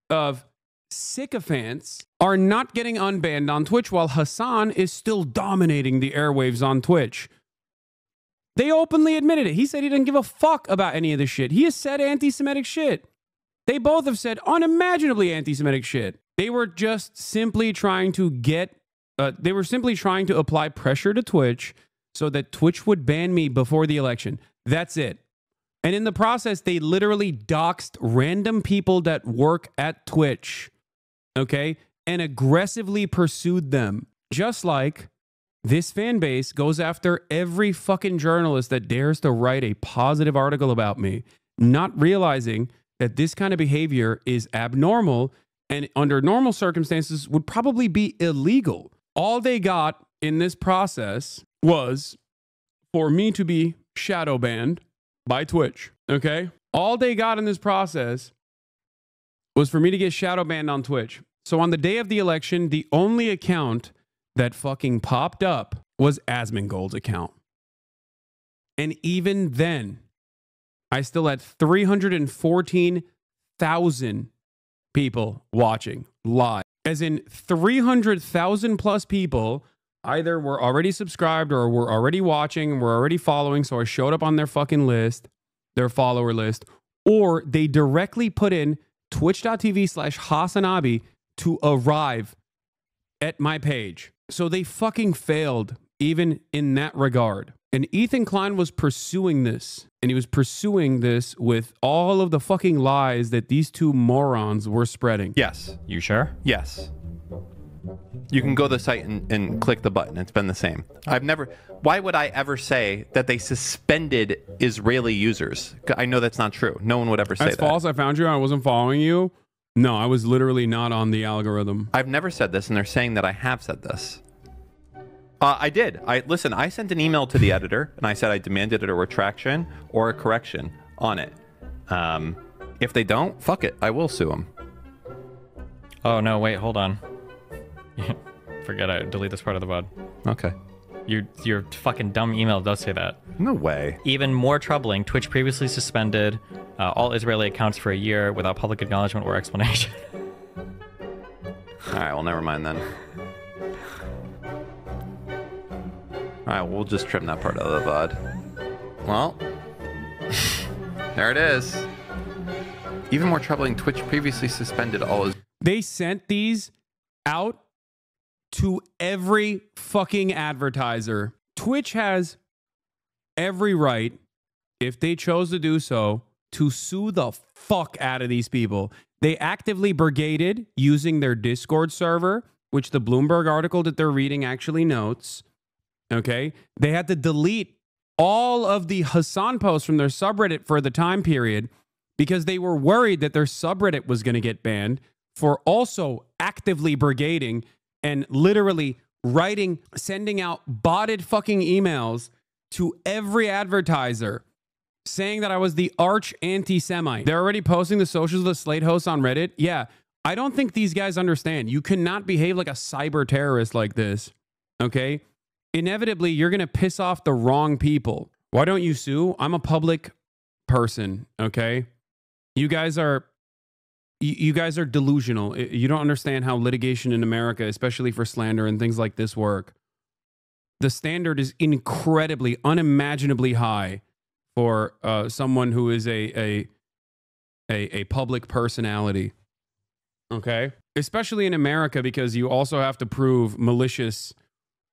Speaker 1: of sycophants are not getting unbanned on Twitch while Hasan is still dominating the airwaves on Twitch. They openly admitted it. He said he didn't give a fuck about any of this shit. He has said anti-Semitic shit. They both have said unimaginably anti-Semitic shit. They were just simply trying to apply pressure to Twitch so that Twitch would ban me before the election. That's it. And in the process, they literally doxed random people that work at Twitch, okay, and aggressively pursued them. Just like this fan base goes after every fucking journalist that dares to write a positive article about me, not realizing that this kind of behavior is abnormal and under normal circumstances would probably be illegal. All they got in this process was for me to be shadow banned by Twitch, okay? All they got in this process was for me to get shadow banned on Twitch. So on the day of the election, the only account that fucking popped up was Asmongold's account. And even then, I still had 314,000 people watching live. As in 300,000 plus people either were already subscribed or were already watching and were already following. So I showed up on their fucking list, their follower list, or they directly put in twitch.tv/HasanAbi to arrive at my page. So they fucking failed even in that regard. And Ethan Klein was pursuing this. And he was pursuing this with all of the fucking lies that these two morons were spreading.
Speaker 10: Yes.
Speaker 9: You sure?
Speaker 10: Yes. You can go to the site and click the button. It's been the same. Why would I ever say that they suspended Israeli users? I know that's not true. No one would ever say that.
Speaker 1: That's false. I found you. I wasn't following you. No, I was literally not on the algorithm.
Speaker 10: I've never said this, and they're saying that I have said this. I did. Listen, I sent an email to the editor, and I said I demanded a retraction or a correction on it. If they don't, fuck it. I will sue them.
Speaker 9: Oh no, wait, hold on. Forget I delete this part of the VOD.
Speaker 10: Okay.
Speaker 9: Your fucking dumb email does say that.
Speaker 10: No way.
Speaker 9: Even more troubling, Twitch previously suspended all Israeli accounts for a year without public acknowledgement or explanation.
Speaker 10: All right, well, never mind then. All right, we'll just trim that part out of the VOD. Well, there it is. Even more troubling, Twitch previously suspended all his...
Speaker 1: They sent these out to every fucking advertiser. Twitch has every right, if they chose to do so, to sue the fuck out of these people. They actively brigaded using their Discord server, which the Bloomberg article that they're reading actually notes. Okay? They had to delete all of the Hasan posts from their subreddit for the time period because they were worried that their subreddit was going to get banned for also actively brigading and literally sending out botted fucking emails to every advertiser saying that I was the arch anti-Semite. They're already posting the socials of the Slate hosts on Reddit. Yeah, I don't think these guys understand. You cannot behave like a cyber terrorist like this, okay? Inevitably, you're going to piss off the wrong people. Why don't you sue? I'm a public person, okay? You guys are delusional. You don't understand how litigation in America, especially for slander and things like this, work. The standard is incredibly, unimaginably high for someone who is a public personality. Okay? Especially in America, because you also have to prove malicious,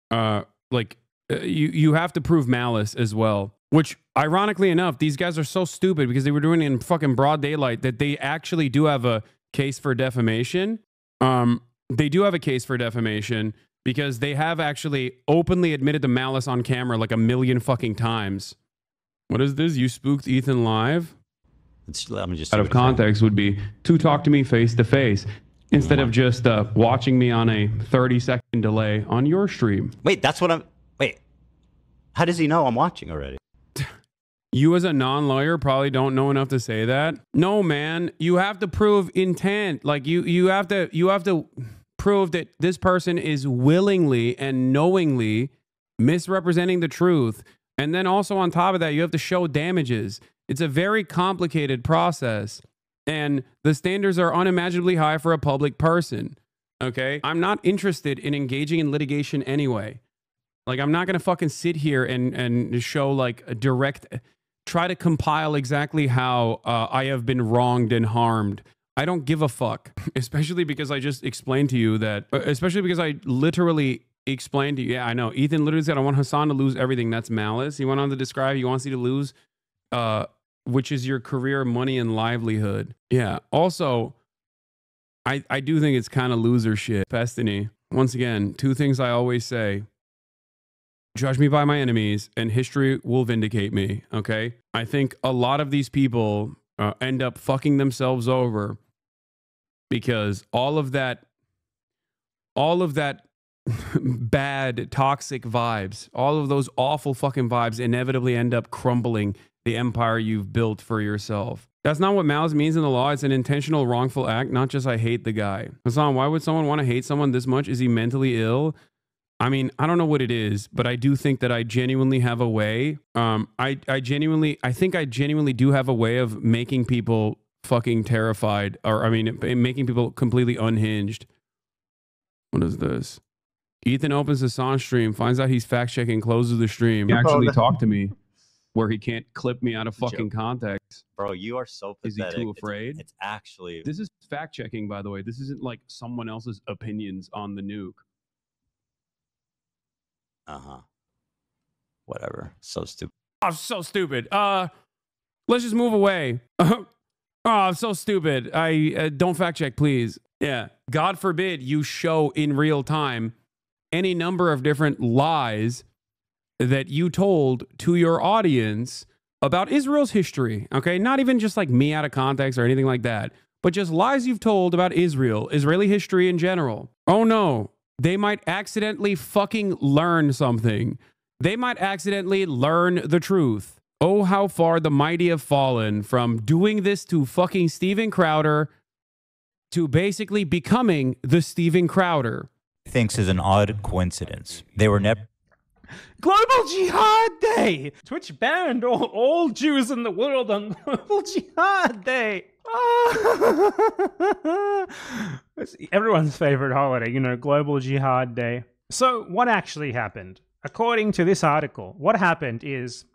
Speaker 1: you have to prove malice as well. Which, ironically enough, these guys are so stupid because they were doing it in fucking broad daylight that they actually do have a case for defamation. They do have a case for defamation because they have actually openly admitted to malice on camera like 1 million fucking times. What is this? You spooked Ethan live?
Speaker 5: Let me just
Speaker 1: out of context would be to talk to me face to face instead of just watching me on a 30-second delay on your stream.
Speaker 5: Wait, that's what I'm... Wait. How does he know I'm watching already?
Speaker 1: You as a non-lawyer probably don't know enough to say that. No, man, you have to prove intent. Like you have to prove that this person is willingly and knowingly misrepresenting the truth. And then also on top of that, you have to show damages. It's a very complicated process. And the standards are unimaginably high for a public person. Okay? I'm not interested in engaging in litigation anyway. Like, I'm not going to fucking sit here and show like a direct... Try to compile exactly how I have been wronged and harmed. I don't give a fuck, especially because I just explained to you that, especially because I literally explained to you. Yeah, I know. Ethan literally said, I want Hasan to lose everything. That's malice. He went on to describe he wants you to lose, which is your career, money, and livelihood. Yeah. Also, I do think it's kind of loser shit. Destiny. Once again, 2 things I always say. Judge me by my enemies, and history will vindicate me, okay? I think a lot of these people end up fucking themselves over because all of that bad, toxic vibes, all of those awful fucking vibes inevitably end up crumbling the empire you've built for yourself. That's not what malice means in the law. It's an intentional wrongful act, not just I hate the guy. Hasan, why would someone want to hate someone this much? Is he mentally ill? I mean, I don't know what it is, but I do think that I genuinely have a way. I think I genuinely do have a way of making people fucking terrified, or I mean, making people completely unhinged. What is this? Ethan opens the Hasan stream, finds out he's fact checking, closes the stream. He actually talked to me, where he can't clip me out of fucking context.
Speaker 5: Bro, you are so pathetic.
Speaker 1: Is he too afraid?
Speaker 5: It's actually...
Speaker 1: This is fact checking, by the way. This isn't like someone else's opinions on the nuke.
Speaker 5: Whatever. So stupid.
Speaker 1: Oh, so stupid. Let's just move away. Oh, so stupid. I don't fact check, please. Yeah. God forbid you show in real time any number of different lies that you told to your audience about Israel's history. Okay. Not even just like me out of context or anything like that, but just lies you've told about Israel, Israeli history in general. Oh no. They might accidentally fucking learn something. They might accidentally learn the truth. Oh, how far the mighty have fallen from doing this to fucking Steven Crowder to basically becoming the Steven Crowder.
Speaker 5: Thinks is an odd coincidence. They were never.
Speaker 2: Global Jihad Day! Twitch banned all Jews in the world on Global Jihad Day! It's everyone's favorite holiday, you know, Global Jihad Day. So what actually happened? According to this article, what happened is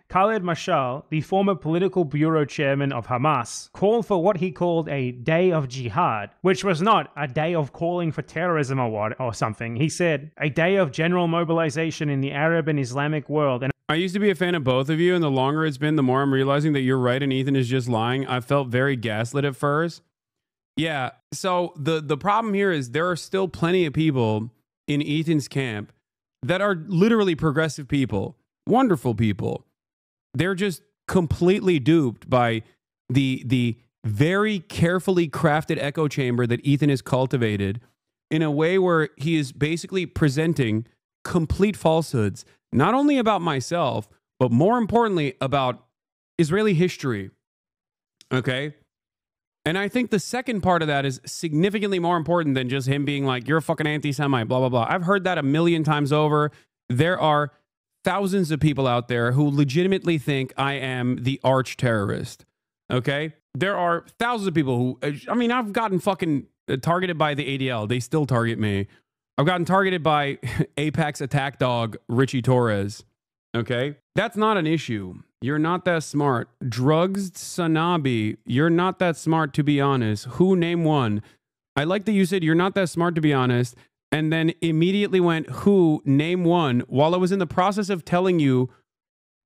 Speaker 2: Khaled Mashal, the former political bureau chairman of Hamas, called for what he called a day of jihad, which was not a day of calling for terrorism or something. He said a day of general mobilization in the Arab and Islamic world. And
Speaker 1: I used to be a fan of both of you, and the longer it's been, the more I'm realizing that you're right and Ethan is just lying. I felt very gaslit at first. Yeah, so the problem here is there are still plenty of people in Ethan's camp that are literally progressive people, wonderful people. They're just completely duped by the very carefully crafted echo chamber that Ethan has cultivated in a way where he is basically presenting complete falsehoods, not only about myself, but more importantly about Israeli history. Okay? And I think the second part of that is significantly more important than just him being like, you're a fucking anti-Semite, blah, blah, blah. I've heard that a million times over. There are thousands of people out there who legitimately think I am the arch terrorist. Okay? There are thousands of people who, I mean, I've gotten fucking targeted by the ADL. They still target me. I've gotten targeted by Apex attack dog Richie Torres. Okay? That's not an issue. You're not that smart. Drugs Sanabi, you're not that smart, to be honest. Who? Name one. I like that you said you're not that smart, to be honest, and then immediately went, who? Name one, while I was in the process of telling you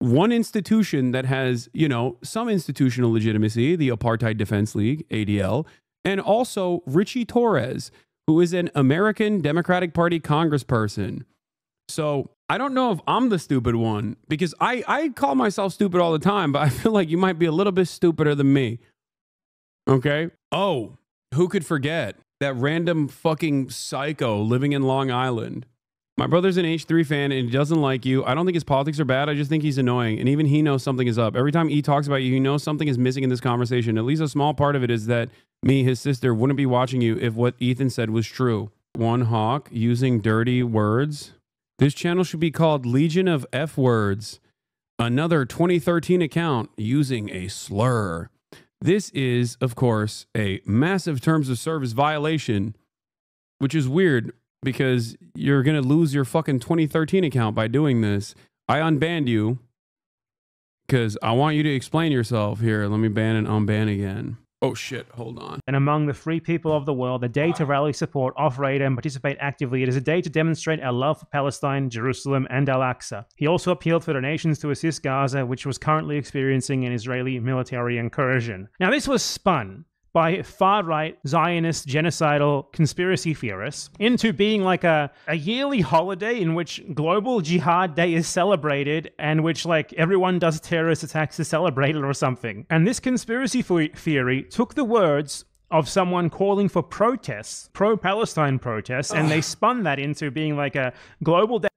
Speaker 1: one institution that has, you know, some institutional legitimacy, the Apartheid Defense League, ADL, and also Richie Torres, who is an American Democratic Party congressperson. So I don't know if I'm the stupid one, because I call myself stupid all the time, but I feel like you might be a little bit stupider than me. Okay? Oh, who could forget that random fucking psycho living in Long Island? My brother's an H3 fan and he doesn't like you. I don't think his politics are bad. I just think he's annoying. And even he knows something is up. Every time he talks about you, he knows something is missing in this conversation. At least a small part of it is that me, his sister, wouldn't be watching you if what Ethan said was true. One hawk using dirty words. This channel should be called Legion of F Words. Another 2013 account using a slur. This is, of course, a massive terms of service violation, which is weird because you're going to lose your fucking 2013 account by doing this. I unbanned you because I want you to explain yourself. Here, let me ban and unban again. Oh shit, hold on.
Speaker 2: And among the free people of the world, a day to rally support, off-raid, and participate actively. It is a day to demonstrate our love for Palestine, Jerusalem, and Al-Aqsa. He also appealed for donations to assist Gaza, which was currently experiencing an Israeli military incursion. Now, this was spun by far-right Zionist genocidal conspiracy theorists into being like a yearly holiday in which Global Jihad Day is celebrated and which like everyone does terrorist attacks to celebrate it or something. And this conspiracy theory took the words of someone calling for protests, pro-Palestine protests, and they spun that into being like a global day.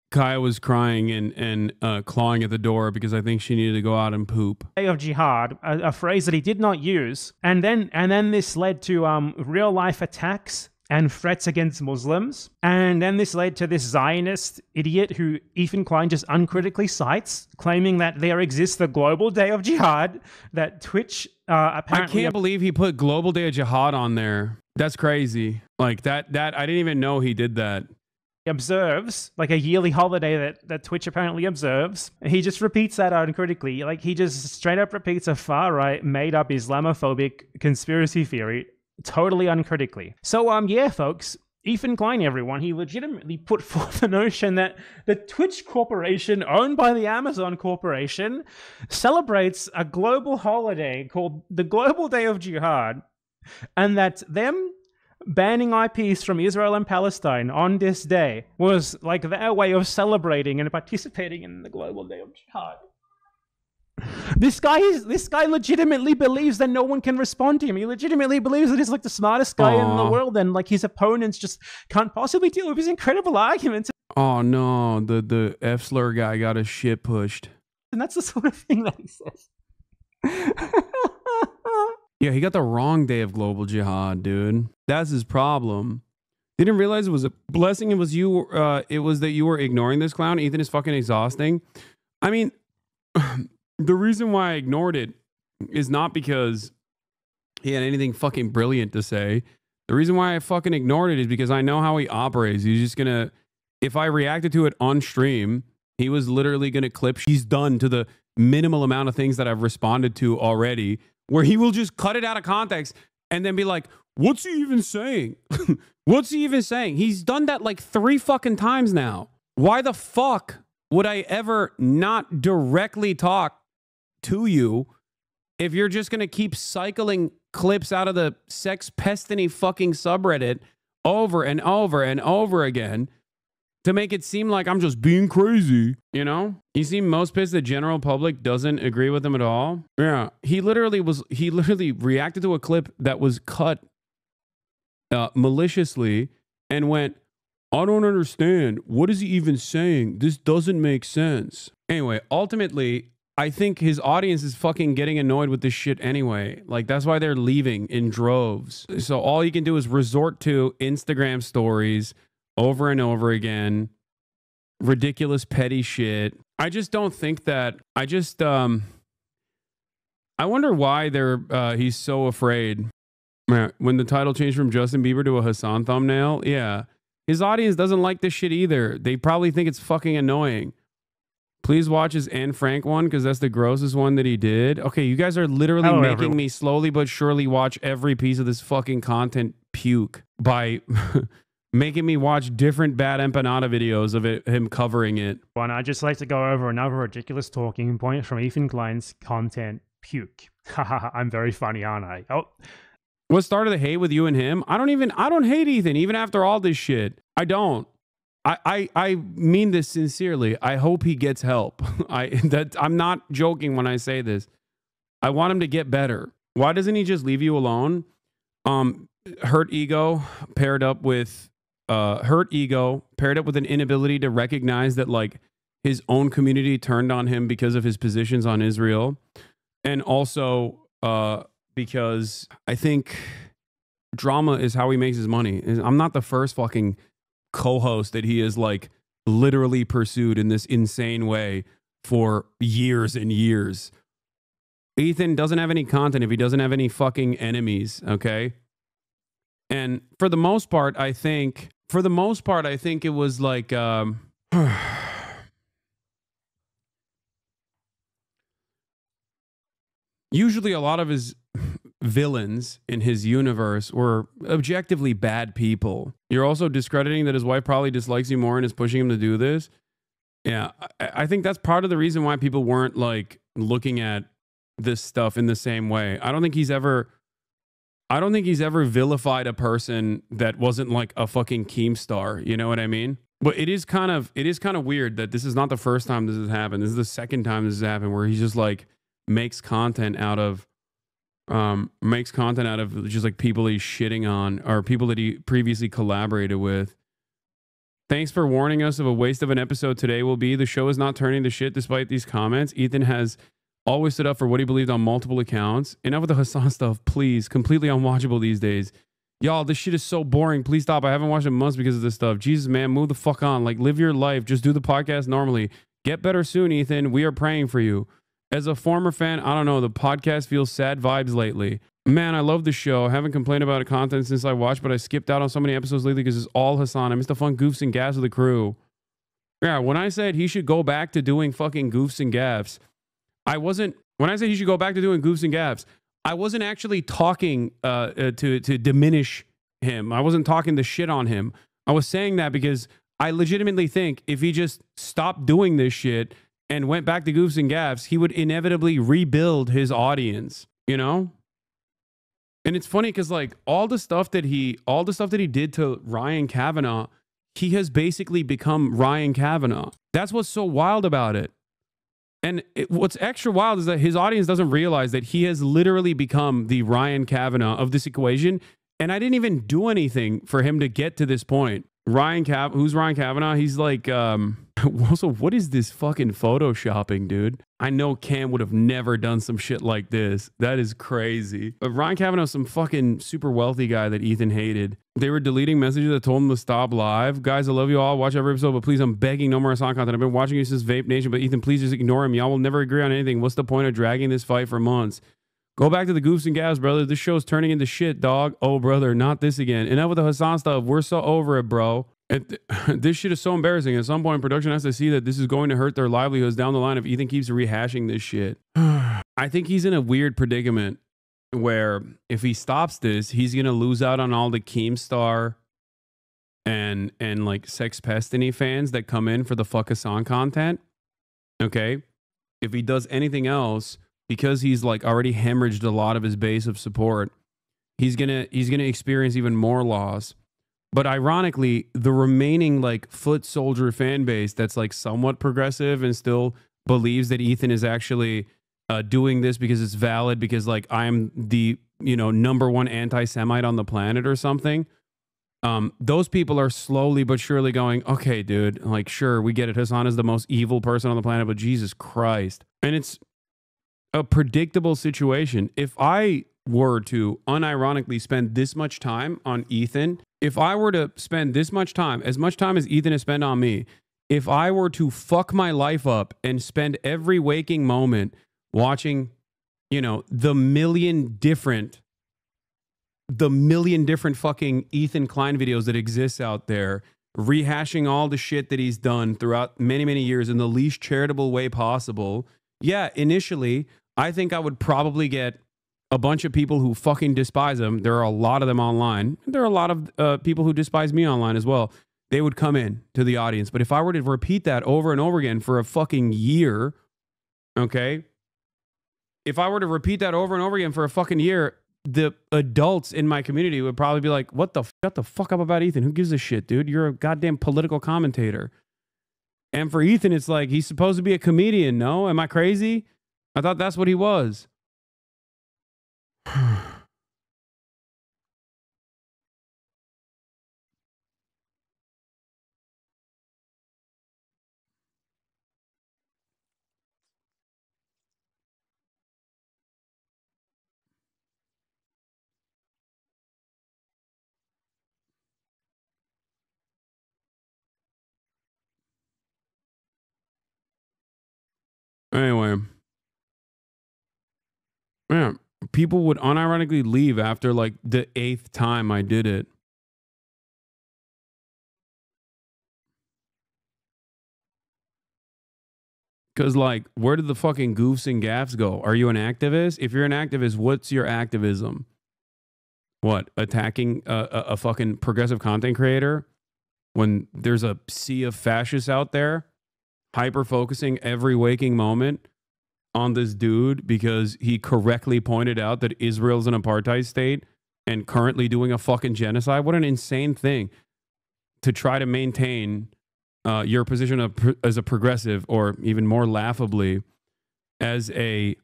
Speaker 1: Kaya was crying and clawing at the door because I think she needed to go out and poop.
Speaker 2: Day of jihad, a phrase that he did not use, and then this led to real life attacks and threats against Muslims, and then this led to this Zionist idiot who Ethan Klein just uncritically cites, claiming that there exists a global day of jihad that Twitch apparently.
Speaker 1: I can't believe he put Global Day of Jihad on there. That's crazy. Like that I didn't even know he did that.
Speaker 2: Observes, like a yearly holiday that Twitch apparently observes. He just repeats that uncritically. Like he just straight up repeats a far-right, made-up Islamophobic conspiracy theory totally uncritically. So, yeah, folks, Ethan Klein, everyone, he legitimately put forth the notion that the Twitch corporation, owned by the Amazon corporation, celebrates a global holiday called the Global Day of Jihad, and that them banning IPs from Israel and Palestine on this day was like their way of celebrating and participating in the Global Day of Jihad. This guy legitimately believes that no one can respond to him. He legitimately believes that he's like the smartest guy in the world, and like his opponents just can't possibly deal with his incredible arguments.
Speaker 1: Oh no, the F slur guy got his shit pushed.
Speaker 2: And that's the sort of thing that he says.
Speaker 1: Yeah, he got the wrong day of global jihad, dude. That's his problem. He didn't realize it was a blessing. It was you. It was that you were ignoring this clown. Ethan is fucking exhausting. I mean, the reason why I ignored it is not because he had anything fucking brilliant to say. The reason why I fucking ignored it is because I know how he operates. He's just gonna, if I reacted to it on stream, he was literally gonna clip. He's done to the minimal amount of things that I've responded to already, where he will just cut it out of context and then be like, what's he even saying? What's he even saying? He's done that like 3 fucking times now. Why the fuck would I ever not directly talk to you if you're just going to keep cycling clips out of the Sex Pestiny fucking subreddit over and over and over again to make it seem like I'm just being crazy, you know? You seem most pissed the general public doesn't agree with him at all. Yeah, he literally reacted to a clip that was cut maliciously and went, I don't understand. What is he even saying? This doesn't make sense. Anyway, ultimately, I think his audience is fucking getting annoyed with this shit anyway. Like, that's why they're leaving in droves. So all you can do is resort to Instagram stories over and over again. Ridiculous, petty shit. I just don't think that... I wonder why he's so afraid. When the title changed from Justin Bieber to a Hasan thumbnail, yeah. His audience doesn't like this shit either. They probably think it's fucking annoying. Please watch his Anne Frank one, because that's the grossest one that he did. Okay, you guys are literally making me slowly but surely watch every piece of this fucking content puke by making me watch different BadEmpanada videos of him covering it.
Speaker 2: One, I'd just like to go over another ridiculous talking point from Ethan Klein's content puke. Haha, I'm very funny, aren't I? Oh.
Speaker 1: What started the hate with you and him? I don't hate Ethan, even after all this shit. I don't. I mean this sincerely. I hope he gets help. I'm not joking when I say this. I want him to get better. Why doesn't he just leave you alone? Hurt ego paired up with an inability to recognize that like his own community turned on him because of his positions on Israel, and also because I think drama is how he makes his money. I'm not the first fucking co-host that he has like literally pursued in this insane way for years and years. Ethan doesn't have any content if he doesn't have any fucking enemies, okay? And for the most part, I think it was like usually a lot of his villains in his universe were objectively bad people. You're also discrediting that his wife probably dislikes you more and is pushing him to do this. Yeah, I think that's part of the reason why people weren't like looking at this stuff in the same way. I don't think he's ever vilified a person that wasn't like a fucking Keemstar. You know what I mean? But it is kind of weird that this is not the first time this has happened. This is the second time this has happened where he's just like makes content out of just like people he's shitting on or people that he previously collaborated with. Thanks for warning us of a waste of an episode today will be. The show is not turning to shit despite these comments. Ethan has always stood up for what he believed on multiple accounts. Enough with the Hasan stuff, please. Completely unwatchable these days. Y'all, this shit is so boring. Please stop. I haven't watched in months because of this stuff. Jesus, man, move the fuck on. Like, live your life. Just do the podcast normally. Get better soon, Ethan. We are praying for you. As a former fan, I don't know, the podcast feels sad vibes lately. Man, I love the show. I haven't complained about content since I watched, but I skipped out on so many episodes lately because it's all Hasan. I missed the fun goofs and gaffs of the crew. Yeah, when I said he should go back to doing fucking goofs and gaffs, when I said he should go back to doing goofs and gaffs, I wasn't actually talking to diminish him. I wasn't talking to shit on him. I was saying that because I legitimately think if he just stopped doing this shit and went back to goofs and gaffs, he would inevitably rebuild his audience, you know? And it's funny because like all the stuff that he did to Ryan Kavanaugh, he has basically become Ryan Kavanaugh. That's what's so wild about it. And what's extra wild is that his audience doesn't realize that he has literally become the Ryan Kavanaugh of this equation. And I didn't even do anything for him to get to this point. Who's Ryan Kavanaugh? He's like, Also, what is this fucking photoshopping, dude? I know Cam would have never done some shit like this. That is crazy. But Ryan Kavanaugh's some fucking super wealthy guy that Ethan hated. They were deleting messages that told him to stop live. Guys, I love you all. Watch every episode, but please, I'm begging no more Hasan content. I've been watching you since Vape Nation, but Ethan, please just ignore him. Y'all will never agree on anything. What's the point of dragging this fight for months? Go back to the goofs and gabs, brother. This show's turning into shit, dog. Oh, brother, not this again. Enough with the Hasan stuff. We're so over it, bro. This shit is so embarrassing. At some point, production has to see that this is going to hurt their livelihoods down the line if Ethan keeps rehashing this shit. I think he's in a weird predicament where if he stops this, he's going to lose out on all the Keemstar and like Sex Pestiny fans that come in for the fuck Hasan content. Okay? If he does anything else, because he's like already hemorrhaged a lot of his base of support, he's gonna experience even more loss. But ironically, the remaining like foot soldier fan base that's like somewhat progressive and still believes that Ethan is actually doing this because it's valid, because like I'm the #1 anti-Semite on the planet or something. Those people are slowly but surely going, okay, dude, like sure, we get it. Hasan is the most evil person on the planet, but Jesus Christ. And it's a predictable situation. If I were to unironically spend this much time on Ethan, if I were to spend this much time, as much time as Ethan has spent on me, if I were to fuck my life up and spend every waking moment watching, the million different fucking Ethan Klein videos that exist out there, rehashing all the shit that he's done throughout many, many years in the least charitable way possible. Yeah, initially, I think I would probably get a bunch of people who fucking despise him. There are a lot of them online. There are a lot of people who despise me online as well. They would come in to the audience. But if I were to repeat that over and over again for a fucking year, okay? If I were to repeat that over and over again for a fucking year, the adults in my community would probably be like, shut the fuck up about Ethan. Who gives a shit, dude? You're a goddamn political commentator. And for Ethan, it's like, he's supposed to be a comedian, no? Am I crazy? I thought that's what he was. Anyway. Yeah, people would unironically leave after like the 8th time I did it. Because like, where did the fucking goofs and gaffs go? Are you an activist? If you're an activist, what's your activism? What? Attacking a fucking progressive content creator when there's a sea of fascists out there hyper-focusing every waking moment on this dude because he correctly pointed out that Israel's an apartheid state and currently doing a fucking genocide? What an insane thing to try to maintain your position as a progressive, or even more laughably, as a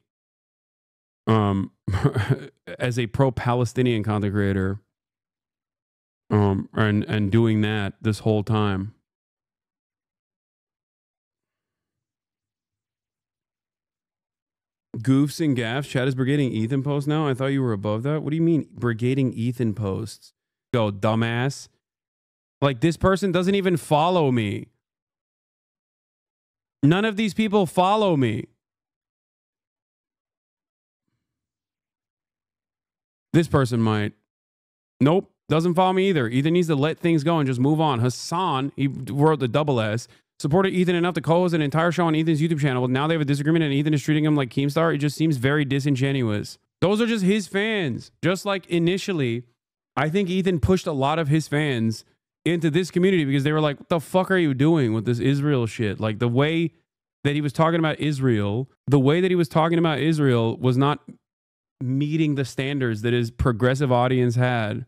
Speaker 1: as a pro-Palestinian content creator, and doing that this whole time. Goofs and gaffs. Chat is brigading Ethan posts now. I thought you were above that. What do you mean brigading Ethan posts? Go, dumbass. Like, this person doesn't even follow me. None of these people follow me. This person might. Nope. Doesn't follow me either. Ethan needs to let things go and just move on. Hasan, he wrote the double S, supported Ethan enough to co-host an entire show on Ethan's YouTube channel. Now they have a disagreement and Ethan is treating him like Keemstar. It just seems very disingenuous. Those are just his fans. Just like initially, I think Ethan pushed a lot of his fans into this community because they were like, what the fuck are you doing with this Israel shit? Like, the way that he was talking about Israel, was not meeting the standards that his progressive audience had.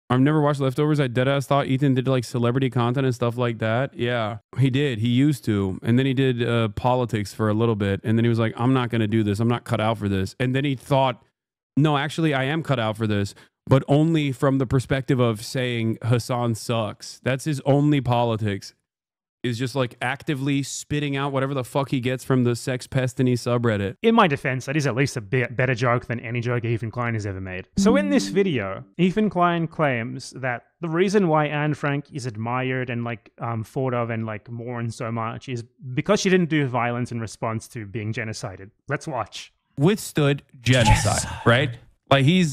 Speaker 1: I've never watched Leftovers. I deadass thought Ethan did like celebrity content and stuff like that. Yeah, he did. He used to. And then he did politics for a little bit. And then he was like, I'm not going to do this. I'm not cut out for this. And then he thought, no, actually, I am cut out for this, but only from the perspective of saying Hasan sucks. That's his only politics. is just like actively spitting out whatever the fuck he gets from the Sex Pestiny subreddit.
Speaker 2: In my defense, that is at least a bit better joke than any joke Ethan Klein has ever made. So in this video, Ethan Klein claims that the reason why Anne Frank is admired and like thought of and like mourned so much is because she didn't do violence in response to being genocided. Let's watch.
Speaker 11: Withstood genocide, right? Like he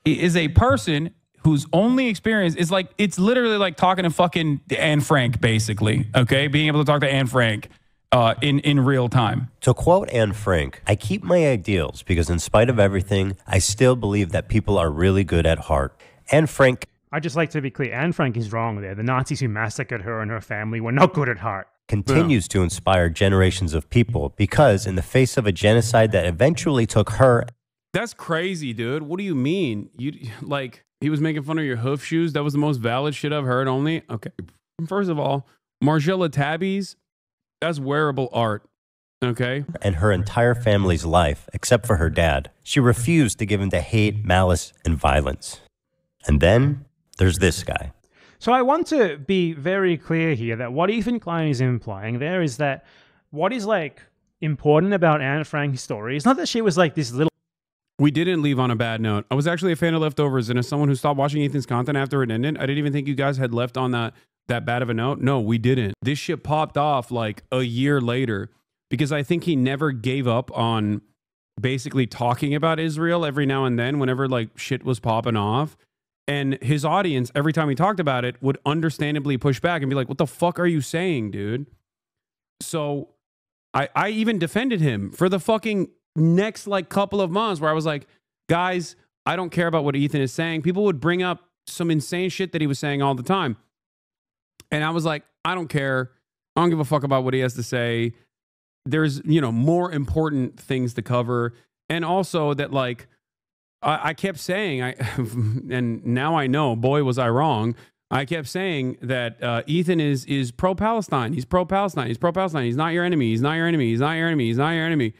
Speaker 11: is a person whose only experience is like, it's literally like talking to fucking Anne Frank, basically, okay? Being able to talk to Anne Frank in real time.
Speaker 8: To quote Anne Frank, I keep my ideals because in spite of everything, I still believe that people are really good at heart. Anne Frank...
Speaker 2: I'd just like to be clear, Anne Frank is wrong there. The Nazis who massacred her and her family were not good at heart.
Speaker 8: Continues to inspire generations of people because in the face of a genocide that eventually took her...
Speaker 1: That's crazy, dude. What do you mean? You like... He was making fun of your hoof shoes. That was the most valid shit I've heard only. Okay. First of all, Margiela tabbies, that's wearable art. Okay.
Speaker 8: And her entire family's life, except for her dad. She refused to give in to hate, malice, and violence. And then there's this guy.
Speaker 2: So I want to be very clear here that what Ethan Klein is implying there is that what is like important about Anne Frank's story is not that she was like this little...
Speaker 1: We didn't leave on a bad note. I was actually a fan of Leftovers, and as someone who stopped watching Ethan's content after it ended, I didn't even think you guys had left on that bad of a note. No, we didn't. This shit popped off like a year later because I think he never gave up on basically talking about Israel every now and then whenever like shit was popping off. And his audience, every time he talked about it, would understandably push back and be like, what the fuck are you saying, dude? So I even defended him for the fucking next like couple of months where I was like, guys, I don't care about what Ethan is saying. People would bring up some insane shit that he was saying all the time. And I was like, I don't care. I don't give a fuck about what he has to say. There's, you know, more important things to cover. And also that like, I kept saying, and now I know, boy, was I wrong. I kept saying that Ethan is pro-Palestine. He's pro-Palestine. He's pro-Palestine. He's not your enemy. He's not your enemy. He's not your enemy. He's not your enemy.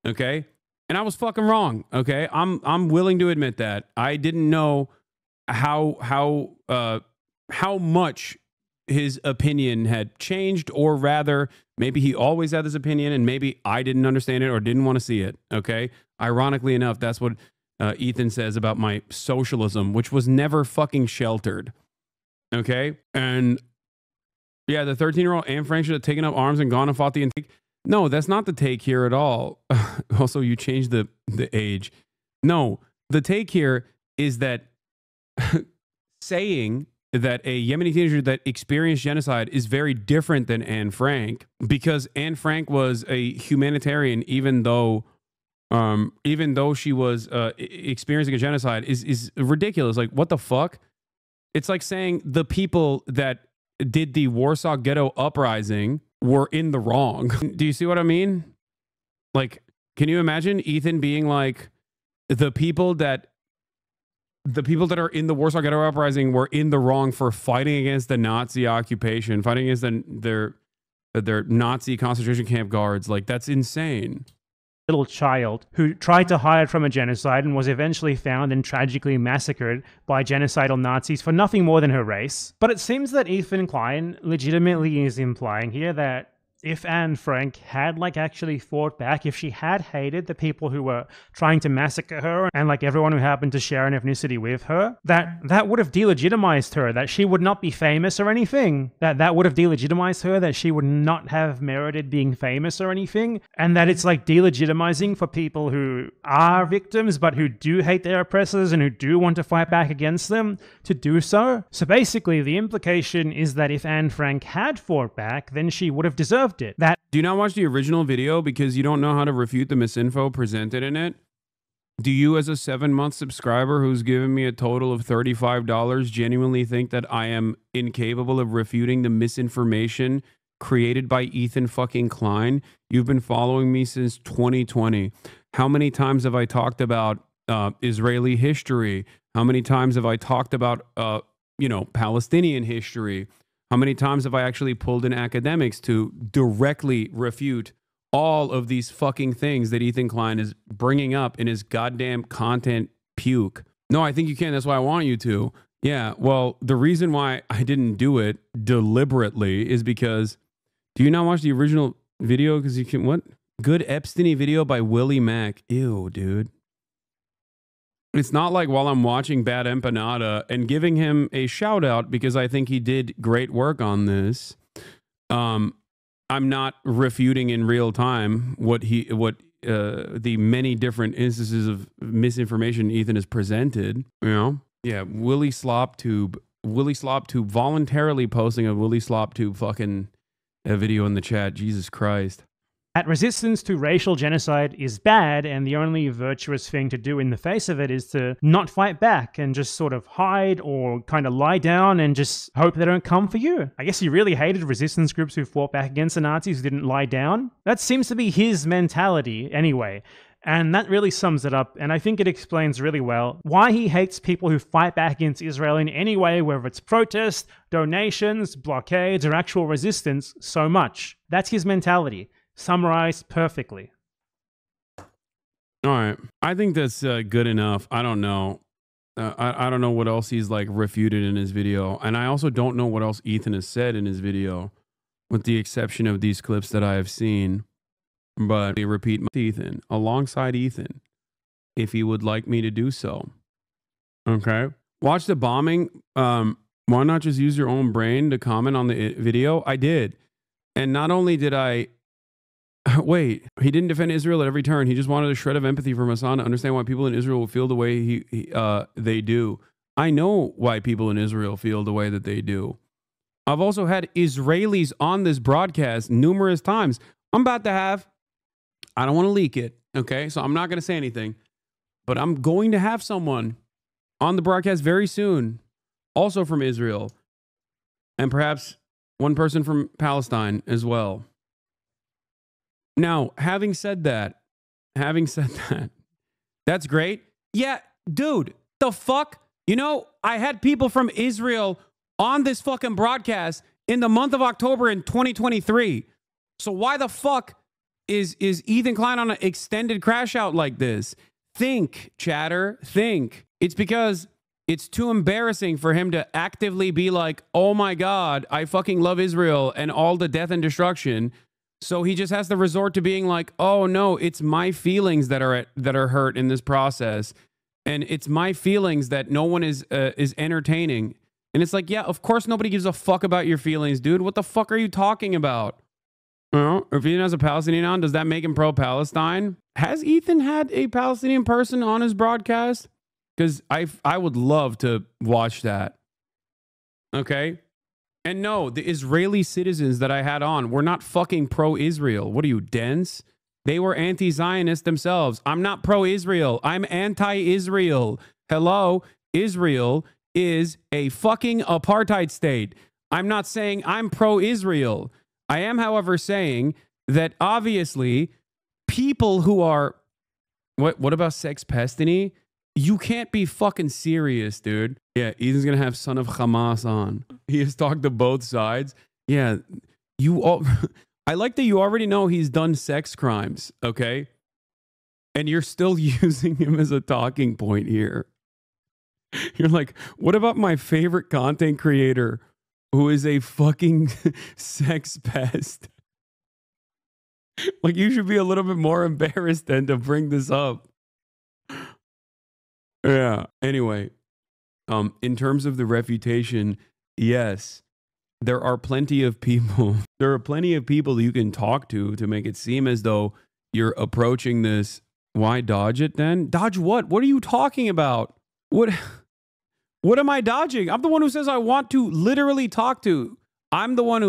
Speaker 1: Okay. And I was fucking wrong. Okay. I'm willing to admit that. I didn't know how much his opinion had changed, or rather, maybe he always had this opinion and maybe I didn't understand it or didn't want to see it. Okay. Ironically enough, that's what Ethan says about my socialism, which was never fucking sheltered. Okay. And yeah, the 13-year-old Anne Frank should have taken up arms and gone and fought the intake. No, that's not the take here at all. Also, you changed the age. No, the take here is that saying that a Yemeni teenager that experienced genocide is very different than Anne Frank, because Anne Frank was a humanitarian, even though she was experiencing a genocide, is ridiculous. Like, what the fuck? It's like saying the people that did the Warsaw Ghetto Uprising were in the wrong. Do you see what I mean? Like, can you imagine Ethan being like, the people that are in the Warsaw Ghetto Uprising were in the wrong for fighting against the Nazi occupation, fighting against their Nazi concentration camp guards? Like, that's insane.
Speaker 2: Little child who tried to hide from a genocide and was eventually found and tragically massacred by genocidal Nazis for nothing more than her race. But it seems that Ethan Klein legitimately is implying here that if Anne Frank had like actually fought back, if she had hated the people who were trying to massacre her and like everyone who happened to share an ethnicity with her, that would have delegitimized her, that she would not be famous or anything, that would have delegitimized her, that she would not have merited being famous or anything, and that it's like delegitimizing for people who are victims but who do hate their oppressors and who do want to fight back against them to do so. So basically the implication is that if Anne Frank had fought back, then she would have deserved it.
Speaker 1: Do you not watch the original video because you don't know how to refute the misinfo presented in it? Do you, as a 7-month subscriber who's given me a total of $35, genuinely think that I am incapable of refuting the misinformation created by Ethan fucking Klein? You've been following me since 2020. How many times have I talked about Israeli history? How many times have I talked about Palestinian history? How many times have I actually pulled in academics to directly refute all of these fucking things that Ethan Klein is bringing up in his goddamn content puke? No, I think you can. That's why I want you to. Yeah, well, the reason why I didn't do it deliberately is because Do you not watch the original video? Because you can, what? Good Epstein video by Willie Mack. Ew, dude. It's not like while I'm watching BadEmpanada and giving him a shout out because I think he did great work on this. I'm not refuting in real time what the many different instances of misinformation Ethan has presented. You know, yeah, Willie Sloptube voluntarily posting a Willie Sloptube fucking video in the chat. Jesus Christ.
Speaker 2: That resistance to racial genocide is bad, and the only virtuous thing to do in the face of it is to not fight back and just sort of hide or kind of lie down and just hope they don't come for you. I guess he really hated resistance groups who fought back against the Nazis who didn't lie down. That seems to be his mentality anyway. And that really sums it up, and I think it explains really well why he hates people who fight back against Israel in any way, whether it's protest, donations, blockades, or actual resistance, so much. That's his mentality. Summarized perfectly.
Speaker 1: All right. I think that's good enough. I don't know. I don't know what else he's like refuted in his video. And I also don't know what else Ethan has said in his video, with the exception of these clips that I have seen. But I repeat Ethan, alongside Ethan, if he would like me to do so. Okay. Watch the bombing. Why not just use your own brain to comment on the video? I did. And not only did I... Wait, he didn't defend Israel at every turn. He just wanted a shred of empathy from Hasan to understand why people in Israel will feel the way they do. I know why people in Israel feel the way that they do. I've also had Israelis on this broadcast numerous times. I'm about to have, I don't want to leak it, okay? So I'm not going to say anything, but I'm going to have someone on the broadcast very soon, also from Israel, and perhaps one person from Palestine as well. Now, having said that, that's great. Yeah, dude, the fuck? You know, I had people from Israel on this fucking broadcast in the month of October in 2023. So why the fuck is Ethan Klein on an extended crash out like this? Think, chatter, think. It's because it's too embarrassing for him to actively be like, oh my God, I fucking love Israel and all the death and destruction. So he just has to resort to being like, oh no, it's my feelings that are hurt in this process. And it's my feelings that no one is entertaining. And it's like, yeah, of course nobody gives a fuck about your feelings, dude. What the fuck are you talking about? If Ethan has a Palestinian on, does that make him pro-Palestine? Has Ethan had a Palestinian person on his broadcast? Because I would love to watch that. Okay? And no, the Israeli citizens that I had on were not fucking pro-Israel. What are you, dense? They were anti-Zionist themselves. I'm not pro-Israel. I'm anti-Israel. Hello? Israel is a fucking apartheid state. I'm not saying I'm pro-Israel. I am, however, saying that obviously people who are... What about sex pestiny? You can't be fucking serious, dude. Yeah, Ethan's gonna have son of Hamas on. He has talked to both sides. Yeah, you all... I like that you already know he's done sex crimes, okay? And you're still using him as a talking point here. You're like, what about my favorite content creator who is a fucking sex pest? Like, you should be a little bit more embarrassed than to bring this up. Yeah. Anyway, in terms of the refutation, yes, there are plenty of people. There are plenty of people you can talk to make it seem as though you're approaching this. Why dodge it then? Dodge what? What are you talking about? What am I dodging? I'm the one who says I want to literally talk to. I am the one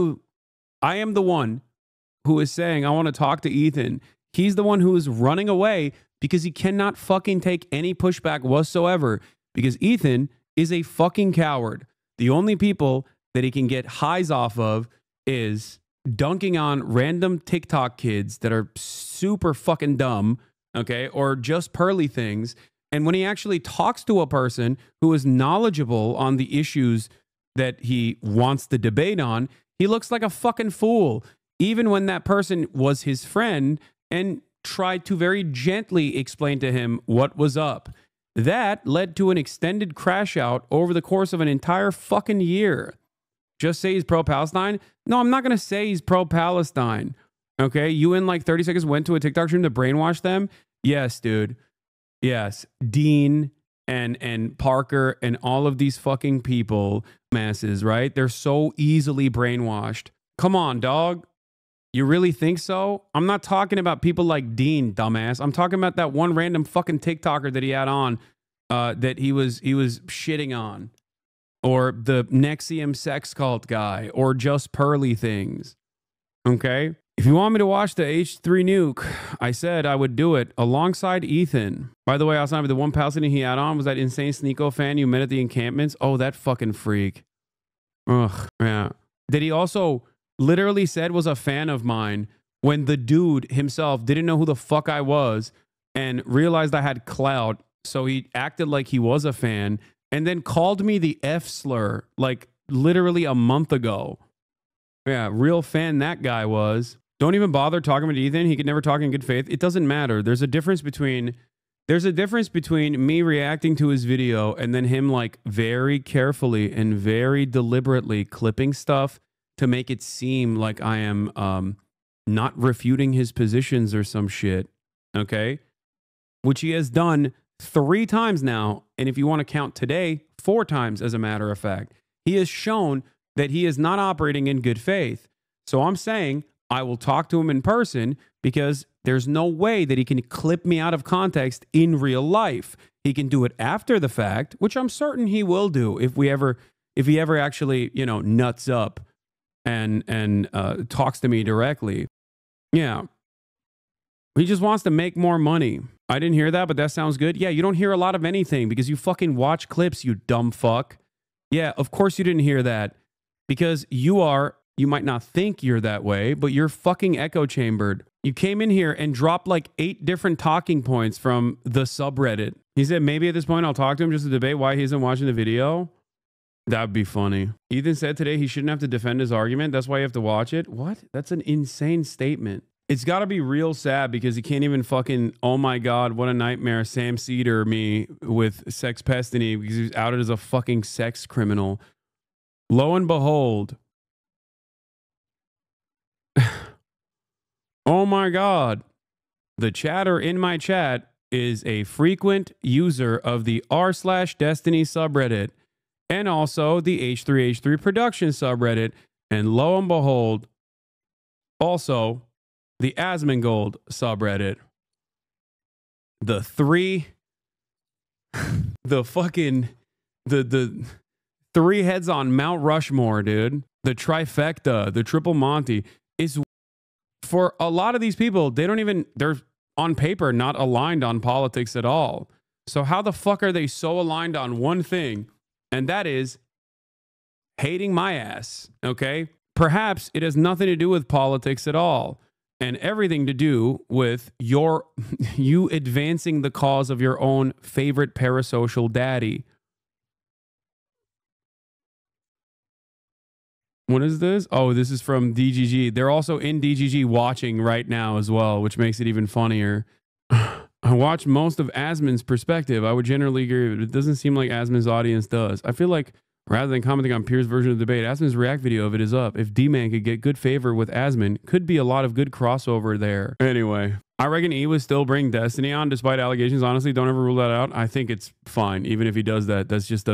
Speaker 1: who is saying I want to talk to Ethan. He's the one who is running away because he cannot fucking take any pushback whatsoever, because Ethan is a fucking coward. The only people that he can get highs off of is dunking on random TikTok kids that are super fucking dumb, okay, or just pearly things. And when he actually talks to a person who is knowledgeable on the issues that he wants to debate on, he looks like a fucking fool, even when that person was his friend and tried to very gently explain to him what was up. That led to an extended crash out over the course of an entire fucking year. Just say he's pro-Palestine? No, I'm not going to say he's pro-Palestine. Okay? You in like 30 seconds went to a TikTok stream to brainwash them? Yes, dude. Yes. Dean and Parker and all of these fucking people, masses, right? They're so easily brainwashed. Come on, dog. You really think so? I'm not talking about people like Dean, dumbass. I'm talking about that one random fucking TikToker that he had on that he was shitting on. Or the Nexium sex cult guy. Or just Pearly Things. Okay? If you want me to watch the H3 Nuke, I said I would do it alongside Ethan. By the way, HasanAbi, the one Palestinian he had on was that insane Sneeko fan you met at the encampments. Oh, that fucking freak. Ugh, yeah. That he also literally said was a fan of mine when the dude himself didn't know who the fuck I was and realized I had clout. So he acted like he was a fan and then called me the F slur like literally a month ago. Yeah, real fan that guy was. Don't even bother talking to Ethan. He could never talk in good faith. It doesn't matter. There's a difference between me reacting to his video and then him like very carefully and very deliberately clipping stuff to make it seem like I am not refuting his positions or some shit. Okay? Which he has done 3 times now. And if you want to count today, 4 times as a matter of fact. He has shown that he is not operating in good faith. So I'm saying I will talk to him in person because there's no way that he can clip me out of context in real life. He can do it after the fact, which I'm certain he will do if he ever actually, you know, nuts up and talks to me directly. Yeah. He just wants to make more money. I didn't hear that, but that sounds good. Yeah, you don't hear a lot of anything because you fucking watch clips, you dumb fuck. Yeah, of course you didn't hear that because you might not think you're that way, but you're fucking echo chambered. You came in here and dropped like 8 different talking points from the subreddit. He said maybe at this point I'll talk to him just to debate why he isn't watching the video. That would be funny. Ethan said today he shouldn't have to defend his argument. That's why you have to watch it. What? That's an insane statement. It's got to be real sad because he can't even fucking, oh my God, what a nightmare, Sam Cedar me with sex pestiny because he was outed as a fucking sex criminal. Lo and behold, oh my God, the chatter in my chat is a frequent user of the r/Destiny subreddit and also the H3H3 production subreddit. And lo and behold, also the Asmongold subreddit. The 3 heads on Mount Rushmore, dude. The trifecta, the triple Monty is for a lot of these people, they're on paper not aligned on politics at all. So how the fuck are they so aligned on one thing? And that is hating my ass, okay? Perhaps it has nothing to do with politics at all and everything to do with you advancing the cause of your own favorite parasocial daddy. What is this? Oh, this is from DGG. They're also in DGG watching right now as well, which makes it even funnier. I watched most of Asmon's perspective. I would generally agree, but it doesn't seem like Asmon's audience does. I feel like rather than commenting on Pierre's version of the debate, Asmon's react video of it is up. If D-Man could get good favor with Asmon, could be a lot of good crossover there. Anyway, I reckon E would still bring Destiny on despite allegations. Honestly, don't ever rule that out. I think it's fine. Even if he does that, that's just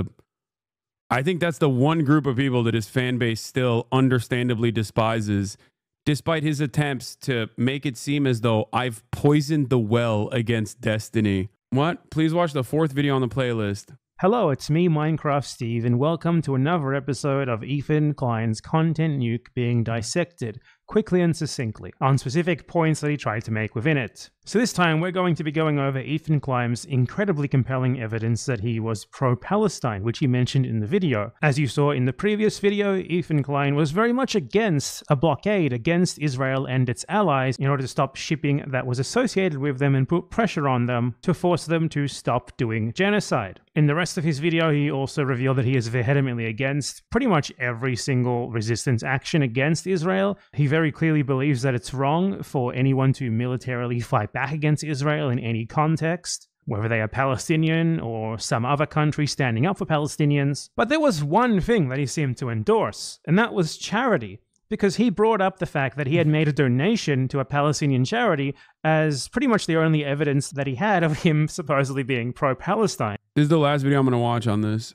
Speaker 1: I think that's the one group of people that his fan base still understandably despises, despite his attempts to make it seem as though I've poisoned the well against Destiny. What? Please watch the 4th video on the playlist.
Speaker 2: Hello, it's me, Minecraft Steve, and welcome to another episode of Ethan Klein's Content Nuke being dissected, quickly and succinctly, on specific points that he tried to make within it. So this time we're going to be going over Ethan Klein's incredibly compelling evidence that he was pro-Palestine, which he mentioned in the video. As you saw in the previous video, Ethan Klein was very much against a blockade against Israel and its allies in order to stop shipping that was associated with them and put pressure on them to force them to stop doing genocide. In the rest of his video, he also revealed that he is vehemently against pretty much every single resistance action against Israel. He very clearly believes that it's wrong for anyone to militarily fight back against Israel in any context. whether they are Palestinian or some other country standing up for Palestinians. But there was one thing that he seemed to endorse, and that was charity, because he brought up the fact that he had made a donation to a Palestinian charity as pretty much the only evidence that he had of him supposedly being pro-Palestine.
Speaker 1: This is the last video I'm going to watch on this.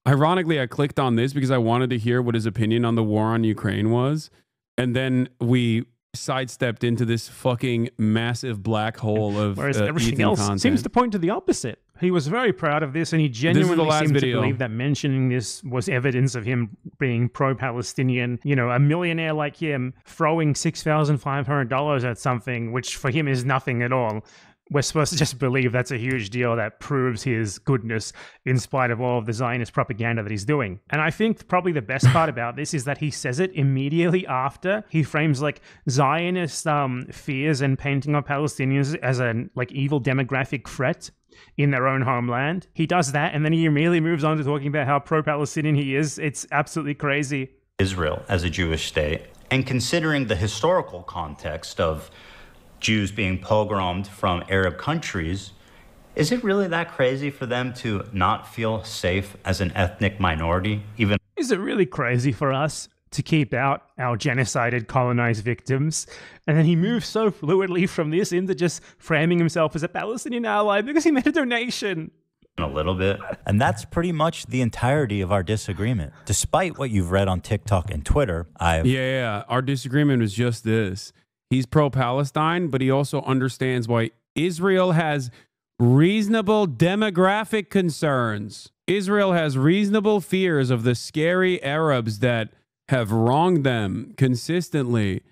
Speaker 1: Ironically, I clicked on this because I wanted to hear what his opinion on the war on Ukraine was. And then we sidestepped into this fucking massive black hole of
Speaker 2: whereas everything
Speaker 1: Ethan
Speaker 2: else
Speaker 1: content.
Speaker 2: seems to point to the opposite. He was very proud of this, and he genuinely seemed to believe that mentioning this was evidence of him being pro-Palestinian. You know, a millionaire like him throwing $6,500 at something, which for him is nothing at all. We're supposed to just believe that's a huge deal that proves his goodness in spite of all of the Zionist propaganda that he's doing. And I think probably the best part about this is that he says it immediately after he frames like Zionist fears and painting of Palestinians as a like evil demographic threat in their own homeland. He does that, and then he immediately moves on to talking about how pro-Palestinian he is. It's absolutely crazy.
Speaker 3: Israel as a Jewish state, and considering the historical context of Jews being pogromed from Arab countries, is it really that crazy for them to not feel safe as an ethnic minority?
Speaker 2: Is it really crazy for us to keep out our genocided colonized victims? And then he moves so fluidly from this into just framing himself as a Palestinian ally because he made a donation.
Speaker 3: A little bit.
Speaker 5: And that's pretty much the entirety of our disagreement. Despite what you've read on TikTok and Twitter,
Speaker 1: our disagreement was just this. He's pro-Palestine, but he also understands why Israel has reasonable demographic concerns. Israel has reasonable fears of the scary Arabs that have wronged them consistently.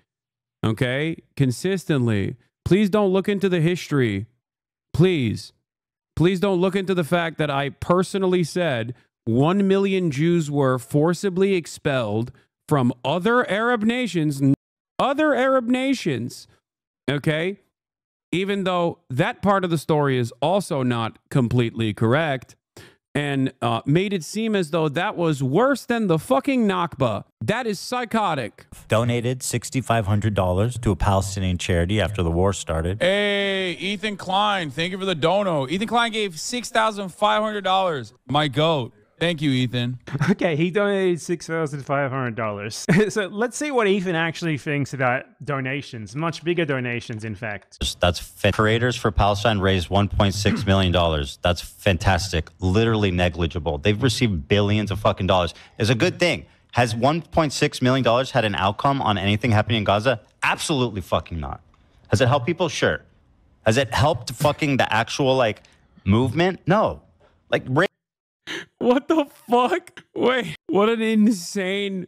Speaker 1: Okay? Consistently. Please don't look into the history. Please. Please don't look into the fact that I personally said 1 million Jews were forcibly expelled from other Arab nations, okay? Even though that part of the story is also not completely correct, and made it seem as though that was worse than the fucking Nakba. That is psychotic.
Speaker 5: Donated $6,500 to a Palestinian charity after the war started.
Speaker 11: Hey, Ethan Klein, thank you for the dono. Ethan Klein gave $6,500. My goat. Thank you, Ethan.
Speaker 2: Okay, he donated $6,500. So let's see what Ethan actually thinks about donations. Much bigger donations, in fact.
Speaker 3: That's Creators for Palestine raised $1.6 million. That's fantastic. Literally negligible. They've received billions of fucking dollars. It's a good thing. Has $1.6 million had an outcome on anything happening in Gaza? Absolutely fucking not. Has it helped people? Sure. Has it helped fucking the actual, like, movement? No. Like,
Speaker 1: what the fuck? Wait, what an insane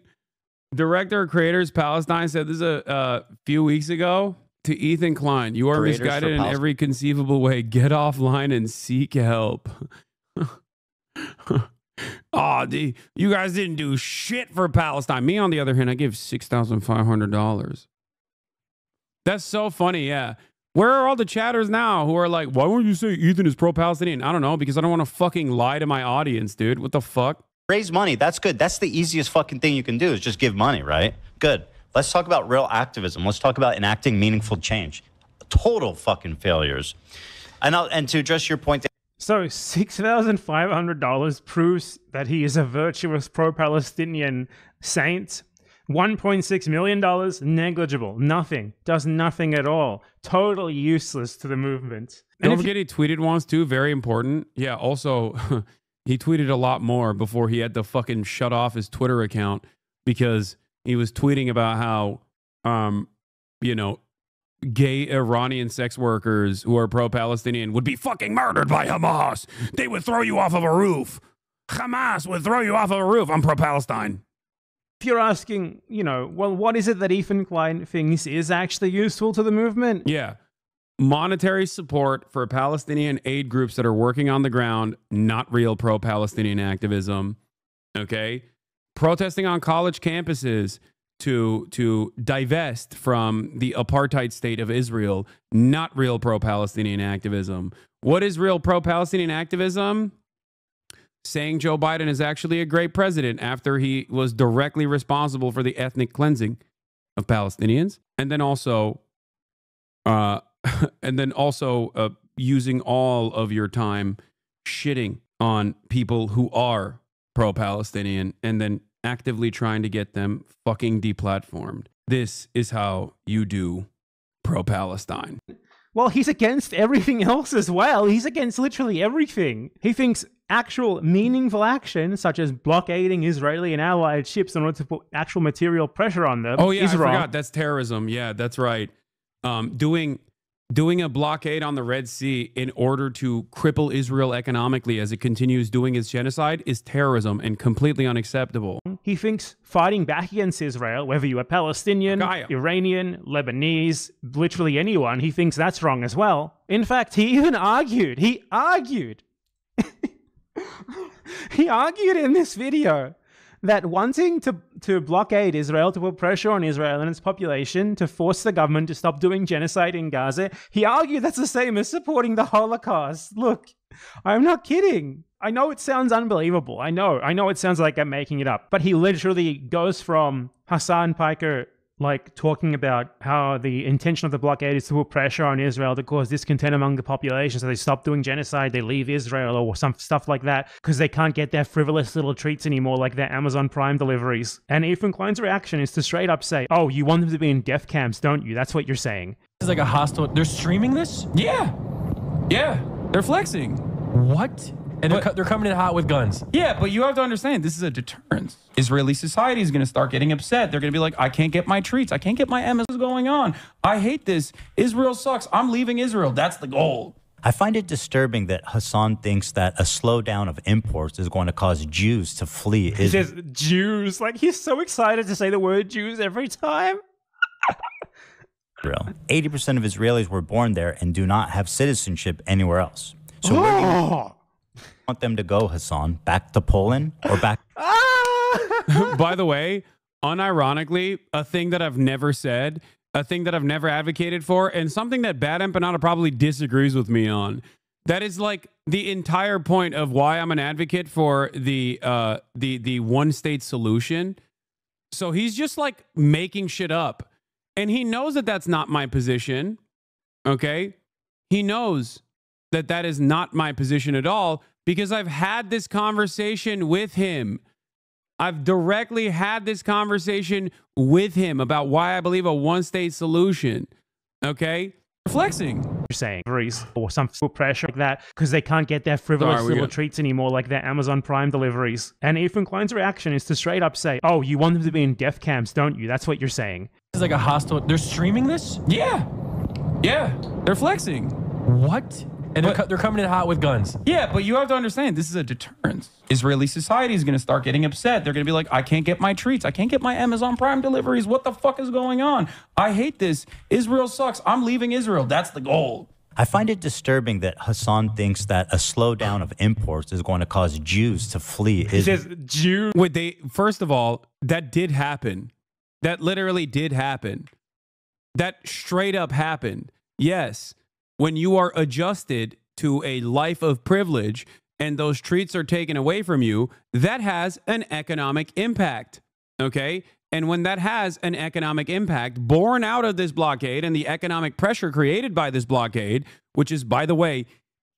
Speaker 1: director of Creators Palestine said this a few weeks ago to Ethan Klein. You are
Speaker 3: Creators
Speaker 1: misguided in every conceivable way. Get offline and seek help. You guys didn't do shit for Palestine. Me, on the other hand, I give $6,500. That's so funny, yeah. Where are all the chatters now who are like, why won't you say Ethan is pro-Palestinian? I don't know, because I don't want to fucking lie to my audience, dude. What the fuck?
Speaker 3: Raise money. That's good. That's the easiest fucking thing you can do is just give money, right? Good. Let's talk about real activism. Let's talk about enacting meaningful change. Total fucking failures. And to address your point.
Speaker 2: So $6,500 proves that he is a virtuous pro-Palestinian saint. $1.6 million, negligible, nothing, does nothing at all, totally useless to the movement.
Speaker 1: Don't forget he tweeted once too, very important. Yeah, also, he tweeted a lot more before he had to fucking shut off his Twitter account because he was tweeting about how, gay Iranian sex workers who are pro-Palestinian would be fucking murdered by Hamas. They would throw you off of a roof. Hamas would throw you off of a roof. I'm pro-Palestine.
Speaker 2: If you're asking, well, what is it that Ethan Klein thinks is actually useful to the movement?
Speaker 1: Yeah. Monetary support for Palestinian aid groups that are working on the ground, not real pro-Palestinian activism. Okay? Protesting on college campuses to divest from the apartheid state of Israel, not real pro-Palestinian activism. What is real pro-Palestinian activism? Saying Joe Biden is actually a great president after he was directly responsible for the ethnic cleansing of Palestinians, and then also using all of your time shitting on people who are pro-Palestinian and then actively trying to get them fucking deplatformed. This is how you do pro-Palestine.
Speaker 2: Well, he's against everything else as well. He's against literally everything. He thinks actual meaningful action, such as blockading Israeli and allied ships in order to put actual material pressure on them,
Speaker 1: oh yeah,
Speaker 2: is
Speaker 1: I
Speaker 2: wrong.
Speaker 1: forgot. That's terrorism. Yeah, that's right. Doing a blockade on the Red Sea in order to cripple Israel economically as it continues doing its genocide is terrorism and completely unacceptable.
Speaker 2: He thinks fighting back against Israel, whether you are Palestinian, Iranian, Lebanese, literally anyone, he thinks that's wrong as well. In fact, he even argued. He argued in this video that wanting to blockade Israel, to put pressure on Israel and its population, to force the government to stop doing genocide in Gaza, he argued that's the same as supporting the Holocaust. Look, I'm not kidding. I know it sounds unbelievable. I know it sounds like I'm making it up. But he literally goes from Hasan Piker like talking about how the intention of the blockade is to put pressure on Israel to cause discontent among the population, so they stop doing genocide, they leave Israel or some stuff like that because they can't get their frivolous little treats anymore like their Amazon Prime deliveries. And Ethan Klein's reaction is to straight up say, oh, you want them to be in death camps, don't you? That's what you're saying.
Speaker 12: This is like a hostile... They're streaming this?
Speaker 11: Yeah. Yeah. They're flexing.
Speaker 12: What? And they're coming in hot with guns.
Speaker 11: Yeah, but you have to understand, this is a deterrence. Israeli society is going to start getting upset. They're going to be like, I can't get my treats. I can't get my M's. What's going on? I hate this. Israel sucks. I'm leaving Israel. That's the goal.
Speaker 5: I find it disturbing that Hasan thinks that a slowdown of imports is going to cause Jews to flee Israel.
Speaker 2: He says Jews. Like, he's so excited to say the word Jews every time.
Speaker 5: 80% of Israelis were born there and do not have citizenship anywhere else. So where do you want them to go, Hasan? Back to Poland or back?
Speaker 1: By the way, unironically, a thing that I've never said, a thing that I've never advocated for, and something that BadEmpanada probably disagrees with me on. That is like the entire point of why I'm an advocate for the one-state solution. So he's just like making shit up. And he knows that that's not my position. Okay? He knows that that is not my position at all, because I've had this conversation with him. I've directly had this conversation with him about why I believe a one-state solution. Okay? Flexing.
Speaker 2: You're saying or some pressure like that because they can't get their frivolous little treats anymore like their Amazon Prime deliveries. And Ethan Klein's reaction is to straight up say, oh, you want them to be in death camps, don't you? That's what you're saying.
Speaker 12: This is like a hostile... They're streaming this?
Speaker 11: Yeah. Yeah. They're flexing.
Speaker 12: What? And they're coming in hot with guns.
Speaker 11: Yeah, but you have to understand, this is a deterrence. Israeli society is going to start getting upset. They're going to be like, I can't get my treats. I can't get my Amazon Prime deliveries. What the fuck is going on? I hate this. Israel sucks. I'm leaving Israel. That's the goal.
Speaker 5: I find it disturbing that Hasan thinks that a slowdown of imports is going to cause Jews to flee Israel.
Speaker 2: He says Jews.
Speaker 1: Wait, first of all, that did happen. That literally did happen. That straight up happened. Yes. When you are adjusted to a life of privilege and those treats are taken away from you, that has an economic impact, okay? And when that has an economic impact born out of this blockade and the economic pressure created by this blockade, which is, by the way,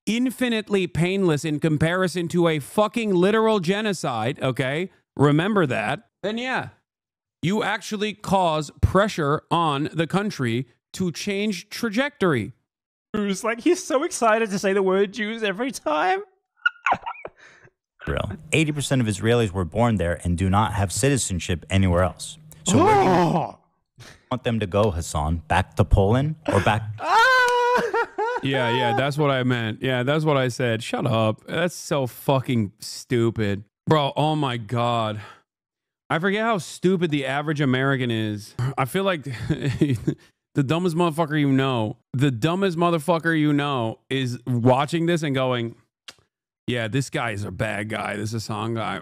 Speaker 1: infinitely painless in comparison to a fucking literal genocide, okay? Remember that. Then yeah, you actually cause pressure on the country to change trajectory.
Speaker 2: Like, he's so excited to say the word Jews every time.
Speaker 5: 80% of Israelis were born there and do not have citizenship anywhere else. So where do you want them to go, Hasan? Back to Poland or back?
Speaker 1: Yeah, that's what I meant. Yeah, that's what I said. Shut up. That's so fucking stupid. Bro, oh my God. I forget how stupid the average American is. I feel like... The dumbest motherfucker you know, is watching this and going, yeah, this guy is a bad guy. This is a song guy.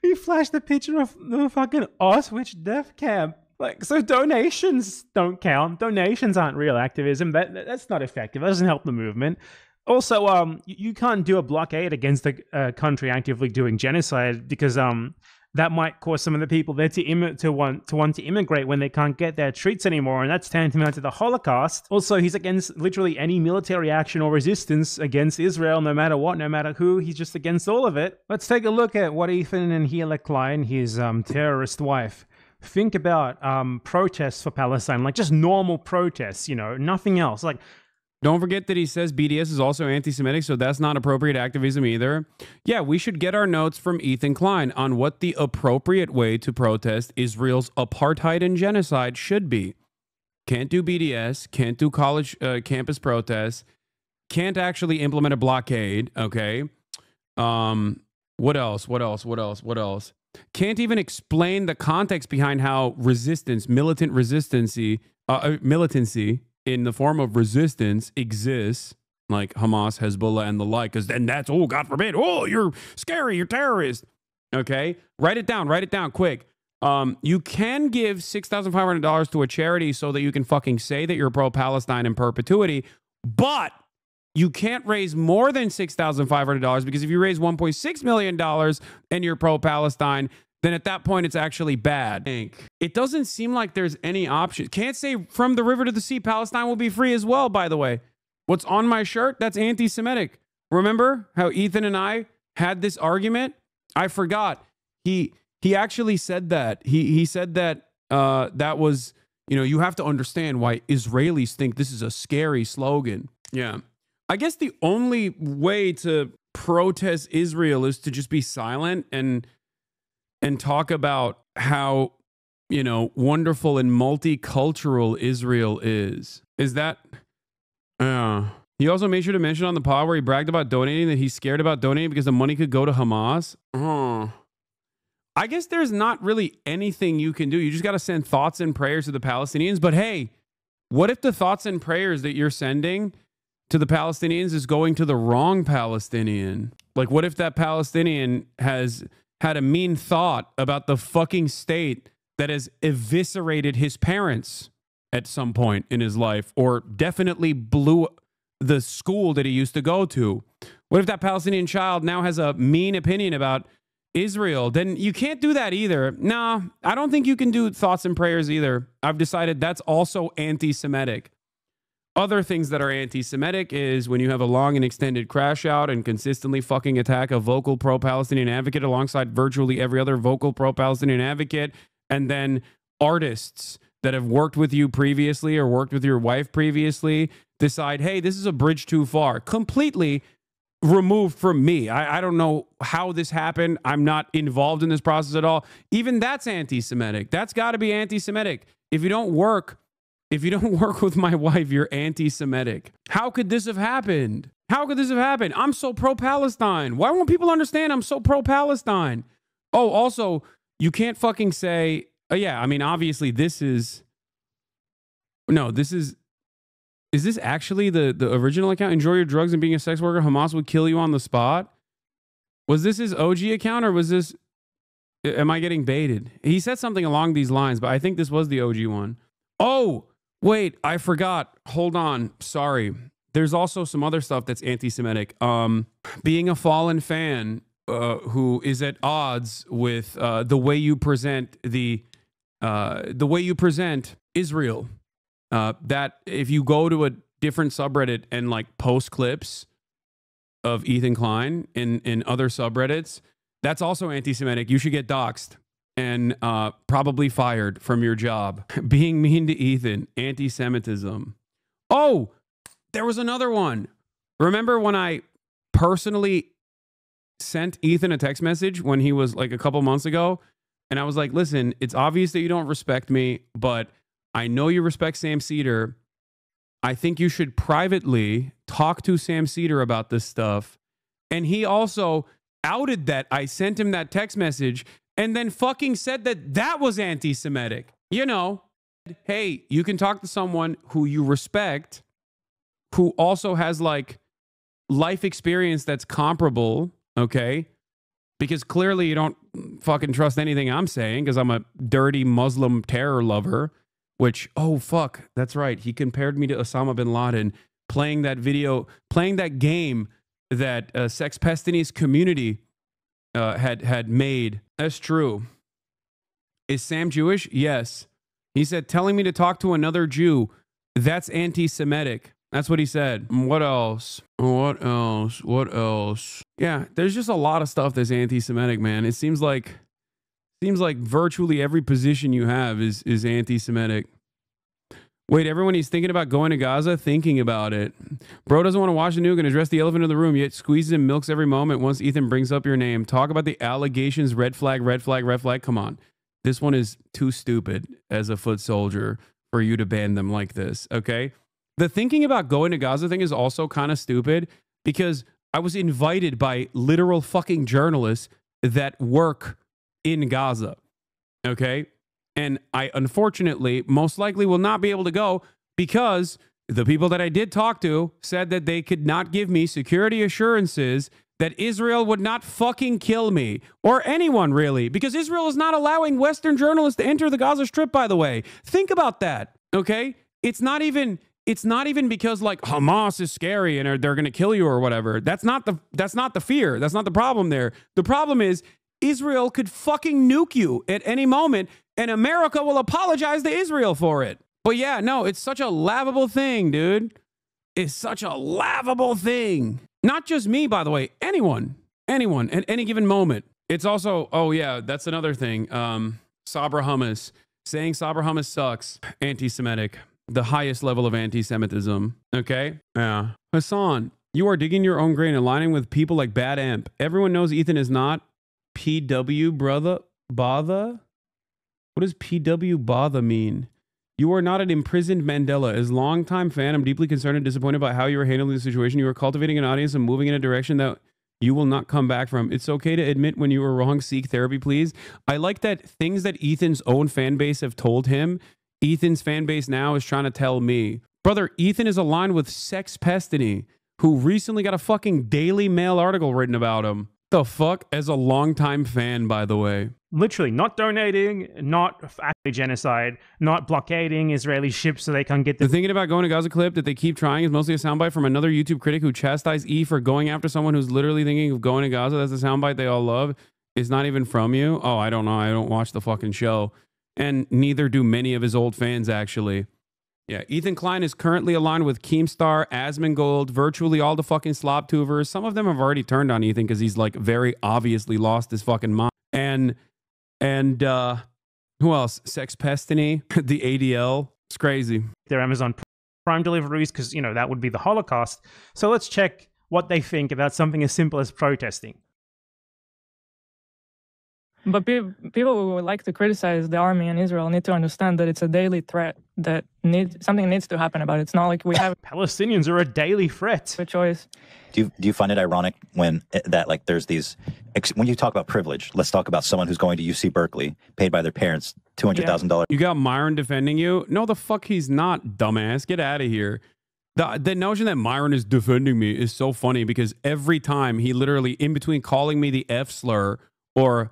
Speaker 2: He flashed the picture of the fucking Auschwitz death camp. Like, so donations don't count. Donations aren't real activism. That's not effective. That doesn't help the movement. Also, you can't do a blockade against a country actively doing genocide because that might cause some of the people there to want to immigrate when they can't get their treats anymore, and that's tantamount to the Holocaust. Also, he's against literally any military action or resistance against Israel, no matter what, no matter who. He's just against all of it. Let's take a look at what Ethan and Hila Klein, his terrorist wife, think about protests for Palestine, like just normal protests, you know, nothing else. Like,
Speaker 1: don't forget that he says BDS is also anti-Semitic, so that's not appropriate activism either. Yeah, we should get our notes from Ethan Klein on what the appropriate way to protest Israel's apartheid and genocide should be. Can't do BDS, can't do college campus protests, can't actually implement a blockade, okay? What else? Can't even explain the context behind how militancy in the form of resistance exists, like Hamas, Hezbollah, and the like, because then that's, oh, God forbid, oh, you're scary, you're terrorist. Okay? Write it down quick. You can give $6,500 to a charity so that you can fucking say that you're pro-Palestine in perpetuity, but you can't raise more than $6,500 because if you raise $1.6 million and you're pro-Palestine, then at that point, it's actually bad. It doesn't seem like there's any option. Can't say from the river to the sea, Palestine will be free as well, by the way. What's on my shirt? That's anti-Semitic. Remember how Ethan and I had this argument? I forgot. He actually said that. He said that that was, you know, you have to understand why Israelis think this is a scary slogan. Yeah. I guess the only way to protest Israel is to just be silent and talk about how, you know, wonderful and multicultural Israel is. Is that... he also made sure to mention on the pod where he bragged about donating that he's scared about donating because the money could go to Hamas. I guess there's not really anything you can do. You just got to send thoughts and prayers to the Palestinians. But hey, what if the thoughts and prayers that you're sending to the Palestinians is going to the wrong Palestinian? Like, what if that Palestinian has had a mean thought about the fucking state that has eviscerated his parents at some point in his life, or definitely blew the school that he used to go to? What if that Palestinian child now has a mean opinion about Israel? Then you can't do that either. Nah, I don't think you can do thoughts and prayers either. I've decided that's also anti-Semitic. Other things that are anti-Semitic is when you have a long and extended crash out and consistently fucking attack a vocal pro-Palestinian advocate alongside virtually every other vocal pro-Palestinian advocate, and then artists that have worked with you previously or worked with your wife previously decide, hey, this is a bridge too far. Completely removed from me. I don't know how this happened. I'm not involved in this process at all. Even that's anti-Semitic. That's got to be anti-Semitic. If you don't work with my wife, you're anti-Semitic. How could this have happened? How could this have happened? I'm so pro-Palestine. Why won't people understand I'm so pro-Palestine? Oh, also, you can't fucking say, oh, yeah, I mean, obviously this is this actually the original account? Enjoy your drugs and being a sex worker. Hamas would kill you on the spot. Was this his OG account or was this, am I getting baited? He said something along these lines, but I think this was the OG one. Oh, wait, I forgot. Hold on. Sorry. There's also some other stuff that's anti-Semitic. Being a fallen fan who is at odds with the way you present Israel. That if you go to a different subreddit and like post clips of Ethan Klein in other subreddits, that's also anti-Semitic. You should get doxxed and probably fired from your job. Being mean to Ethan, anti-Semitism. Oh, there was another one. Remember when I personally sent Ethan a text message when he was like a couple months ago? And I was like, listen, it's obvious that you don't respect me, but I know you respect Sam Cedar. I think you should privately talk to Sam Cedar about this stuff. And he also outed that I sent him that text message and then fucking said that that was anti-Semitic. You know, hey, you can talk to someone who you respect, who also has like life experience that's comparable, okay? Because clearly you don't fucking trust anything I'm saying because I'm a dirty Muslim terror lover, which, oh, fuck, that's right. He compared me to Osama bin Laden playing that game that Sex Pestinies community had made. That's true. Is Sam Jewish? Yes. He said, telling me to talk to another Jew. That's anti-Semitic. That's what he said. What else? What else? What else? Yeah, there's just a lot of stuff that's anti-Semitic, man. It seems like virtually every position you have is anti-Semitic. Wait, everyone he's thinking about going to Gaza, thinking about it. Bro doesn't want to watch the nuke and address the elephant in the room, yet squeezes and milks every moment once Ethan brings up your name. Talk about the allegations, red flag, red flag, red flag. Come on. This one is too stupid as a foot soldier for you to ban them like this, okay? The thinking about going to Gaza thing is also kind of stupid because I was invited by literal fucking journalists that work in Gaza, okay? And I unfortunately most likely will not be able to go because the people that I did talk to said that they could not give me security assurances that Israel would not fucking kill me or anyone really, because Israel is not allowing Western journalists to enter the Gaza Strip, by the way. Think about that, okay? It's not even because like Hamas is scary and they're going to kill you or whatever. That's not the fear. That's not the problem there. The problem is Israel could fucking nuke you at any moment and America will apologize to Israel for it. But yeah, no, it's such a laughable thing, dude. It's such a laughable thing. Not just me, by the way. Anyone at any given moment. It's also, oh yeah, that's another thing. Sabra hummus. Saying Sabra hummus sucks. Anti-Semitic. The highest level of anti-Semitism. Okay? Yeah. Hasan, you are digging your own grave and aligning with people like BadEmp. Everyone knows Ethan is not PW brother bother. What does PW bother mean? You are not an imprisoned Mandela. As longtime fan, I'm deeply concerned and disappointed about how you are handling the situation. You are cultivating an audience and moving in a direction that you will not come back from. It's okay to admit when you were wrong. Seek therapy, please. I like that things that Ethan's own fan base have told him, Ethan's fan base now is trying to tell me. Brother, Ethan is aligned with Sex Pestiny, who recently got a fucking Daily Mail article written about him. The fuck? As a longtime fan, by the way.
Speaker 2: Literally, not donating, not actually genocide, not blockading Israeli ships so they can't get
Speaker 1: the thinking about going to Gaza clip that they keep trying is mostly a soundbite from another YouTube critic who chastised E for going after someone who's literally thinking of going to Gaza. That's a soundbite they all love. It's not even from you. Oh, I don't know. I don't watch the fucking show. And neither do many of his old fans, actually. Yeah, Ethan Klein is currently aligned with Keemstar, Asmongold, virtually all the fucking Slobtubers. Some of them have already turned on Ethan because he's like very obviously lost his fucking mind. And who else? Sex Pestiny, the ADL. It's crazy.
Speaker 2: Their Amazon Prime deliveries because, you know, that would be the Holocaust. So let's check what they think about something as simple as protesting.
Speaker 6: But people who would like to criticize the army in Israel need to understand that it's a daily threat that something needs to happen about it. It's not like we have
Speaker 2: Palestinians are a daily threat.
Speaker 6: A choice.
Speaker 5: Do you find it ironic when there's these when you talk about privilege? Let's talk about someone who's going to UC Berkeley, paid by their parents $200,000.
Speaker 1: You got Myron defending you? No, the fuck he's not, dumbass. Get out of here. The notion that Myron is defending me is so funny because every time he literally, in between calling me the F slur or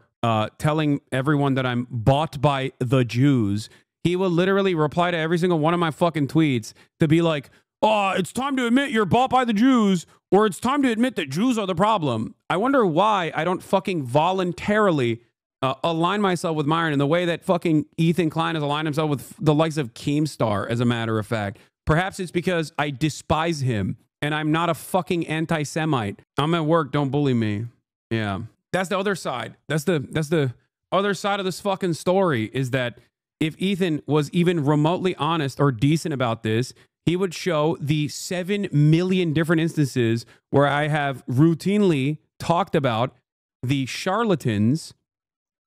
Speaker 1: telling everyone that I'm bought by the Jews, he will literally reply to every single one of my fucking tweets to be like, oh, it's time to admit you're bought by the Jews, or it's time to admit that Jews are the problem. I wonder why I don't fucking voluntarily align myself with Myron in the way that fucking Ethan Klein has aligned himself with the likes of Keemstar, as a matter of fact. Perhaps it's because I despise him and I'm not a fucking anti-Semite. I'm at work, don't bully me. Yeah. That's the other side. That's the other side of this fucking story is that if Ethan was even remotely honest or decent about this, he would show the 7 million different instances where I have routinely talked about the charlatans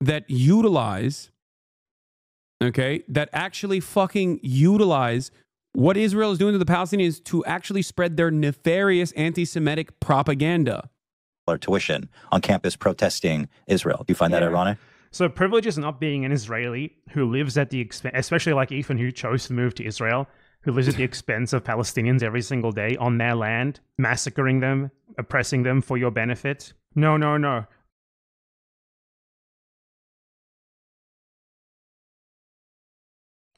Speaker 1: that utilize, okay, that actually fucking utilize what Israel is doing to the Palestinians to actually spread their nefarious anti-Semitic propaganda.
Speaker 5: Tuition on campus protesting Israel. Do you find that ironic?
Speaker 2: So privilege is not being an Israeli who lives at the expense, especially like Ethan, who chose to move to Israel, who lives at the expense of Palestinians every single day on their land, massacring them, oppressing them for your benefit. No, no, no.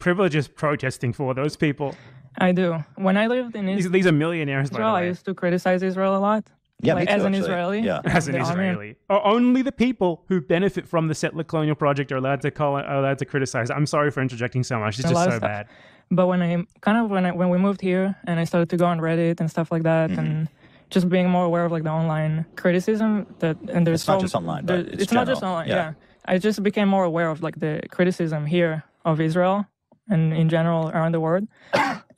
Speaker 2: Privilege is protesting for those people.
Speaker 6: I do. When I lived in Israel,
Speaker 2: these are millionaires.
Speaker 6: I used to criticize Israel a lot.
Speaker 5: Yeah,
Speaker 6: like,
Speaker 5: me too,
Speaker 6: as an
Speaker 5: actually.
Speaker 6: Israeli.
Speaker 5: Yeah.
Speaker 2: As an
Speaker 6: the army.
Speaker 2: Israeli. Only the people who benefit from the settler colonial project are allowed to criticize. I'm sorry for interjecting so much. It's
Speaker 6: A
Speaker 2: just
Speaker 6: lot of
Speaker 2: so
Speaker 6: stuff.
Speaker 2: bad.
Speaker 6: But when we moved here and I started to go on Reddit and stuff like that, and just being more aware of like the online criticism and there's
Speaker 5: It's not just online, but it's
Speaker 6: not just
Speaker 5: general.
Speaker 6: online.
Speaker 5: Yeah.
Speaker 6: Yeah, I just became more aware of like the criticism here of Israel and in general around the world,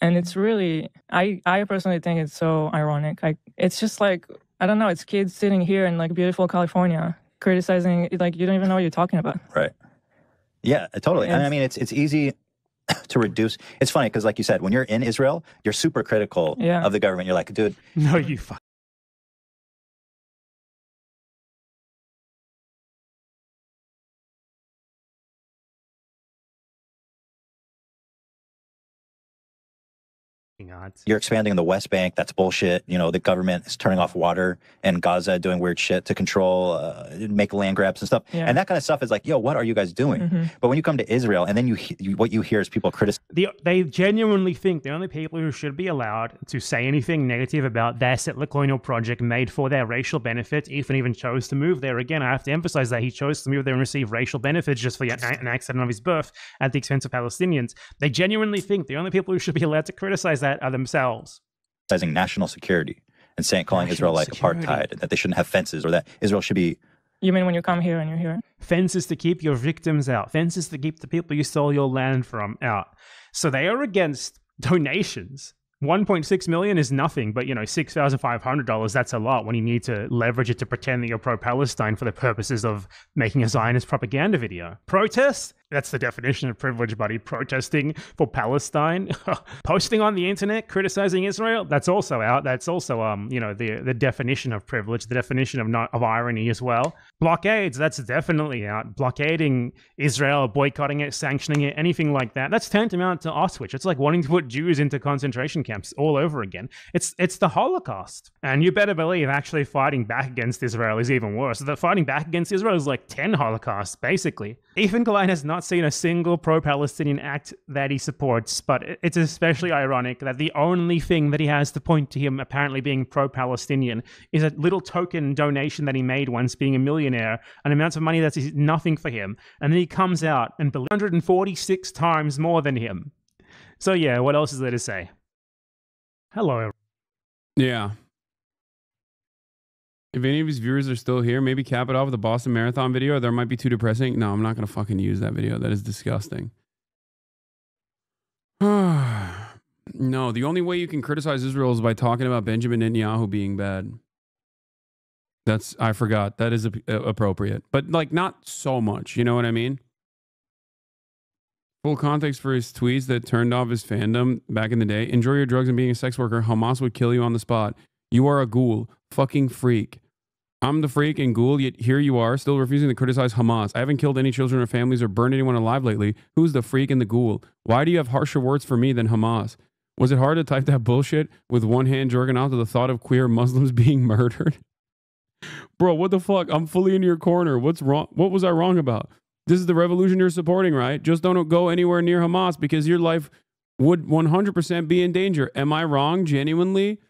Speaker 6: and it's really I personally think it's so ironic. It's just like, I don't know, it's kids sitting here in like beautiful California criticizing, like you don't even know what you're talking about.
Speaker 5: Right. Yeah, totally. And I mean, it's easy to reduce. It's funny because, like you said, when you're in Israel, you're super critical of the government. You're like, dude,
Speaker 2: no, you fuck.
Speaker 5: you're expanding in the West Bank. That's bullshit. You know, the government is turning off water in Gaza, doing weird shit to control, make land grabs and stuff.
Speaker 6: Yeah.
Speaker 5: And that kind of stuff is like, yo, what are you guys doing? But when you come to Israel and then what you hear is people criticize.
Speaker 2: They genuinely think the only people who should be allowed to say anything negative about their settler colonial project made for their racial benefit, even chose to move there. Again, I have to emphasize that he chose to move there and receive racial benefits just for an accident of his birth at the expense of Palestinians. They genuinely think the only people who should be allowed to criticize that are themselves.
Speaker 5: Criticizing national security and calling Israel like apartheid, that they shouldn't have fences, or that Israel should be.
Speaker 6: You mean when you come here and you're here?
Speaker 2: Fences to keep your victims out. Fences to keep the people you stole your land from out. So they are against donations. 1.6 million is nothing, but $6,500, that's a lot when you need to leverage it to pretend that you're pro-Palestine for the purposes of making a Zionist propaganda video. Protest? That's the definition of privilege, buddy. Protesting for Palestine. Posting on the internet, criticizing Israel, that's also out. That's also the definition of privilege, the definition of irony as well. Blockades, that's definitely out. Blockading Israel, boycotting it, sanctioning it, anything like that. That's tantamount to Auschwitz. It's like wanting to put Jews into concentration camps all over again. It's the Holocaust. And you better believe actually fighting back against Israel is even worse. The fighting back against Israel is like 10 Holocausts, basically. Ethan Klein has not seen a single pro-Palestinian act that he supports, but it's especially ironic that the only thing that he has to point to him apparently being pro-Palestinian is a little token donation that he made once being a millionaire, an amount of money that's nothing for him, and then he comes out and believes 146 times more than him. So yeah, what else is there to say? Hello.
Speaker 1: Yeah. If any of his viewers are still here, maybe cap it off with a Boston Marathon video. That might be too depressing. No, I'm not going to fucking use that video. That is disgusting. No, the only way you can criticize Israel is by talking about Benjamin Netanyahu being bad. I forgot. That is appropriate. But like not so much. You know what I mean? Full context for his tweets that turned off his fandom back in the day. Enjoy your drugs and being a sex worker. Hamas would kill you on the spot. You are a ghoul. Fucking freak. I'm the freak and ghoul, yet here you are, still refusing to criticize Hamas. I haven't killed any children or families or burned anyone alive lately. Who's the freak and the ghoul? Why do you have harsher words for me than Hamas? Was it hard to type that bullshit with one hand jerking off to the thought of queer Muslims being murdered? Bro, what the fuck? I'm fully in your corner. What's wrong? What was I wrong about? This is the revolution you're supporting, right? Just don't go anywhere near Hamas because your life would 100% be in danger. Am I wrong, genuinely?